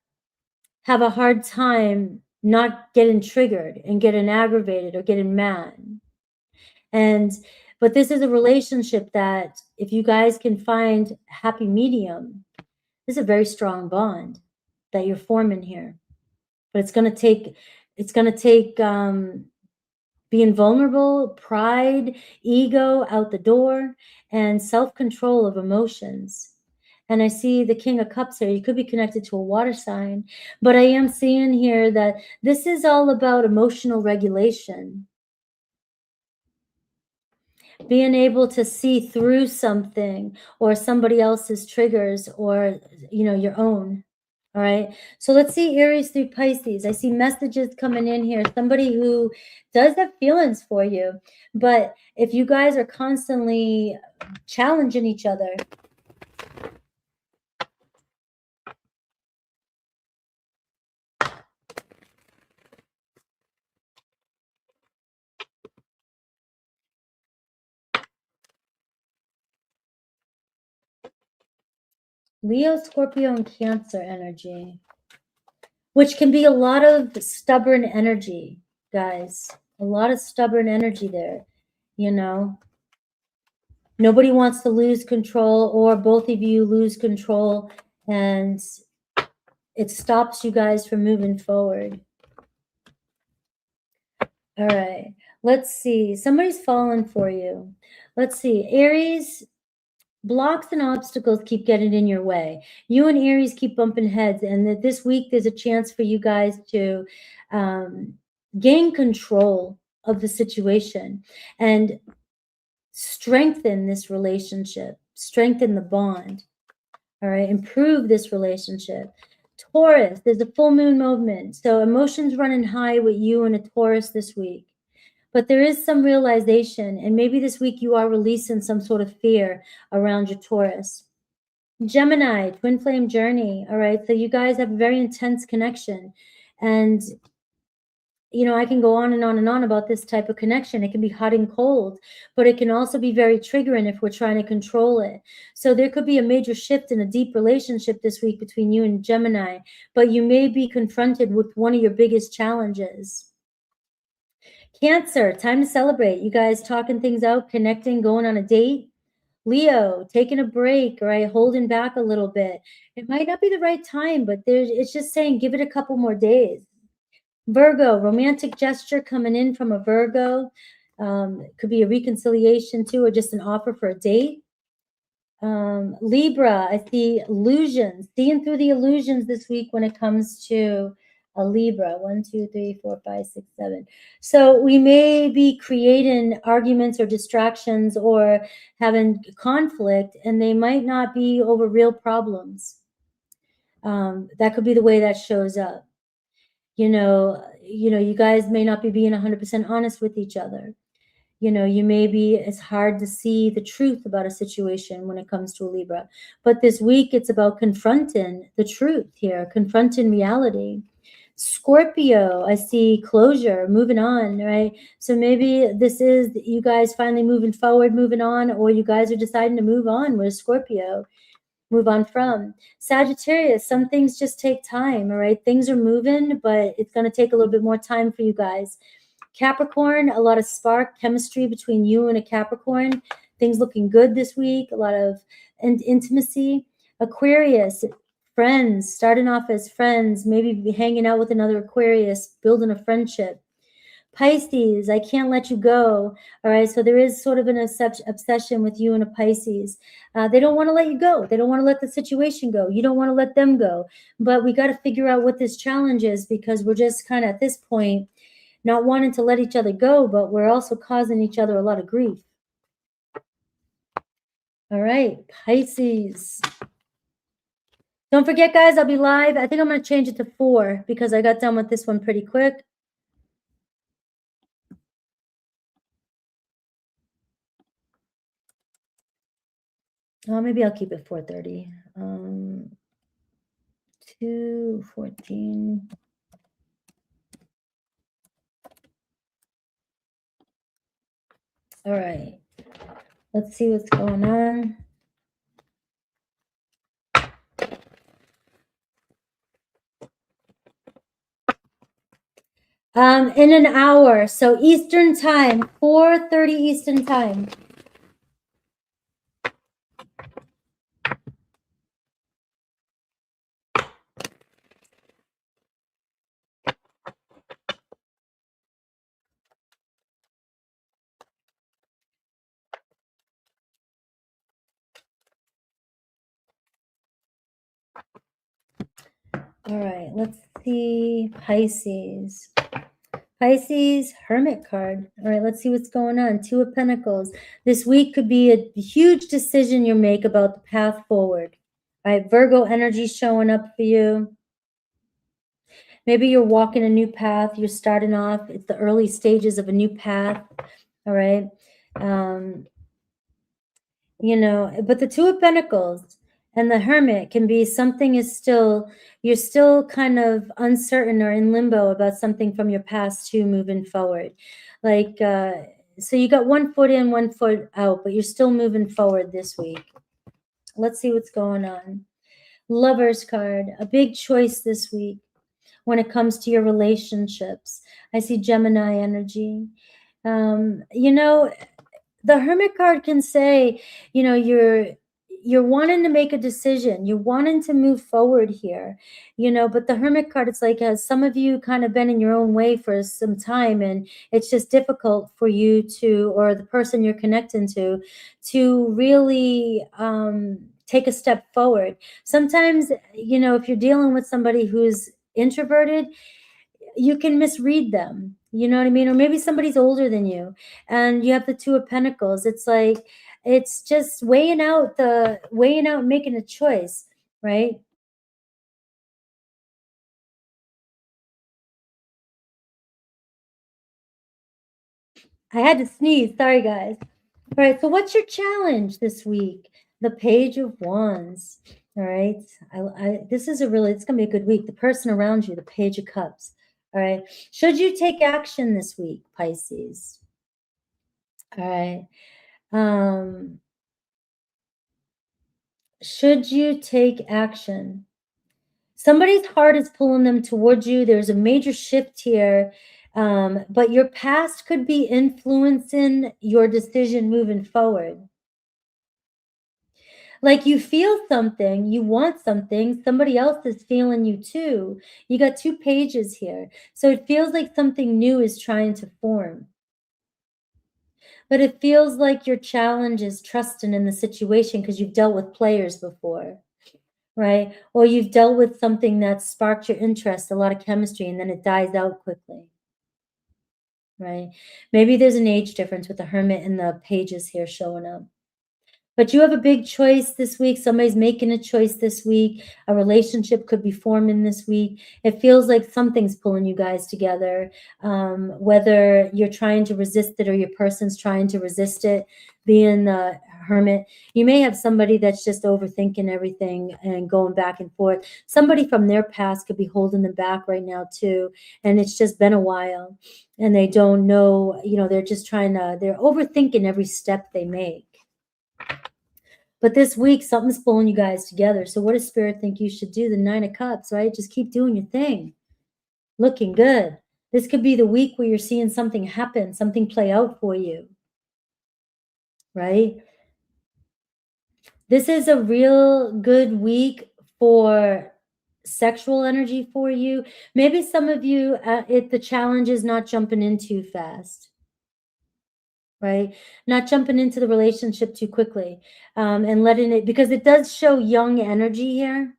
have a hard time not getting triggered and getting aggravated or getting mad. But this is a relationship that if you guys can find happy medium, this is a very strong bond that you're forming here. But it's going to take being vulnerable, pride, ego out the door, and self-control of emotions. And I see the King of Cups here. You could be connected to a water sign, but I am seeing here that this is all about emotional regulation. Being able to see through something or somebody else's triggers, or, your own. All right. So let's see Aries through Pisces. I see messages coming in here. Somebody who does have feelings for you. But if you guys are constantly challenging each other, Leo, Scorpio, and Cancer energy, which can be a lot of stubborn energy, guys. A lot of stubborn energy there, Nobody wants to lose control, or both of you lose control, and it stops you guys from moving forward. All right. Let's see. Somebody's falling for you. Let's see. Aries, blocks and obstacles keep getting in your way. You and Aries keep bumping heads, and that this week there's a chance for you guys to gain control of the situation and strengthen this relationship, strengthen the bond. All right, improve this relationship. Taurus, there's a full moon movement, so emotions running high with you and a Taurus this week. But there is some realization, and maybe this week you are releasing some sort of fear around your Taurus. Gemini, twin flame journey. All right, so you guys have a very intense connection, and I can go on and on and on about this type of connection. It can be hot and cold, but it can also be very triggering if we're trying to control it. So there could be a major shift in a deep relationship this week between you and Gemini, but you may be confronted with one of your biggest challenges. Cancer, time to celebrate. You guys talking things out, connecting, going on a date. Leo, taking a break, right? Holding back a little bit. It might not be the right time, but it's just saying, give it a couple more days. Virgo, romantic gesture coming in from a Virgo. It could be a reconciliation too, or just an offer for a date. Libra, I see illusions, seeing through the illusions this week when it comes to a Libra. 1, 2, 3, 4, 5, 6, 7. So we may be creating arguments or distractions or having conflict, and they might not be over real problems. That could be the way that shows up. You guys may not be being 100% honest with each other. You know, it's hard to see the truth about a situation when it comes to a Libra. But this week, it's about confronting the truth here, confronting reality. Scorpio, I see closure, moving on, right? So maybe this is you guys finally moving forward, moving on, or you guys are deciding to move on with Scorpio, move on from. Sagittarius, some things just take time, all right? Things are moving, but it's going to take a little bit more time for you guys. Capricorn, a lot of spark chemistry between you and a Capricorn. Things looking good this week, a lot of intimacy. Aquarius, friends, starting off as friends, maybe be hanging out with another Aquarius, building a friendship. Pisces, I can't let you go. All right, so there is sort of an obsession with you and a Pisces. They don't want to let you go. They don't want to let the situation go. You don't want to let them go. But we got to figure out what this challenge is, because we're just kind of at this point not wanting to let each other go, but we're also causing each other a lot of grief. All right, Pisces. Don't forget, guys, I'll be live. I think I'm going to change it to 4 because I got done with this one pretty quick. Oh, maybe I'll keep it 4:30. 2:14. All right. Let's see what's going on. In an hour. So Eastern time, 4:30 Eastern time. All right, let's see. Pisces. Pisces, Hermit card. All right, let's see what's going on. 2 of Pentacles. This week could be a huge decision you make about the path forward. All right, Virgo energy showing up for you. Maybe you're walking a new path. You're starting off. It's the early stages of a new path. All right. You know, but the 2 of Pentacles and the Hermit can be something is still, you're still kind of uncertain or in limbo about something from your past too, moving forward. Like, so you got 1 foot in, 1 foot out, but you're still moving forward this week. Let's see what's going on. Lover's card, a big choice this week when it comes to your relationships. I see Gemini energy. You know, the Hermit card can say, you know, you're wanting to make a decision, you're wanting to move forward here, you know, but the Hermit card, it's like some of you kind of been in your own way for some time, and it's just difficult for you to, or the person you're connecting to really take a step forward. Sometimes, you know, if you're dealing with somebody who's introverted, you can misread them, you know what I mean? Or maybe somebody's older than you and you have the 2 of Pentacles. It's like, it's just weighing out, making a choice, right? I had to sneeze. Sorry, guys. All right. So what's your challenge this week? The Page of Wands. All right. This is it's going to be a good week. The person around you, the Page of Cups. All right. Should you take action this week, Pisces? All right. Should you take action? Somebody's heart is pulling them towards you. There's a major shift here, but your past could be influencing your decision moving forward. Like you feel something, you want something, somebody else is feeling you too. You got 2 pages here. So it feels like something new is trying to form. But it feels like your challenge is trusting in the situation because you've dealt with players before, right? Or you've dealt with something that sparked your interest, a lot of chemistry, and then it dies out quickly, right? Maybe there's an age difference with the Hermit and the pages here showing up. But you have a big choice this week. Somebody's making a choice this week. A relationship could be forming this week. It feels like something's pulling you guys together, whether you're trying to resist it or your person's trying to resist it. Being the hermit, you may have somebody that's just overthinking everything and going back and forth. Somebody from their past could be holding them back right now too, and it's just been a while, and they don't know, they're just they're overthinking every step they make. But this week, something's pulling you guys together. So what does Spirit think you should do? The 9 of Cups, right? Just keep doing your thing. Looking good. This could be the week where you're seeing something happen, something play out for you, right? This is a real good week for sexual energy for you. Maybe some of you, the challenge is not jumping in too fast. Right? Not jumping into the relationship too quickly, and letting it, because it does show young energy here.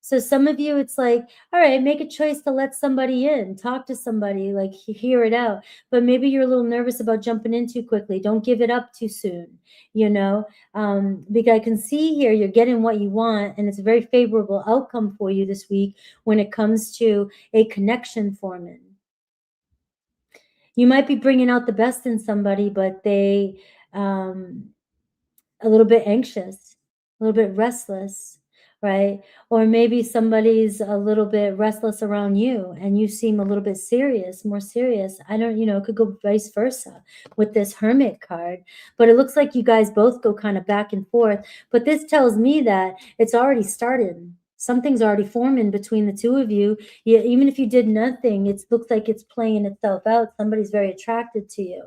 So some of you, it's like, all right, make a choice to let somebody in, talk to somebody, like hear it out. But maybe you're a little nervous about jumping in too quickly. Don't give it up too soon, because I can see here you're getting what you want, and it's a very favorable outcome for you this week when it comes to a connection forming. You might be bringing out the best in somebody, but they a little bit anxious, a little bit restless, right? Or maybe somebody's a little bit restless around you and you seem a little bit serious, more serious. I don't, it could go vice versa with this Hermit card, but it looks like you guys both go kind of back and forth. But this tells me that it's already started. Something's already forming between the two of you. Even if you did nothing, it looks like it's playing itself out. Somebody's very attracted to you.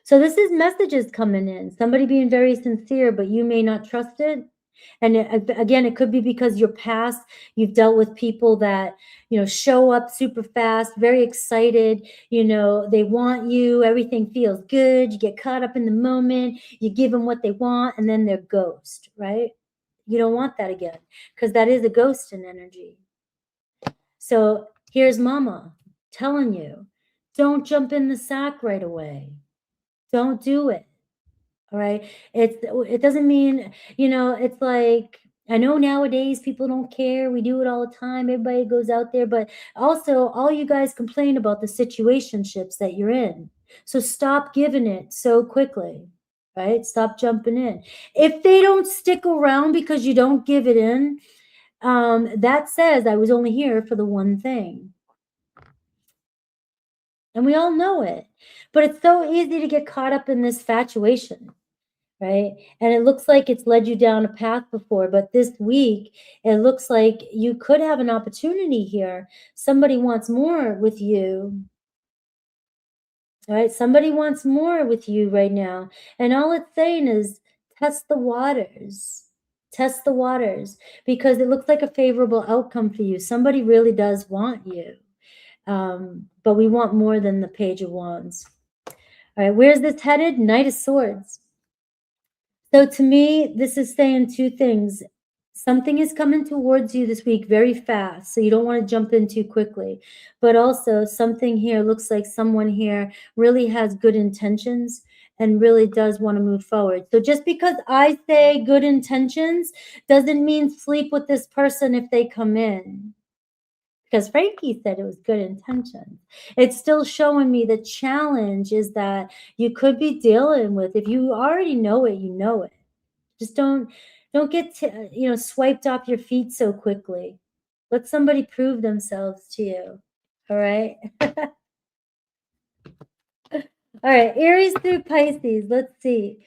So this is messages coming in, somebody being very sincere, but you may not trust it. And again, it could be because your past, you've dealt with people that, show up super fast, very excited, they want you, everything feels good, you get caught up in the moment, you give them what they want, and then they're ghost, right? You don't want that again, because that is a ghost in energy. So here's Mama telling you, don't jump in the sack right away. Don't do it. All right. It doesn't mean, it's like, I know nowadays people don't care. We do it all the time. Everybody goes out there, but also all you guys complain about the situationships that you're in. So stop giving it so quickly, right? Stop jumping in. If they don't stick around because you don't give it in, that says I was only here for the one thing. And we all know it, but it's so easy to get caught up in this fatuation, right? And it looks like it's led you down a path before, but this week, it looks like you could have an opportunity here. Somebody wants more with you, all right? Somebody wants more with you right now. And all it's saying is test the waters. Test the waters, because it looks like a favorable outcome for you. Somebody really does want you. But we want more than the Page of Wands. All right, where's this headed? Knight of Swords. So to me, this is saying two things. Something is coming towards you this week very fast, so you don't want to jump in too quickly. But also something here looks like someone here really has good intentions and really does want to move forward. So just because I say good intentions doesn't mean sleep with this person if they come in. Because Frankie said it was good intentions. It's still showing me the challenge is that you could be dealing with, if you already know it, you know it. Just don't get swiped off your feet so quickly. Let somebody prove themselves to you. All right. All right, Aries through Pisces. Let's see.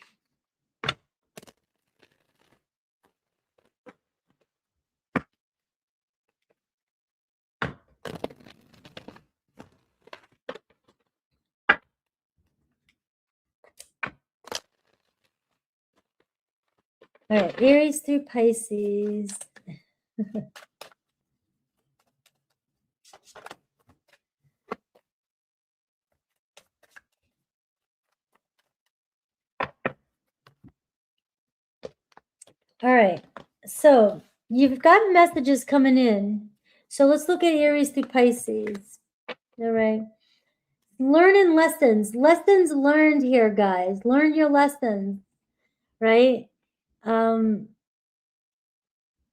All right, Aries through Pisces. All right, so you've got messages coming in. So let's look at Aries through Pisces. All right. Learning lessons. Lessons learned here, guys. Learn your lessons. right?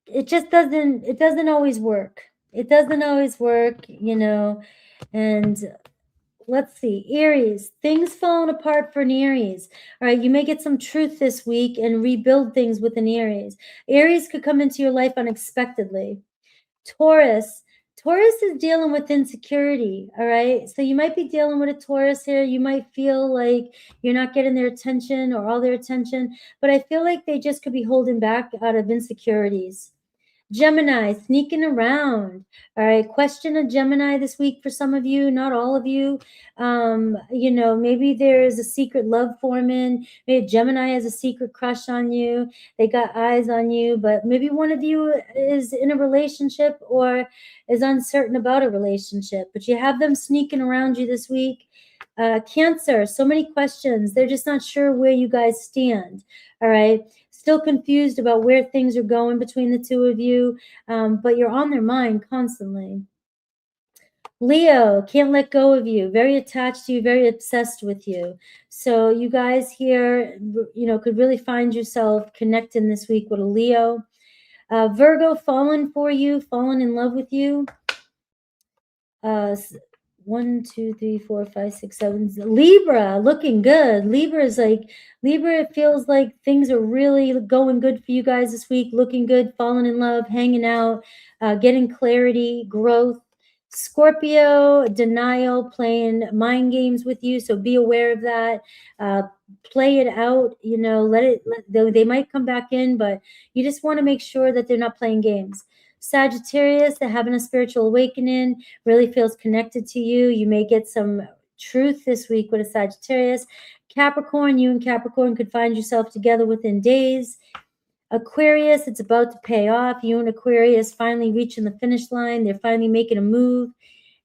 It just doesn't always work. It doesn't always work, you know. And let's see, Aries, things falling apart for an Aries. All right, you may get some truth this week and rebuild things with an Aries. Aries could come into your life unexpectedly. Taurus, Taurus is dealing with insecurity, all right? So you might be dealing with a Taurus here. You might feel like you're not getting their attention or all their attention, but I feel like they just could be holding back out of insecurities. Gemini, sneaking around. All right, question a Gemini this week for some of you, not all of you. You know, maybe there is a secret love forming. Maybe Gemini has a secret crush on you. They got eyes on you, but maybe one of you is in a relationship or is uncertain about a relationship, but you have them sneaking around you this week. Cancer, so many questions. They're just not sure where you guys stand. All right. Still confused about where things are going between the two of you, but you're on their mind constantly. Leo, can't let go of you, very attached to you, very obsessed with you. So you guys here, you know, could really find yourself connecting this week with a Leo. Virgo, fallen for you, fallen in love with you. 1, 2, 3, 4, 5, 6, 7. Libra, looking good. Libra, it feels like things are really going good for you guys this week. Looking good, falling in love, hanging out, getting clarity, growth. Scorpio, denial, playing mind games with you. So be aware of that. Play it out. You know, they might come back in, but you just want to make sure that they're not playing games. Sagittarius, they're having a spiritual awakening, really feels connected to you. You may get some truth this week with a Sagittarius. Capricorn, you and Capricorn could find yourself together within days. Aquarius, it's about to pay off. You and Aquarius finally reaching the finish line. They're finally making a move.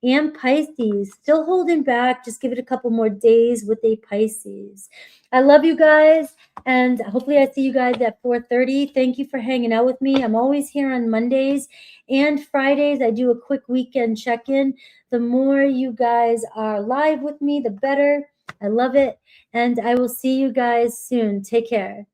And Pisces, still holding back. Just give it a couple more days with a Pisces. I love you guys, and hopefully I see you guys at 4:30. Thank you for hanging out with me. I'm always here on Mondays and Fridays. I do a quick weekend check-in. The more you guys are live with me, the better. I love it, and I will see you guys soon. Take care.